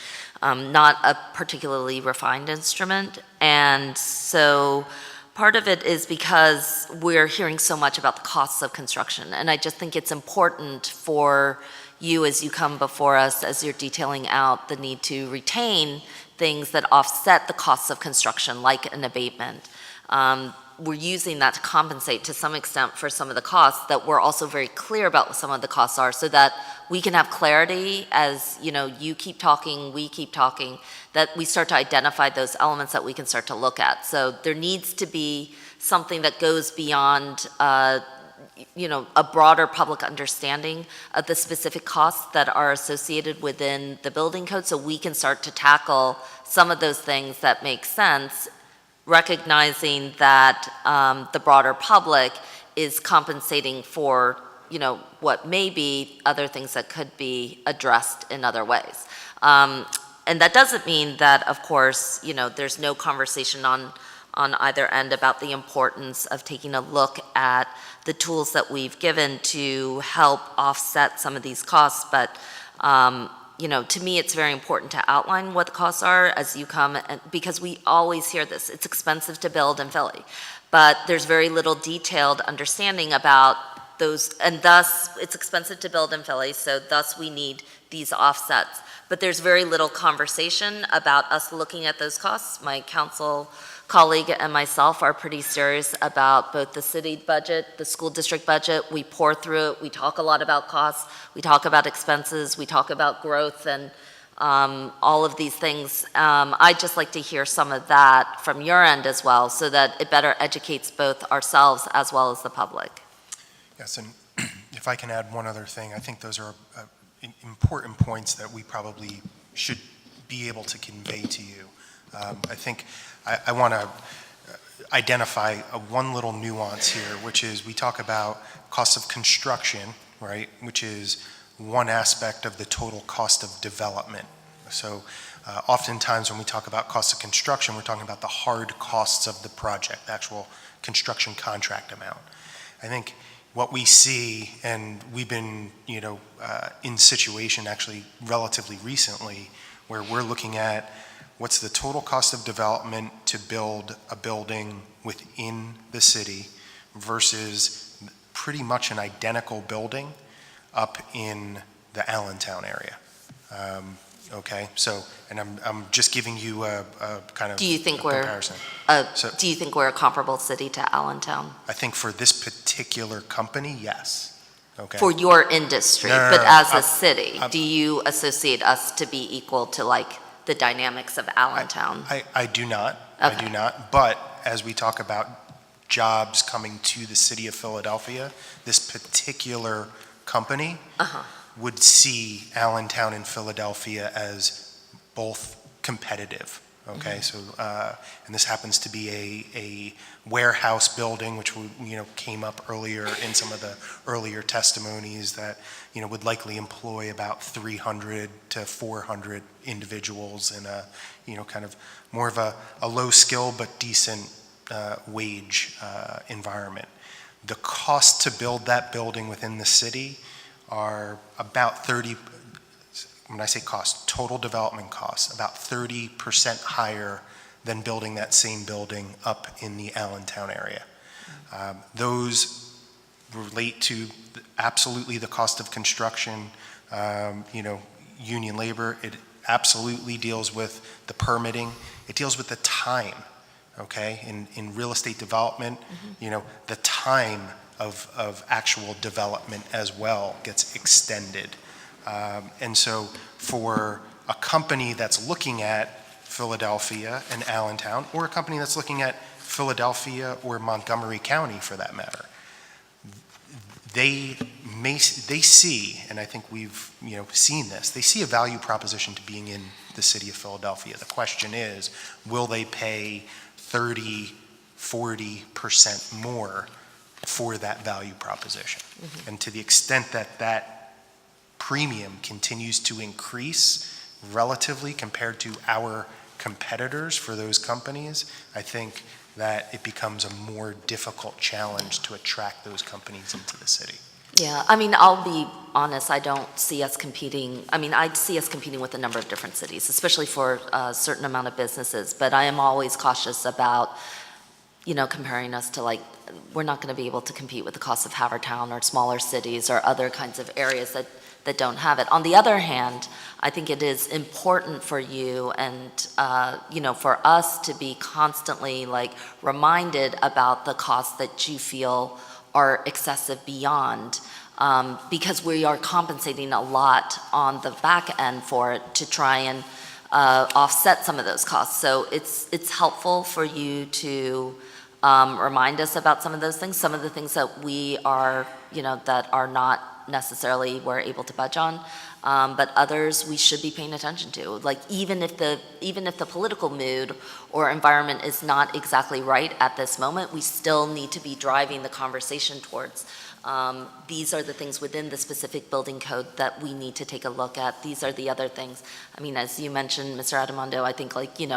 not a particularly refined instrument. And so part of it is because we're hearing so much about the costs of construction. And I just think it's important for you, as you come before us, as you're detailing out the need to retain things that offset the costs of construction, like an abatement. We're using that to compensate to some extent for some of the costs, that we're also very clear about what some of the costs are, so that we can have clarity as, you keep talking, we keep talking, that we start to identify those elements that we can start to look at. So there needs to be something that goes beyond, a broader public understanding of the specific costs that are associated within the building code, so we can start to tackle some of those things that make sense, recognizing that the broader public is compensating for, what may be other things that could be addressed in other ways. And that doesn't mean that, of course, there's no conversation on either end about the importance of taking a look at the tools that we've given to help offset some of these costs. But to me, it's very important to outline what the costs are as you come, because we always hear this. It's expensive to build in Philly, but there's very little detailed understanding about those, and thus it's expensive to build in Philly, so thus we need these offsets. but there's very little conversation about us looking at those costs. My council colleague and myself are pretty serious about both the city budget, the school district budget. We pour through it. We talk a lot about costs. We talk about expenses. We talk about growth and all of these things. I'd just like to hear some of that from your end as well, so that it better educates both ourselves as well as the public. Yes, and if I can add one other thing, I think those are important points that we probably should be able to convey to you. I think I want to identify one little nuance here, which is we talk about cost of construction, right, which is one aspect of the total cost of development. So oftentimes when we talk about cost of construction, we're talking about the hard costs of the project, the actual construction contract amount. I think what we see, and we've been, in situation actually relatively recently, where we're looking at what's the total cost of development to build a building within the city versus pretty much an identical building up in the Allentown area. Okay, so, and I'm just giving you a kind of Do you think comparison. Do you think we're a comparable city to Allentown? I think for this particular company, yes. Okay. For your industry, No, but as a city, I'm- do you associate us to be equal to like the dynamics of Allentown? I do not. I Okay. do not. But as we talk about jobs coming to the city of Philadelphia, this particular company would see Allentown and Philadelphia as both competitive. Okay, so and this happens to be a warehouse building, which came up earlier in some of the earlier testimonies, that would likely employ about 300 to 400 individuals in a kind of more of a low skill but decent wage environment. The cost to build that building within the city are about 30. When I say cost, total development costs, about 30% higher than building that same building up in the Allentown area. Those relate to absolutely the cost of construction, union labor. It absolutely deals with the permitting. It deals with the time, okay? In real estate development, the time of actual development as well gets extended. And so for a company that's looking at Philadelphia and Allentown, or a company that's looking at Philadelphia or Montgomery County for that matter, they see, and I think we've seen this, they see a value proposition to being in the city of Philadelphia. The question is, will they pay 30, 40% more for that value proposition? And to the extent that that premium continues to increase relatively compared to our competitors for those companies, I think that it becomes a more difficult challenge to attract those companies into the city. Yeah, I mean, I'll be honest, I don't see us competing. I mean, I see us competing with a number of different cities, especially for a certain amount of businesses, but I am always cautious about, comparing us to we're not going to be able to compete with the cost of Havertown or smaller cities or other kinds of areas that don't have it. On the other hand, I think it is important for you and, for us to be constantly reminded about the costs that you feel are excessive beyond, because we are compensating a lot on the back end for it to try and offset some of those costs. So it's helpful for you to remind us about some of those things, some of the things that we are, that are not necessarily we're able to budge on, but others we should be paying attention to. Even if the political mood or environment is not exactly right at this moment, we still need to be driving the conversation towards these are the things within the specific building code that we need to take a look at. These are the other things. I mean, as you mentioned, Mr. Adamondo, I think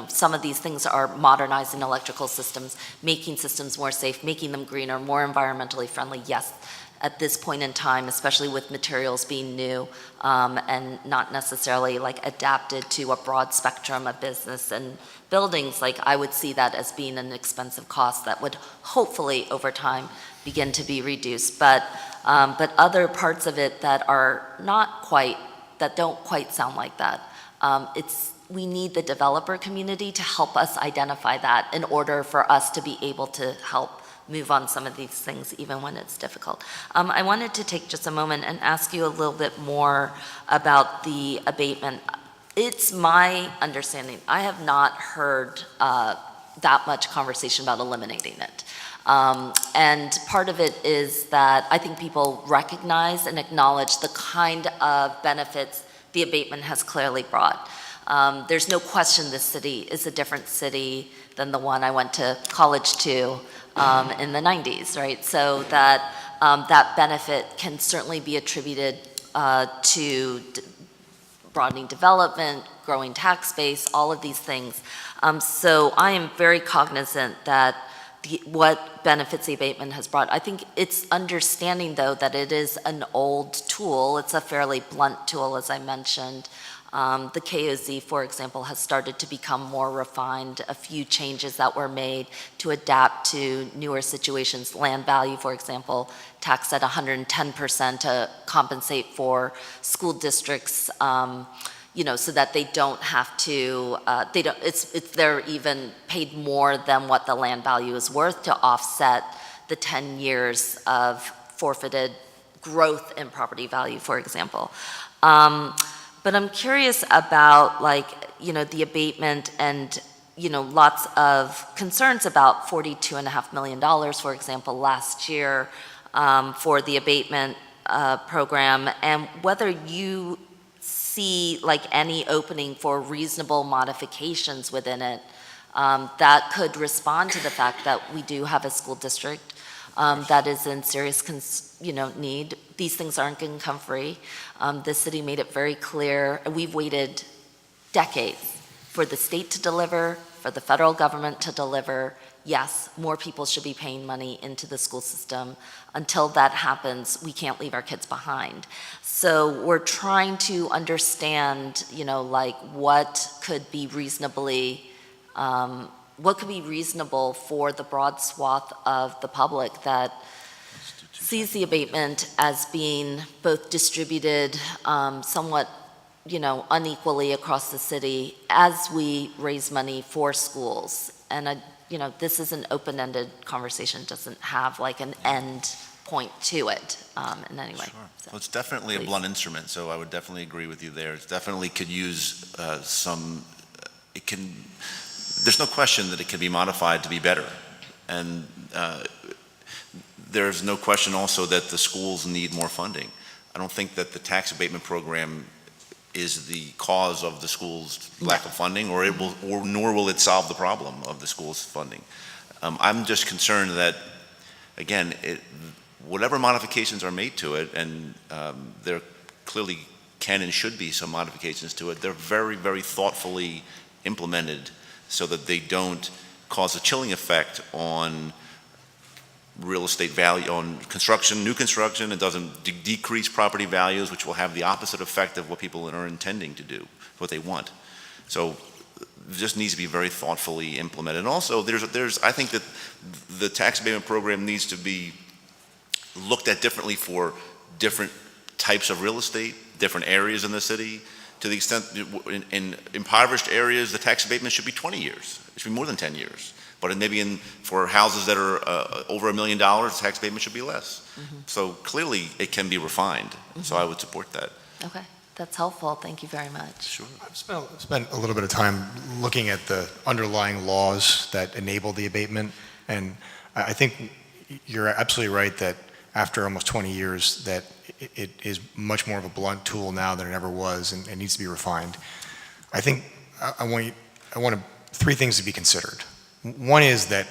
some of these things are modernizing electrical systems, making systems more safe, making them greener, more environmentally friendly. Yes, at this point in time, especially with materials being new and not necessarily adapted to a broad spectrum of business and buildings, I would see that as being an expensive cost that would hopefully over time begin to be reduced. But other parts of it that are not quite, that don't quite sound like that. We need the developer community to help us identify that in order for us to be able to help move on some of these things, even when it's difficult. I wanted to take just a moment and ask you a little bit more about the abatement. It's my understanding, I have not heard that much conversation about eliminating it. And part of it is that I think people recognize and acknowledge the kind of benefits the abatement has clearly brought. There's no question this city is a different city than the one I went to college to in the 90s, right? So that that benefit can certainly be attributed to broadening development, growing tax base, all of these things. So I am very cognizant that what benefits the abatement has brought. I think it's understanding, though, that it is an old tool. It's a fairly blunt tool, as I mentioned. The KOZ, for example, has started to become more refined. A few changes that were made to adapt to newer situations. Land value, for example, taxed at 110% to compensate for school districts, so that they don't have to, they're even paid more than what the land value is worth to offset the 10 years of forfeited growth in property value, for example. But I'm curious about the abatement and, lots of concerns about $42.5 million, for example, last year for the abatement program, and whether you see any opening for reasonable modifications within it that could respond to the fact that we do have a school district that is in serious need. These things aren't going to come free. The city made it very clear. We've waited decades for the state to deliver, for the federal government to deliver. Yes, more people should be paying money into the school system. Until that happens, we can't leave our kids behind. So we're trying to understand, what could be reasonable for the broad swath of the public that sees the abatement as being both distributed somewhat, unequally across the city as we raise money for schools. And this is an open-ended conversation, doesn't have an end point to it in any way. Sure. So, well, it's definitely please. a blunt instrument, so I would definitely agree with you there. It definitely could use there's no question that it can be modified to be better. And there's no question also that the schools need more funding. I don't think that the tax abatement program is the cause of the school's lack of funding, nor will it solve the problem of the school's funding. I'm just concerned that, again, whatever modifications are made to it, and there clearly can and should be some modifications to it, they're very, very thoughtfully implemented so that they don't cause a chilling effect on real estate value, on new construction. It doesn't decrease property values, which will have the opposite effect of what people are intending to do, what they want. So it just needs to be very thoughtfully implemented. And also, I think that the tax abatement program needs to be looked at differently for different types of real estate, different areas in the city. To the extent in impoverished areas, the tax abatement should be 20 years. It should be more than 10 years. But maybe for houses that are over $1 million, the tax abatement should be less. Mm-hmm. So clearly, it can be refined. Mm-hmm. So I would support that. Okay, that's helpful. Thank you very much. Sure. I've spent a little bit of time looking at the underlying laws that enable the abatement, and I think you're absolutely right that after almost 20 years that it is much more of a blunt tool now than it ever was, and it needs to be refined. I think I want three things to be considered. One is that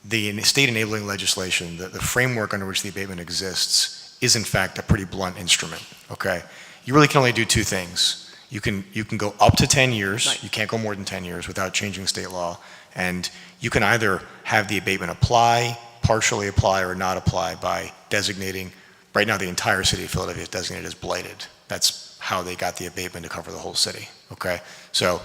the state enabling legislation, the framework under which the abatement exists, is in fact a pretty blunt instrument, okay? You really can only do two things. You can go up to 10 years, right. You can't go more than 10 years without changing state law, and you can either have the abatement apply, partially apply, or not apply by designating, right now the entire city of Philadelphia is designated as blighted. That's how they got the abatement to cover the whole city, okay? So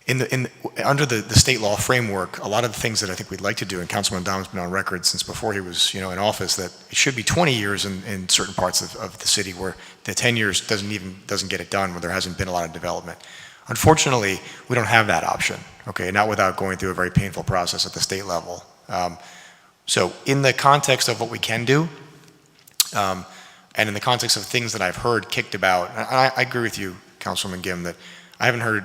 under the state law framework, a lot of the things that I think we'd like to do, and Councilman Dom's been on record since before he was, in office, that it should be 20 years in certain parts of the city where the 10 years doesn't get it done, where there hasn't been a lot of development. Unfortunately, we don't have that option, okay, not without going through a very painful process at the state level. So in the context of what we can do, and in the context of things that I've heard kicked about, and I agree with you, Councilwoman Gim, that I haven't heard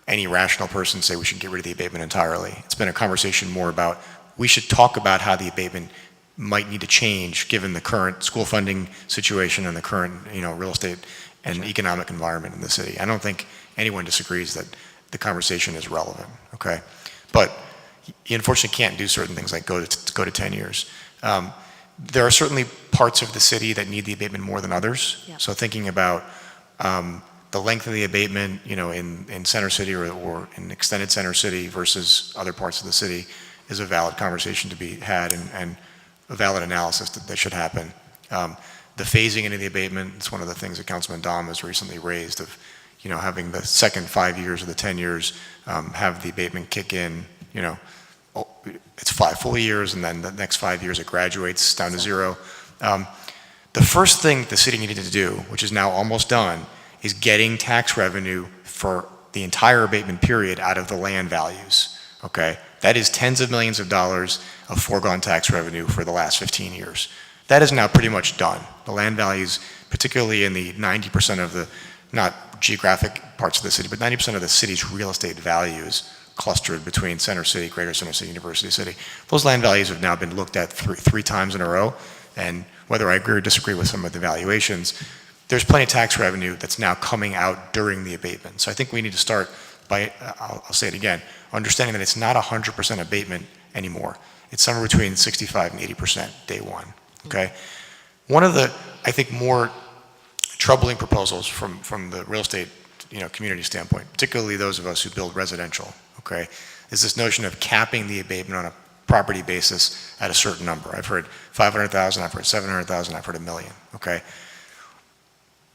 any rational person say we should get rid of the abatement entirely. It's been a conversation more about we should talk about how the abatement might need to change given the current school funding situation and the current, real estate and economic environment in the city. I don't think anyone disagrees that the conversation is relevant, okay? But you unfortunately can't do certain things like go to 10 years. There are certainly parts of the city that need the abatement more than others. Yeah. So thinking about the length of the abatement, in Center City or in extended Center City versus other parts of the city is a valid conversation to be had and a valid analysis that should happen. The phasing into the abatement, it's one of the things that Councilman Dom has recently raised of, having the second 5 years or the 10 years, have the abatement kick in, it's 5 full years and then the next 5 years it graduates down to 0. The first thing the city needed to do, which is now almost done, is getting tax revenue for the entire abatement period out of the land values, okay? That is tens of millions of dollars of foregone tax revenue for the last 15 years. That is now pretty much done. The land values, particularly in the 90% of the, not geographic parts of the city, but 90% of the city's real estate values clustered between Center City, Greater Center City, University City. Those land values have now been looked at three times in a row, and whether I agree or disagree with some of the valuations, there's plenty of tax revenue that's now coming out during the abatement. So I think we need to start by, I'll say it again, understanding that it's not 100% abatement anymore. It's somewhere between 65 and 80% day one, okay? One of the, I think, more troubling proposals from the real estate community standpoint, particularly those of us who build residential, okay, is this notion of capping the abatement on a property basis at a certain number. I've heard 500,000, I've heard 700,000, I've heard $1 million, okay?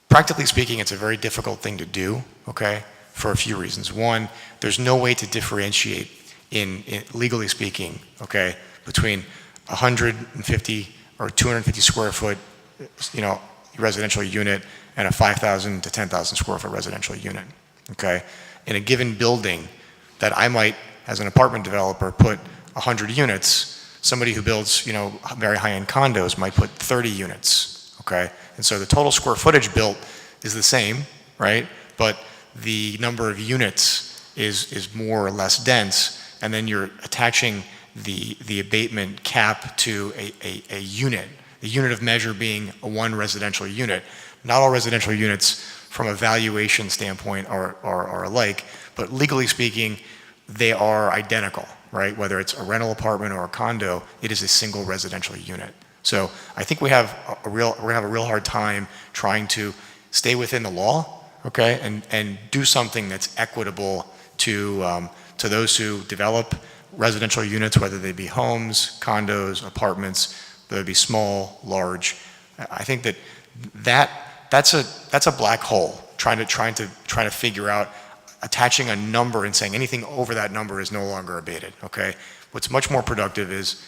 Practically speaking, it's a very difficult thing to do, okay, for a few reasons. One, there's no way to differentiate in legally speaking, okay, between 150 or 250 square foot, residential unit and a 5,000 to 10,000 square foot residential unit, okay? In a given building that I might, as an apartment developer, put 100 units, somebody who builds, very high-end condos might put 30 units, okay? And so the total square footage built is the same, right? But the number of units is more or less dense, and then you're attaching the abatement cap to a unit, the unit of measure being one residential unit. Not all residential units from a valuation standpoint are alike, but legally speaking, they are identical, right? Whether it's a rental apartment or a condo, it is a single residential unit. So I think we're gonna have a real hard time trying to stay within the law, okay, and do something that's equitable to those who develop residential units, whether they be homes, condos, apartments, whether they be small, large. I think that's a black hole. Trying to figure out attaching a number and saying anything over that number is no longer abated. Okay, what's much more productive is,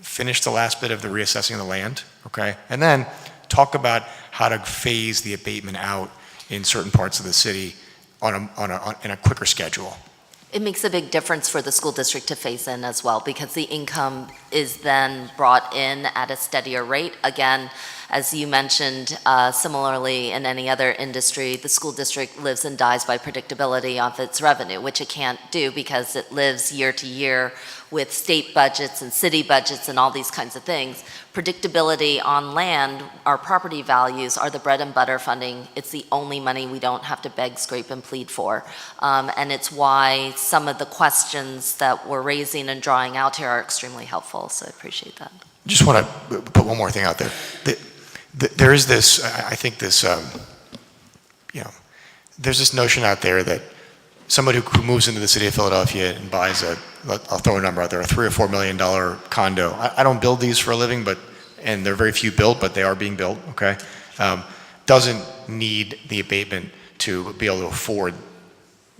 finish the last bit of the reassessing of the land. Okay, and then talk about how to phase the abatement out in certain parts of the city in a quicker schedule. It makes a big difference for the school district to phase in as well, because the income is then brought in at a steadier rate. Again, as you mentioned, similarly in any other industry, the school district lives and dies by predictability of its revenue, which it can't do because it lives year to year with state budgets and city budgets and all these kinds of things. Predictability on land, our property values are the bread and butter funding. It's the only money we don't have to beg, scrape, and plead for. And it's why some of the questions that we're raising and drawing out here are extremely helpful, so I appreciate that. Just want to put one more thing out there. There is this, I think this, there's this notion out there that somebody who moves into the city of Philadelphia and buys I'll throw a number out there, a $3 or $4 million condo. I don't build these for a living, and there are very few built, but they are being built, okay? Doesn't need the abatement to be able to afford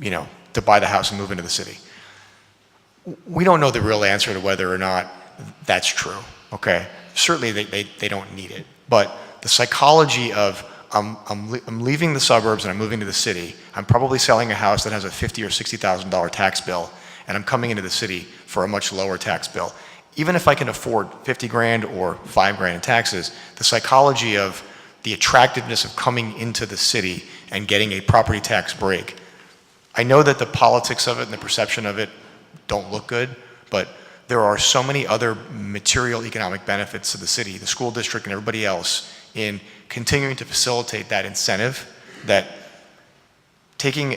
to buy the house and move into the city. We don't know the real answer to whether or not that's true, okay? Certainly they don't need it, but the psychology of I'm leaving the suburbs and I'm moving to the city, I'm probably selling a house that has a $50,000 or $60,000 tax bill, and I'm coming into the city for a much lower tax bill. Even if I can afford 50 grand or 5 grand in taxes, the psychology of the attractiveness of coming into the city and getting a property tax break. I know that the politics of it and the perception of it don't look good, but there are so many other material economic benefits to the city, the school district, and everybody else in continuing to facilitate that incentive, that taking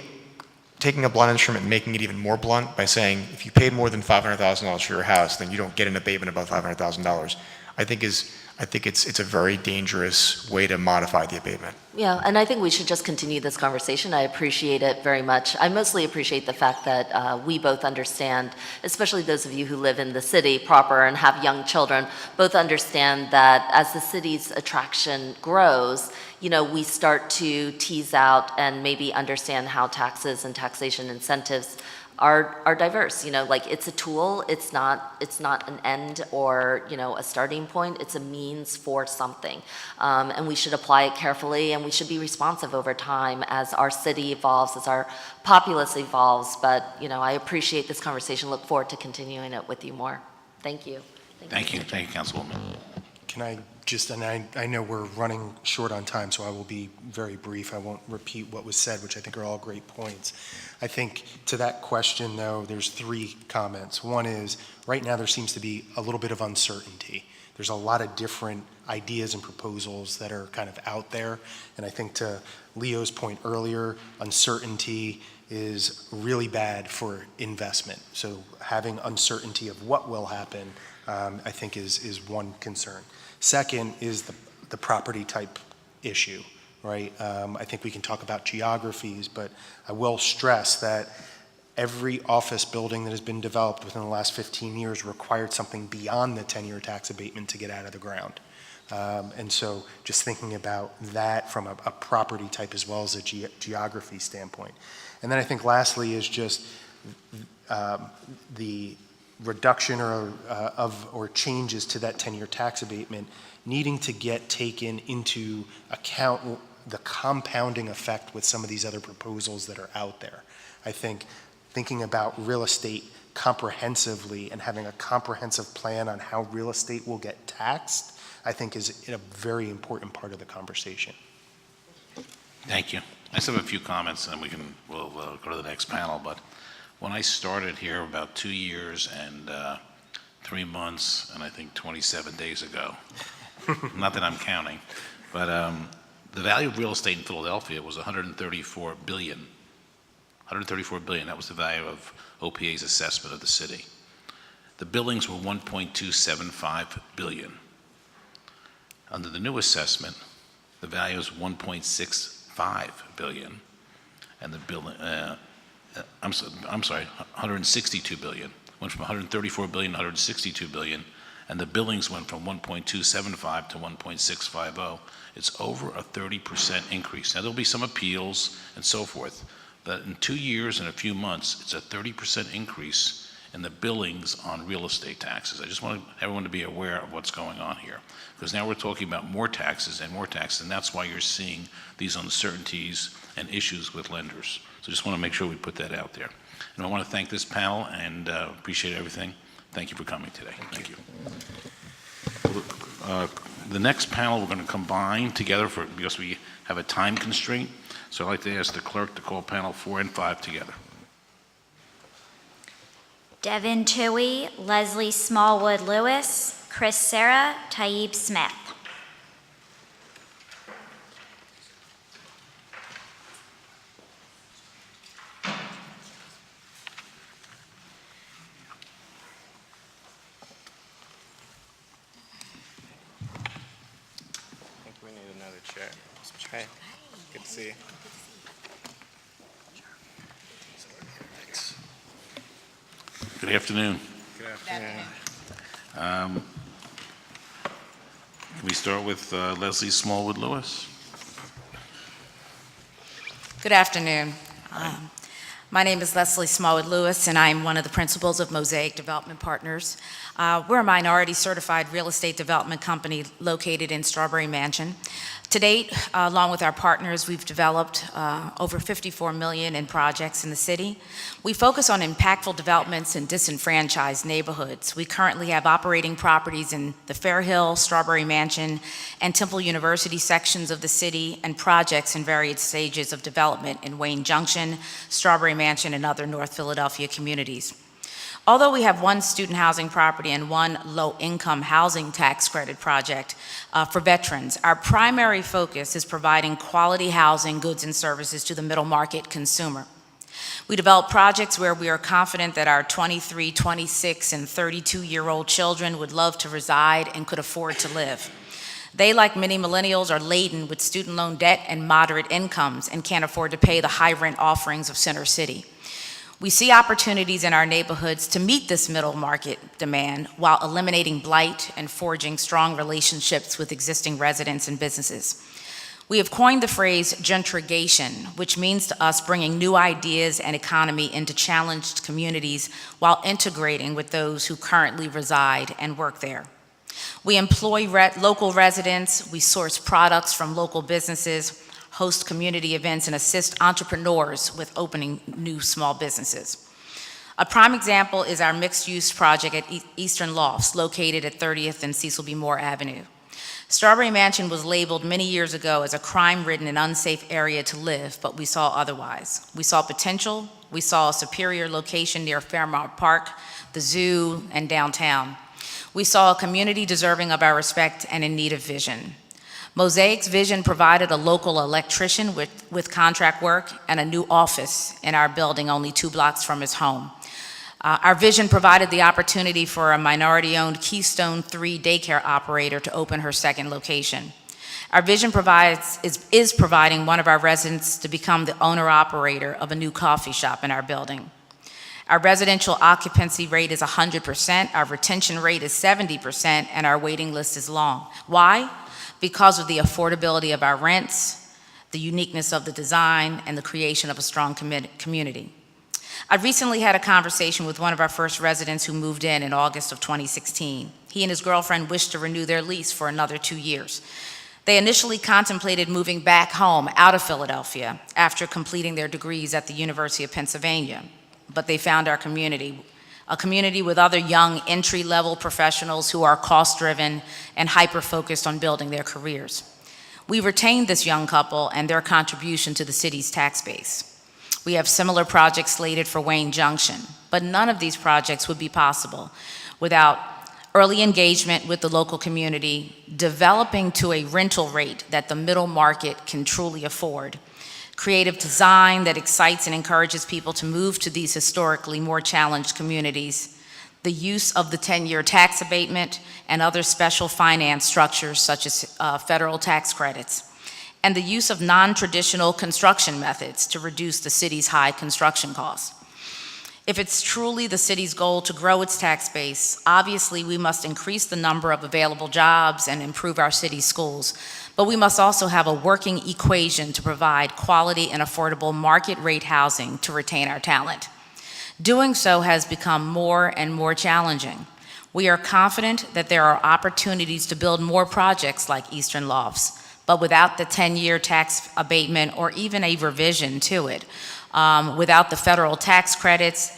a blunt instrument and making it even more blunt by saying if you paid more than $500,000 for your house, then you don't get an abatement above $500,000, I think it's a very dangerous way to modify the abatement. Yeah, and I think we should just continue this conversation. I appreciate it very much. I mostly appreciate the fact that we both understand, especially those of you who live in the city proper and have young children, both understand that as the city's attraction grows, we start to tease out and maybe understand how taxes and taxation incentives are diverse. Like it's a tool, it's not an end or, a starting point, it's a means for something. And we should apply it carefully, and we should be responsive over time as our city evolves, as our populace evolves. But, I appreciate this conversation, look forward to continuing it with you more. Thank you. Thank you, Councilwoman. Can I just, and I know we're running short on time, so I will be very brief. I won't repeat what was said, which I think are all great points. I think to that question, though, there's 3 comments. One is, right now there seems to be a little bit of uncertainty. There's a lot of different ideas and proposals that are kind of out there. And I think to Leo's point earlier, uncertainty is really bad for investment. So having uncertainty of what will happen, I think is one concern. Second is the property type issue, right? I think we can talk about geographies, but I will stress that every office building that has been developed within the last 15 years required something beyond the 10-year tax abatement to get out of the ground. And so just thinking about that from a property type as well as a geography standpoint. And then I think lastly is just the reduction or changes to that 10-year tax abatement needing to get taken into account the compounding effect with some of these other proposals that are out there. I think thinking about real estate comprehensively and having a comprehensive plan on how real estate will get taxed, I think is a very important part of the conversation. Thank you. I just have a few comments, and then we'll go to the next panel. But when I started here about 2 years and 3 months, and I think 27 days ago, not that I'm counting, but the value of real estate in Philadelphia was $134 billion. $134 billion, that was the value of OPA's assessment of the city. The billings were $1.275 billion. Under the new assessment, the value is $1.65 billion, and the billing, I'm sorry, $162 billion. Went from $134 billion to $162 billion, and the billings went from 1.275 to 1.650. It's over a 30% increase. Now, there'll be some appeals and so forth, but in 2 years and a few months, it's a 30% increase in the billings on real estate taxes. I just want everyone to be aware of what's going on here, because now we're talking about more taxes, and that's why you're seeing these uncertainties and issues with lenders. So just want to make sure we put that out there. And I want to thank this panel and appreciate everything. Thank you for coming today. Thank you. The next panel we're going to combine together because we have a time constraint. So I'd like to ask the clerk to call panel 4 and 5 together. Devin Toohey, Leslie Smallwood Lewis, Chris Serra, Taib Smith. I think we need another chair. Hey, good to see you. Good afternoon. Good afternoon. Can we start with Leslie Smallwood Lewis? Good afternoon. My name is Leslie Smallwood Lewis, and I'm one of the principals of Mosaic Development Partners. We're a minority certified real estate development company located in Strawberry Mansion. To date, along with our partners, we've developed over $54 million in projects in the city. We focus on impactful developments in disenfranchised neighborhoods. We currently have operating properties in the Fairhill, Strawberry Mansion, and Temple University sections of the city, and projects in various stages of development in Wayne Junction, Strawberry Mansion, and other North Philadelphia communities. Although we have one student housing property and one low-income housing tax credit project for veterans, our primary focus is providing quality housing, goods, and services to the middle market consumer. We develop projects where we are confident that our 23, 26, and 32-year-old children would love to reside and could afford to live. They, like many millennials, are laden with student loan debt and moderate incomes and can't afford to pay the high rent offerings of Center City. We see opportunities in our neighborhoods to meet this middle market demand while eliminating blight and forging strong relationships with existing residents and businesses. We have coined the phrase gentrification, which means to us bringing new ideas and economy into challenged communities while integrating with those who currently reside and work there. We employ local residents, we source products from local businesses, host community events, and assist entrepreneurs with opening new small businesses. A prime example is our mixed-use project at Eastern Lofts, located at 30th and Cecil B. Moore Avenue. Strawberry Mansion was labeled many years ago as a crime-ridden and unsafe area to live, but we saw otherwise. We saw potential, we saw a superior location near Fairmount Park, the zoo, and downtown. We saw a community deserving of our respect and in need of vision. Mosaic's vision provided a local electrician with contract work and a new office in our building only 2 blocks from his home. Our vision provided the opportunity for a minority-owned Keystone 3 daycare operator to open her second location. Our vision is providing one of our residents to become the owner-operator of a new coffee shop in our building. Our residential occupancy rate is 100%, our retention rate is 70%, and our waiting list is long. Why? Because of the affordability of our rents, the uniqueness of the design, and the creation of a strong community. I recently had a conversation with one of our first residents who moved in August of 2016. He and his girlfriend wished to renew their lease for another 2 years. They initially contemplated moving back home out of Philadelphia after completing their degrees at the University of Pennsylvania, but they found our community, a community with other young entry-level professionals who are cost-driven and hyper-focused on building their careers. We retained this young couple and their contribution to the city's tax base. We have similar projects slated for Wayne Junction, but none of these projects would be possible without early engagement with the local community, developing to a rental rate that the middle market can truly afford, creative design that excites and encourages people to move to these historically more challenged communities, the use of the 10-year tax abatement and other special finance structures such as federal tax credits, and the use of non-traditional construction methods to reduce the city's high construction costs. If it's truly the city's goal to grow its tax base, obviously we must increase the number of available jobs and improve our city's schools. But we must also have a working equation to provide quality and affordable market rate housing to retain our talent. Doing so has become more and more challenging. We are confident that there are opportunities to build more projects like Eastern Lofts, but without the 10-year tax abatement or even a revision to it, without the federal tax credits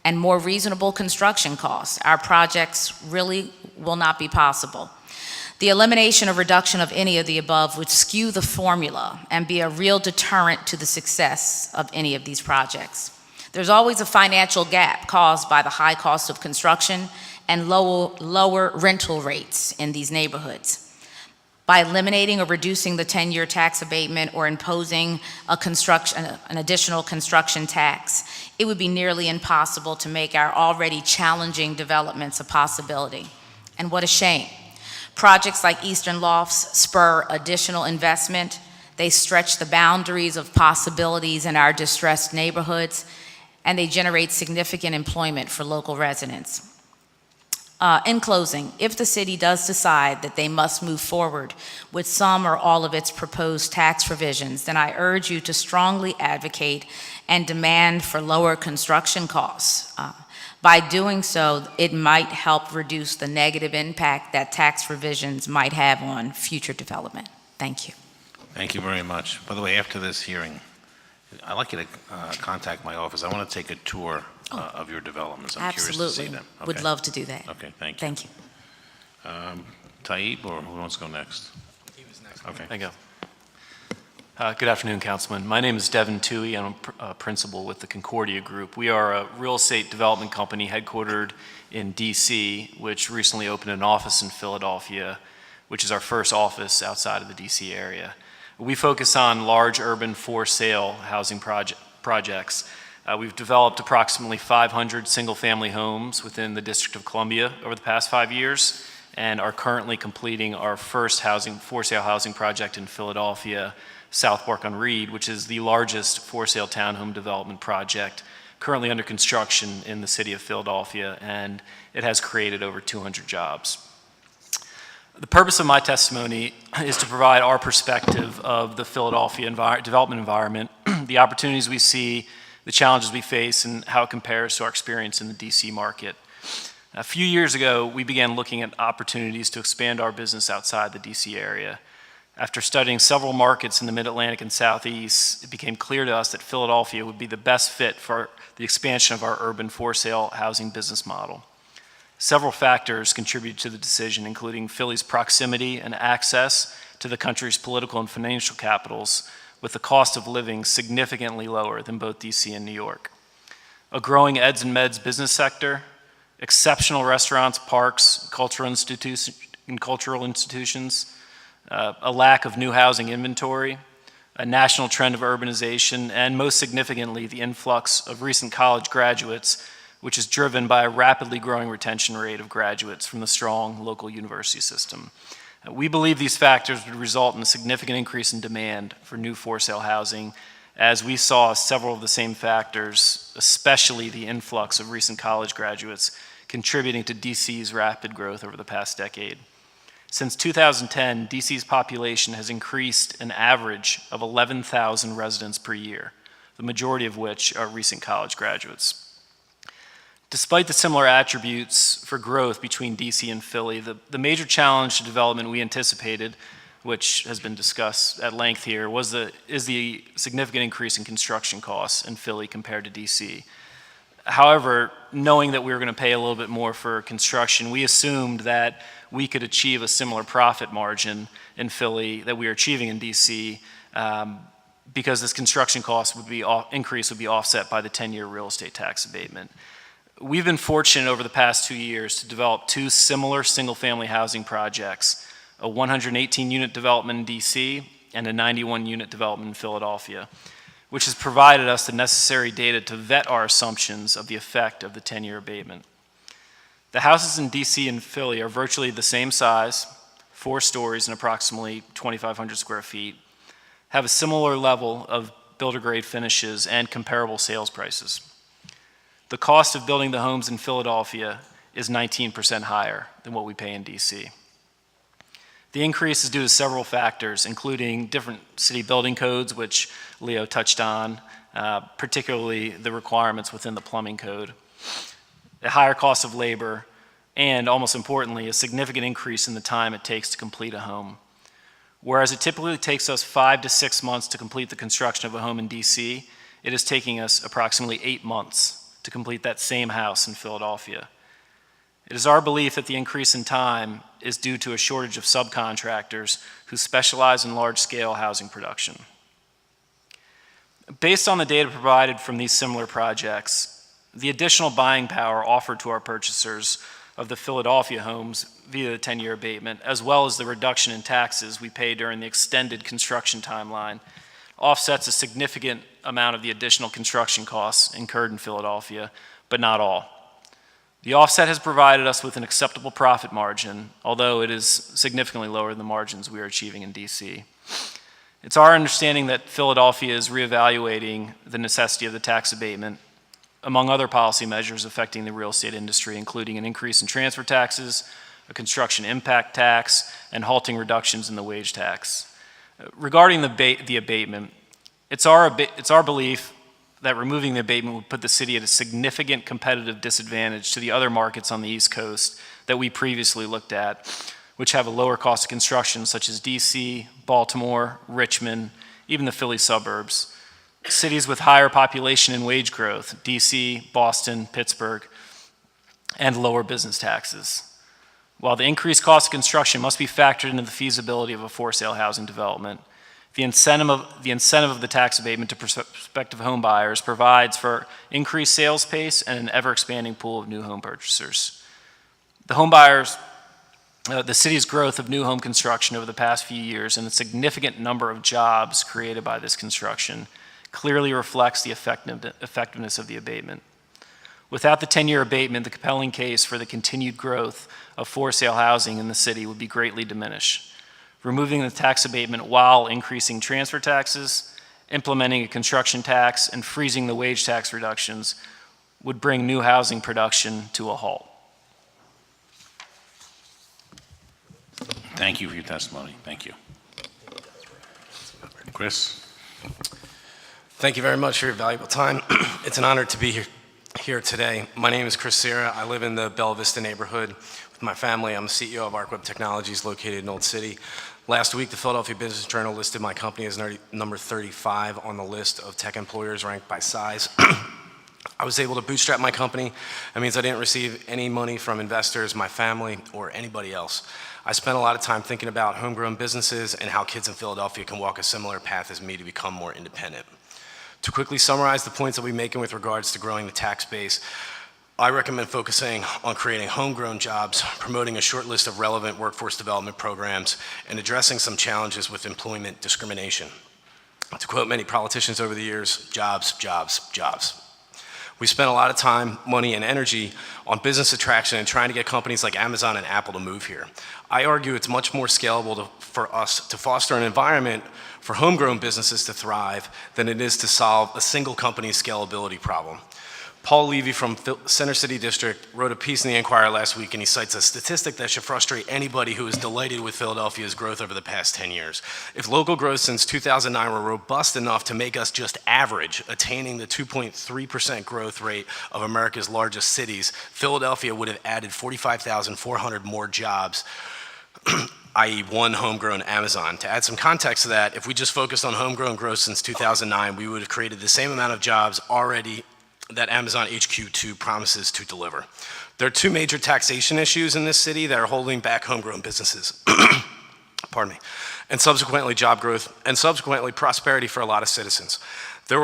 and more reasonable construction costs, our projects really will not be possible. The elimination or reduction of any of the above would skew the formula and be a real deterrent to the success of any of these projects. There's always a financial gap caused by the high cost of construction and lower rental rates in these neighborhoods. By eliminating or reducing the 10-year tax abatement or imposing an additional construction tax, it would be nearly impossible to make our already challenging developments a possibility. And what a shame. Projects like Eastern Lofts spur additional investment. They stretch the boundaries of possibilities in our distressed neighborhoods, and they generate significant employment for local residents. In closing, if the city does decide that they must move forward with some or all of its proposed tax revisions, then I urge you to strongly advocate and demand for lower construction costs. By doing so, it might help reduce the negative impact that tax revisions might have on future development. Thank you. Thank you very much. By the way, after this hearing, I'd like you to contact my office. I want to take a tour of your developments. I'm curious to see Absolutely. them. Would Okay? love to do that. Okay, thank you. Thank you. Taib, or who wants to go next? Okay. Thank you. Good afternoon, Councilman. My name is Devin Toohey, and I'm a principal with the Concordia Group. We are a real estate development company headquartered in D.C., which recently opened an office in Philadelphia, which is our first office outside of the D.C. area. We focus on large urban for-sale housing projects. We've developed approximately 500 single-family homes within the District of Columbia over the past 5 years, and are currently completing our first for-sale housing project in Philadelphia, South Park on Reed, which is the largest for-sale townhome development project currently under construction in the city of Philadelphia, and it has created over 200 jobs. The purpose of my testimony is to provide our perspective of the Philadelphia development environment, the opportunities we see, the challenges we face, and how it compares to our experience in the DC market. A few years ago, we began looking at opportunities to expand our business outside the DC area. After studying several markets in the Mid-Atlantic and Southeast, it became clear to us that Philadelphia would be the best fit for the expansion of our urban for-sale housing business model. Several factors contributed to the decision, including Philly's proximity and access to the country's political and financial capitals, with the cost of living significantly lower than both DC and New York. A growing eds and meds business sector, exceptional restaurants, parks, cultural institutions, a lack of new housing inventory, a national trend of urbanization, and most significantly, the influx of recent college graduates, which is driven by a rapidly growing retention rate of graduates from the strong local university system. We believe these factors would result in a significant increase in demand for new for-sale housing, as we saw several of the same factors, especially the influx of recent college graduates, contributing to DC's rapid growth over the past decade. Since 2010, DC's population has increased an average of 11,000 residents per year, the majority of which are recent college graduates. Despite the similar attributes for growth between DC and Philly, the major challenge to development we anticipated, which has been discussed at length here, is the significant increase in construction costs in Philly compared to DC. However, knowing that we were going to pay a little bit more for construction, we assumed that we could achieve a similar profit margin in Philly that we are achieving in DC, because this construction cost increase would be offset by the 10-year real estate tax abatement. We've been fortunate over the past 2 years to develop two similar single-family housing projects, a 118-unit development in DC and a 91-unit development in Philadelphia, which has provided us the necessary data to vet our assumptions of the effect of the 10-year abatement. The houses in DC and Philly are virtually the same size, 4 stories and approximately 2,500 square feet, have a similar level of builder-grade finishes and comparable sales prices. The cost of building the homes in Philadelphia is 19% higher than what we pay in DC. The increase is due to several factors, including different city building codes, which Leo touched on, particularly the requirements within the plumbing code, a higher cost of labor, and almost importantly, a significant increase in the time it takes to complete a home. Whereas it typically takes us 5 to 6 months to complete the construction of a home in DC, it is taking us approximately 8 months to complete that same house in Philadelphia. It is our belief that the increase in time is due to a shortage of subcontractors who specialize in large-scale housing production. Based on the data provided from these similar projects, the additional buying power offered to our purchasers of the Philadelphia homes via the 10-year abatement, as well as the reduction in taxes we pay during the extended construction timeline, offsets a significant amount of the additional construction costs incurred in Philadelphia, but not all. The offset has provided us with an acceptable profit margin, although it is significantly lower than the margins we are achieving in DC. It's our understanding that Philadelphia is reevaluating the necessity of the tax abatement among other policy measures affecting the real estate industry, including an increase in transfer taxes, a construction impact tax, and halting reductions in the wage tax. Regarding the abatement, it's our belief that removing the abatement would put the city at a significant competitive disadvantage to the other markets on the East Coast that we previously looked at, which have a lower cost of construction, such as DC, Baltimore, Richmond, even the Philly suburbs. Cities with higher population and wage growth, DC, Boston, Pittsburgh, and lower business taxes. While the increased cost of construction must be factored into the feasibility of a for-sale housing development, the incentive of the tax abatement to prospective home buyers provides for increased sales pace and an ever-expanding pool of new home purchasers. The city's growth of new home construction over the past few years and the significant number of jobs created by this construction clearly reflects the effectiveness of the abatement. Without the 10-year abatement, the compelling case for the continued growth of for-sale housing in the city would be greatly diminished. Removing the tax abatement while increasing transfer taxes, implementing a construction tax, and freezing the wage tax reductions would bring new housing production to a halt. Thank you for your testimony. Thank you. Chris? Thank you very much for your valuable time. It's an honor to be here today. My name is Chris Sierra. I live in the Bella Vista neighborhood with my family. I'm the CEO of ArcWeb Technologies located in Old City. Last week, the Philadelphia Business Journal listed my company as number 35 on the list of tech employers ranked by size. I was able to bootstrap my company. That means I didn't receive any money from investors, my family, or anybody else. I spent a lot of time thinking about homegrown businesses and how kids in Philadelphia can walk a similar path as me to become more independent. To quickly summarize the points that we're making with regards to growing the tax base, I recommend focusing on creating homegrown jobs, promoting a short list of relevant workforce development programs, and addressing some challenges with employment discrimination. To quote many politicians over the years, jobs, jobs, jobs. We spent a lot of time, money, and energy on business attraction and trying to get companies like Amazon and Apple to move here. I argue it's much more scalable for us to foster an environment for homegrown businesses to thrive than it is to solve a single company's scalability problem. Paul Levy from Center City District wrote a piece in the Enquirer last week, and he cites a statistic that should frustrate anybody who is delighted with Philadelphia's growth over the past 10 years. If local growth since 2009 were robust enough to make us just average, attaining the 2.3% growth rate of America's largest cities, Philadelphia would have added 45,400 more jobs, i.e. one homegrown Amazon. To add some context to that, if we just focused on homegrown growth since 2009, we would have created the same amount of jobs already that Amazon HQ2 promises to deliver. There are two major taxation issues in this city that are holding back homegrown businesses. Pardon me. And subsequently job growth, and subsequently prosperity for a lot of citizens. These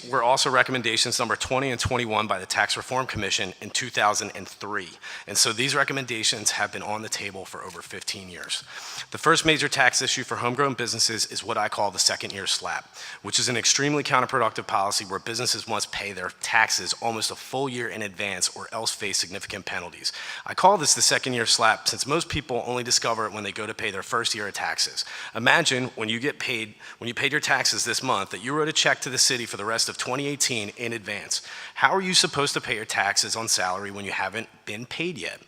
were also recommendations number 20 and 21 by the Tax Reform Commission in 2003. And so these recommendations have been on the table for over 15 years. The first major tax issue for homegrown businesses is what I call the second-year slap, which is an extremely counterproductive policy where businesses must pay their taxes almost a full year in advance or else face significant penalties. I call this the second-year slap since most people only discover it when they go to pay their first year of taxes. Imagine when you paid your taxes this month that you wrote a check to the city for the rest of 2018 in advance. How are you supposed to pay your taxes on salary when you haven't been paid yet?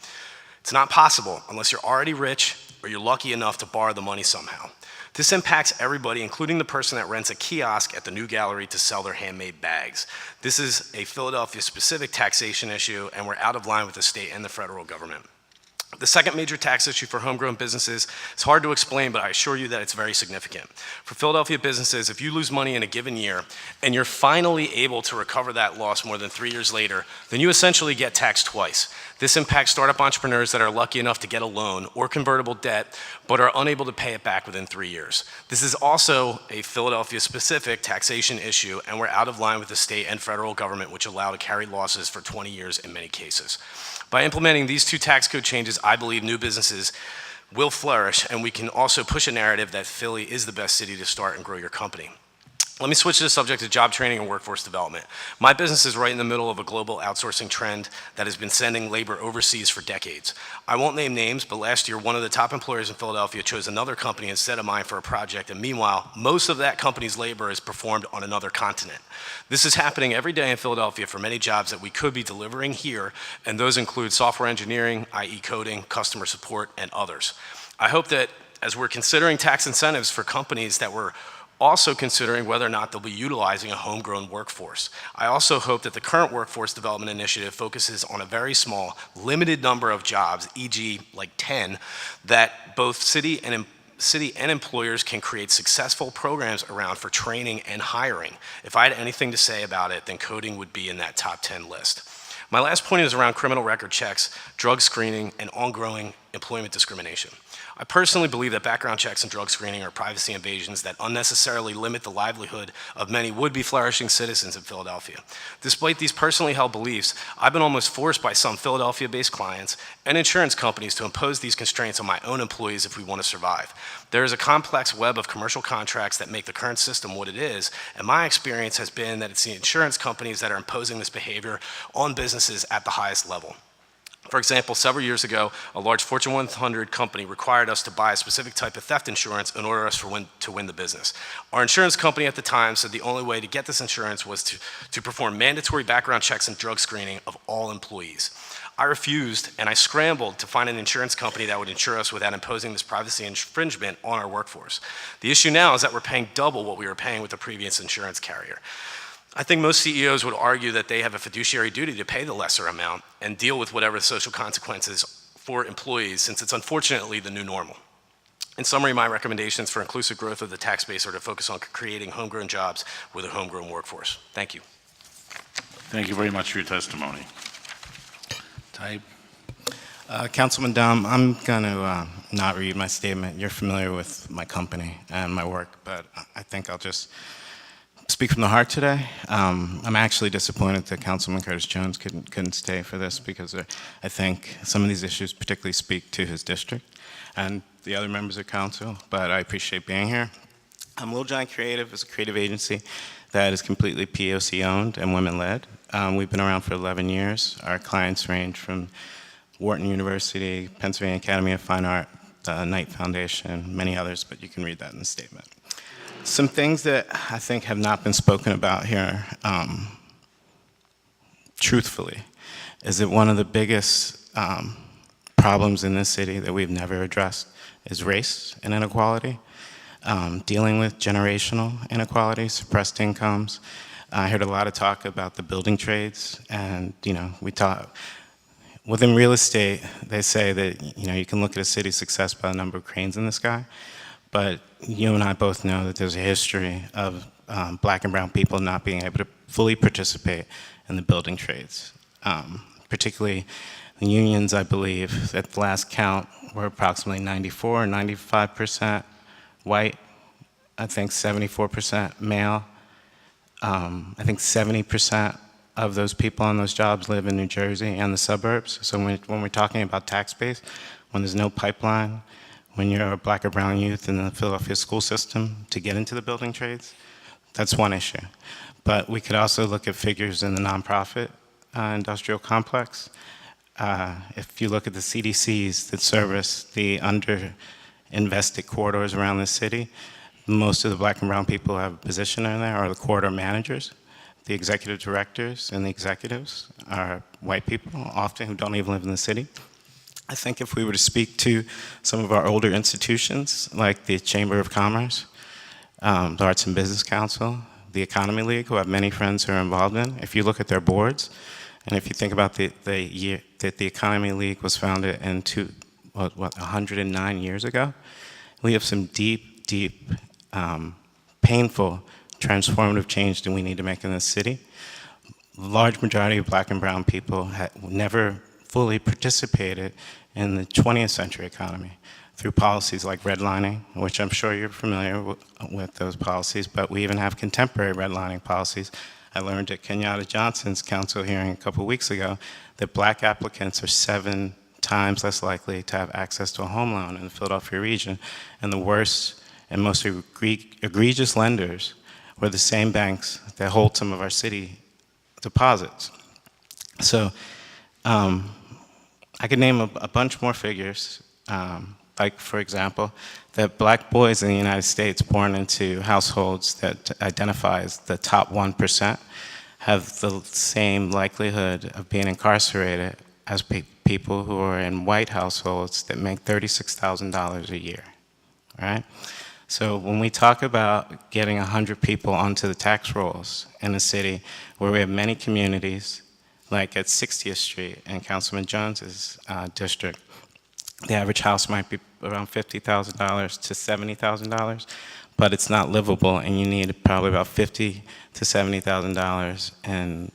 It's not possible unless you're already rich or you're lucky enough to borrow the money somehow. This impacts everybody, including the person that rents a kiosk at the New Gallery to sell their handmade bags. This is a Philadelphia-specific taxation issue, and we're out of line with the state and the federal government. The second major tax issue for homegrown businesses is hard to explain, but I assure you that it's very significant. For Philadelphia businesses, if you lose money in a given year and you're finally able to recover that loss more than 3 years later, then you essentially get taxed twice. This impacts startup entrepreneurs that are lucky enough to get a loan or convertible debt, but are unable to pay it back within 3 years. This is also a Philadelphia-specific taxation issue, and we're out of line with the state and federal government, which allow to carry losses for 20 years in many cases. By implementing these two tax code changes, I believe new businesses will flourish, and we can also push a narrative that Philly is the best city to start and grow your company. Let me switch to the subject of job training and workforce development. My business is right in the middle of a global outsourcing trend that has been sending labor overseas for decades. I won't name names, but last year, one of the top employers in Philadelphia chose another company instead of mine for a project, and meanwhile, most of that company's labor is performed on another continent. This is happening every day in Philadelphia for many jobs that we could be delivering here, and those include software engineering, i.e. coding, customer support, and others. I hope that as we're considering tax incentives for companies that we're also considering whether or not they'll be utilizing a homegrown workforce. I also hope that the current workforce development initiative focuses on a very small, limited number of jobs, e.g. like 10, that both city and employers can create successful programs around for training and hiring. If I had anything to say about it, then coding would be in that top 10 list. My last point is around criminal record checks, drug screening, and ongoing employment discrimination. I personally believe that background checks and drug screening are privacy invasions that unnecessarily limit the livelihood of many would-be flourishing citizens in Philadelphia. Despite these personally held beliefs, I've been almost forced by some Philadelphia-based clients and insurance companies to impose these constraints on my own employees if we want to survive. There is a complex web of commercial contracts that make the current system what it is, and my experience has been that it's the insurance companies that are imposing this behavior on businesses at the highest level. For example, several years ago, a large Fortune 100 company required us to buy a specific type of theft insurance in order for us to win the business. Our insurance company at the time said the only way to get this insurance was to perform mandatory background checks and drug screening of all employees. I refused, and I scrambled to find an insurance company that would insure us without imposing this privacy infringement on our workforce. The issue now is that we're paying double what we were paying with the previous insurance carrier. I think most CEOs would argue that they have a fiduciary duty to pay the lesser amount and deal with whatever the social consequences for employees, since it's unfortunately the new normal. In summary, my recommendations for inclusive growth of the tax base are to focus on creating homegrown jobs with a homegrown workforce. Thank you. Thank you very much for your testimony. Type. Councilman Dom, I'm going to not read my statement. You're familiar with my company and my work, but I think I'll just speak from the heart today. I'm actually disappointed that Councilman Curtis Jones couldn't stay for this because I think some of these issues particularly speak to his district and the other members of council, but I appreciate being here. Little Giant Creative is a creative agency that is completely POC owned and women led. We've been around for 11 years. Our clients range from Wharton University, Pennsylvania Academy of Fine Art, the Knight Foundation, many others, but you can read that in the statement. Some things that I think have not been spoken about here, truthfully, is that one of the biggest problems in this city that we've never addressed is race and inequality, dealing with generational inequality, suppressed incomes. I heard a lot of talk about the building trades, and we talk within real estate. They say that you can look at a city's success by the number of cranes in the sky. But you and I both know that there's a history of black and brown people not being able to fully participate in the building trades. Particularly the unions, I believe, at the last count were approximately 94 or 95% white, I think 74% male. I think 70% of those people on those jobs live in New Jersey and the suburbs. So when we're talking about tax base, when there's no pipeline, when you're a black or brown youth in the Philadelphia school system to get into the building trades, that's one issue. But we could also look at figures in the nonprofit industrial complex. If you look at the CDCs that service the under-invested corridors around the city, most of the black and brown people who have a position in there are the corridor managers. The executive directors and the executives are white people, often who don't even live in the city. I think if we were to speak to some of our older institutions, like the Chamber of Commerce, the Arts and Business Council, the Economy League, who I have many friends who are involved in, if you look at their boards, and if you think about the year that the Economy League was founded in 109 years ago, we have some deep, painful, transformative change that we need to make in this city. Large majority of black and brown people have never fully participated in the 20th century economy through policies like redlining, which I'm sure you're familiar with those policies, but we even have contemporary redlining policies. I learned at Kenyatta Johnson's council hearing a couple weeks ago that black applicants are 7 times less likely to have access to a home loan in the Philadelphia region, and the worst and most egregious lenders were the same banks that hold some of our city deposits. So I could name a bunch more figures, like, for example, that black boys in the United States born into households that identify as the top 1% have the same likelihood of being incarcerated as people who are in white households that make $36,000 a year, right? So when we talk about getting 100 people onto the tax rolls in a city where we have many communities, like at 60th Street in Councilman Jones's district, the average house might be around $50,000 to $70,000, but it's not livable, and you need probably about $50,000 to $70,000 in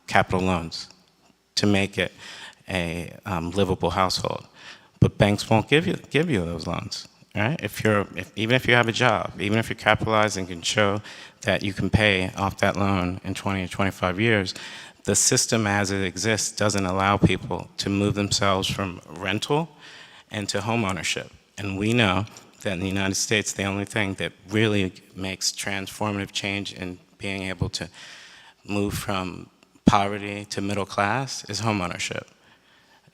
capital loans to make it a livable household. But banks won't give you those loans, right? Even if you have a job, even if you're capitalized and can show that you can pay off that loan in 20 or 25 years, the system as it exists doesn't allow people to move themselves from rental into home ownership. And we know that in the United States, the only thing that really makes transformative change in being able to move from poverty to middle class is home ownership.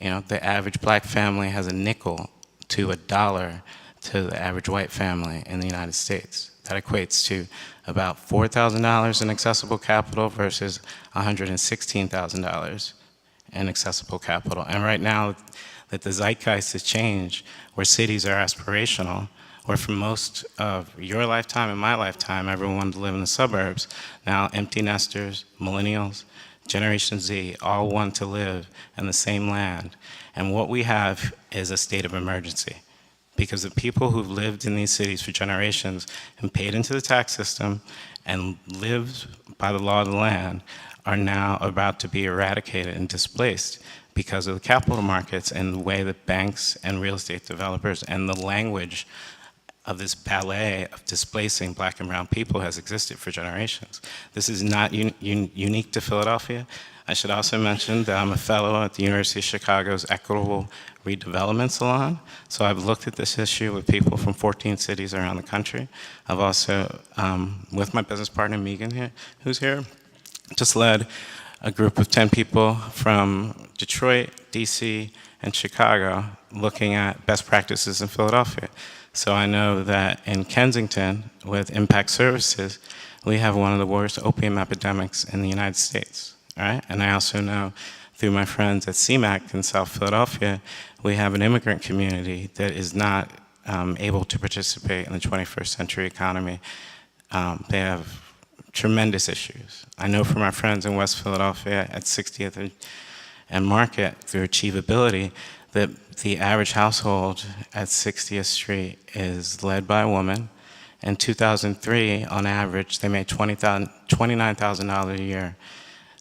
You know, the average black family has a nickel to $1 to the average white family in the United States. That equates to about $4,000 in accessible capital versus $116,000 in accessible capital. And right now that the zeitgeist has changed, where cities are aspirational, where for most of your lifetime and my lifetime, everyone wanted to live in the suburbs, now empty nesters, millennials, Generation Z, all want to live in the same land. And what we have is a state of emergency, because the people who've lived in these cities for generations and paid into the tax system and lived by the law of the land are now about to be eradicated and displaced because of the capital markets and the way that banks and real estate developers and the language of this ballet of displacing black and brown people has existed for generations. This is not unique to Philadelphia. I should also mention that I'm a fellow at the University of Chicago's Equitable Redevelopment Salon. So I've looked at this issue with people from 14 cities around the country. I've also, with my business partner Megan here, who's here, just led a group of 10 people from Detroit, DC, and Chicago looking at best practices in Philadelphia. So I know that in Kensington, with Impact Services, we have one of the worst opium epidemics in the United States. Right? And I also know through my friends at CMAC in South Philadelphia, we have an immigrant community that is not able to participate in the 21st century economy. They have tremendous issues. I know from our friends in West Philadelphia at 60th and Market, through achievability, that the average household at 60th Street is led by a woman. In 2003, on average, they made $29,000 a year.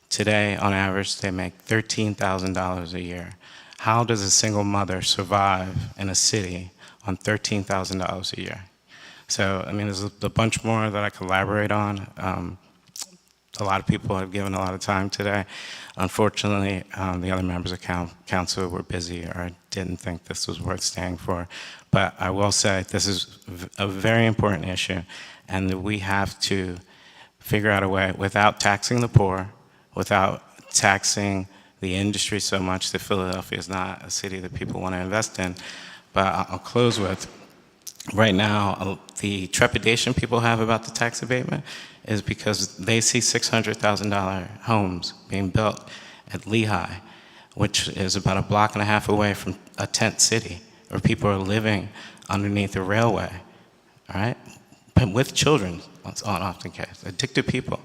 Today, on average, they make $13,000 a year. How does a single mother survive in a city on $13,000 a year? So, I mean, there's a bunch more that I could elaborate on. A lot of people have given a lot of time today. Unfortunately, the other members of council were busy or didn't think this was worth staying for. But I will say this is a very important issue, and that we have to figure out a way, without taxing the poor, without taxing the industry so much that Philadelphia is not a city that people want to invest in. But I'll close with, right now, the trepidation people have about the tax abatement is because they see $600,000 homes being built at Lehigh, which is about a block and a half away from a tent city, where people are living underneath a railway, all right? But with children, it's often case, addicted people.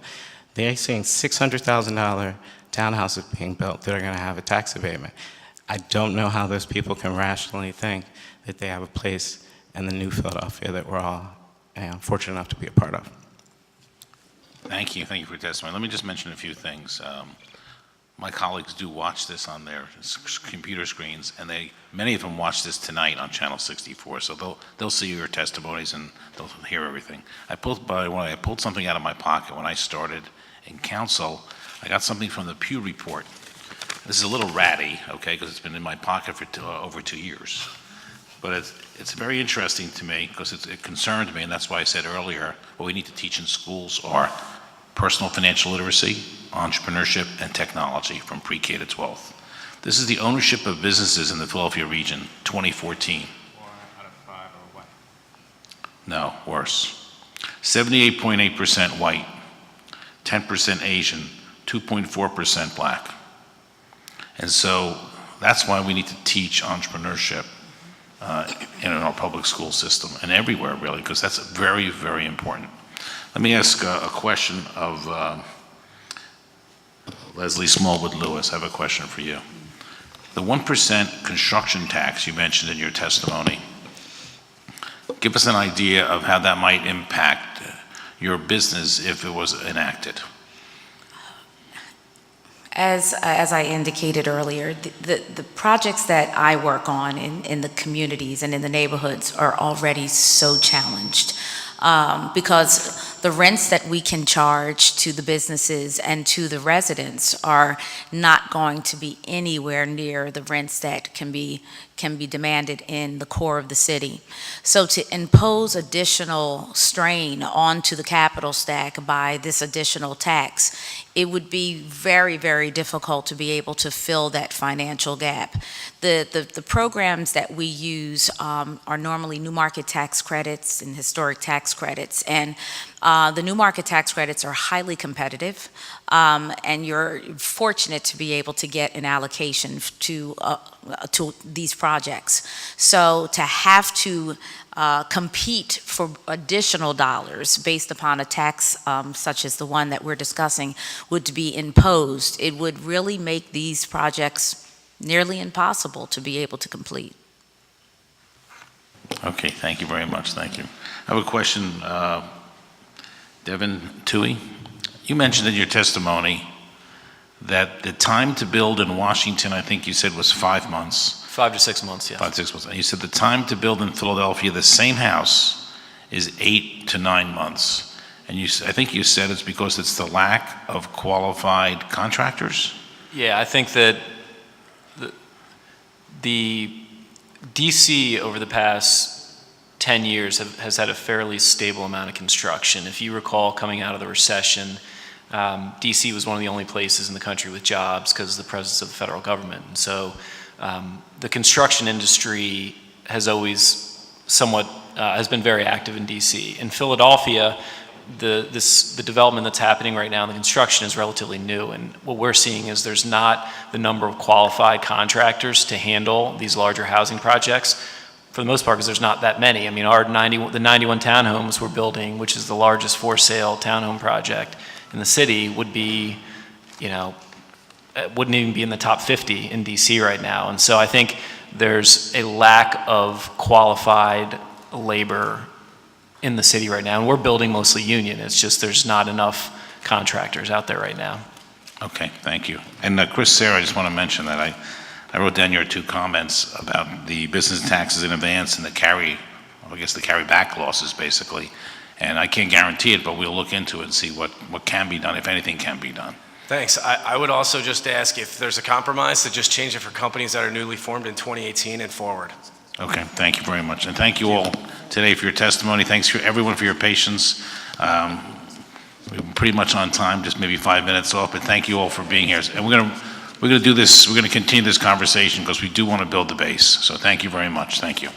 They're seeing $600,000 townhouses being built that are going to have a tax abatement. I don't know how those people can rationally think that they have a place in the new Philadelphia that we're all fortunate enough to be a part of. Thank you for your testimony. Let me just mention a few things. My colleagues do watch this on their computer screens, and many of them watch this tonight on Channel 64, so they'll see your testimonies and they'll hear everything. By the way, I pulled something out of my pocket when I started in council. I got something from the Pew Report. This is a little ratty, okay, because it's been in my pocket for over 2 years. but it's very interesting to me because it concerned me, and that's why I said earlier, what we need to teach in schools are personal financial literacy, entrepreneurship, and technology from pre-K to 12th. This is the ownership of businesses in the Philadelphia region, 2014. 4 out of 5 are white. No, worse. 78.8% white, 10% Asian, 2.4% black. And so that's why we need to teach entrepreneurship in our public school system and everywhere, really, because that's very, very important. Let me ask a question of Leslie Smallwood Lewis. I have a question for you. The 1% construction tax you mentioned in your testimony, give us an idea of how that might impact your business if it was enacted. As I indicated earlier, the projects that I work on in the communities and in the neighborhoods are already so challenged because the rents that we can charge to the businesses and to the residents are not going to be anywhere near the rents that can be demanded in the core of the city. So to impose additional strain onto the capital stack by this additional tax, it would be very, very difficult to be able to fill that financial gap. The programs that we use are normally new market tax credits and historic tax credits, and the new market tax credits are highly competitive, and you're fortunate to be able to get an allocation to these projects. So to have to compete for additional dollars based upon a tax such as the one that we're discussing would be imposed, it would really make these projects nearly impossible to be able to complete. Okay, thank you very much. Thank you. I have a question, Devin Toohey. You mentioned in your testimony that the time to build in Washington, I think you said, was 5 months. 5 to 6 months, yes. 5 to 6 months. And you said the time to build in Philadelphia, the same house, is 8 to 9 months. And I think you said it's because it's the lack of qualified contractors? Yeah, I think that the DC over the past 10 years has had a fairly stable amount of construction. If you recall, coming out of the recession, DC was one of the only places in the country with jobs because of the presence of the federal government. And so the construction industry has always has been very active in DC. In Philadelphia, the development that's happening right now in the construction is relatively new, and what we're seeing is there's not the number of qualified contractors to handle these larger housing projects, for the most part, because there's not that many. I mean, the 91 townhomes we're building, which is the largest for sale townhome project in the city, would be, wouldn't even be in the top 50 in DC right now. And so I think there's a lack of qualified labor in the city right now, and we're building mostly union. It's just there's not enough contractors out there right now. Okay, thank you. And Chris, Sarah, I just want to mention that I wrote down your 2 comments about the business taxes in advance and the carry back losses, basically. And I can't guarantee it, but we'll look into it and see what can be done, if anything can be done. Thanks. I would also just ask if there's a compromise to just change it for companies that are newly formed in 2018 and forward. Okay, thank you very much. And thank you all today for your testimony. Thanks for everyone for your patience. We're pretty much on time, just maybe 5 minutes off, but thank you all for being here. And we're going to do this, we're going to continue this conversation because we do want to build the base. So thank you very much. Thank you.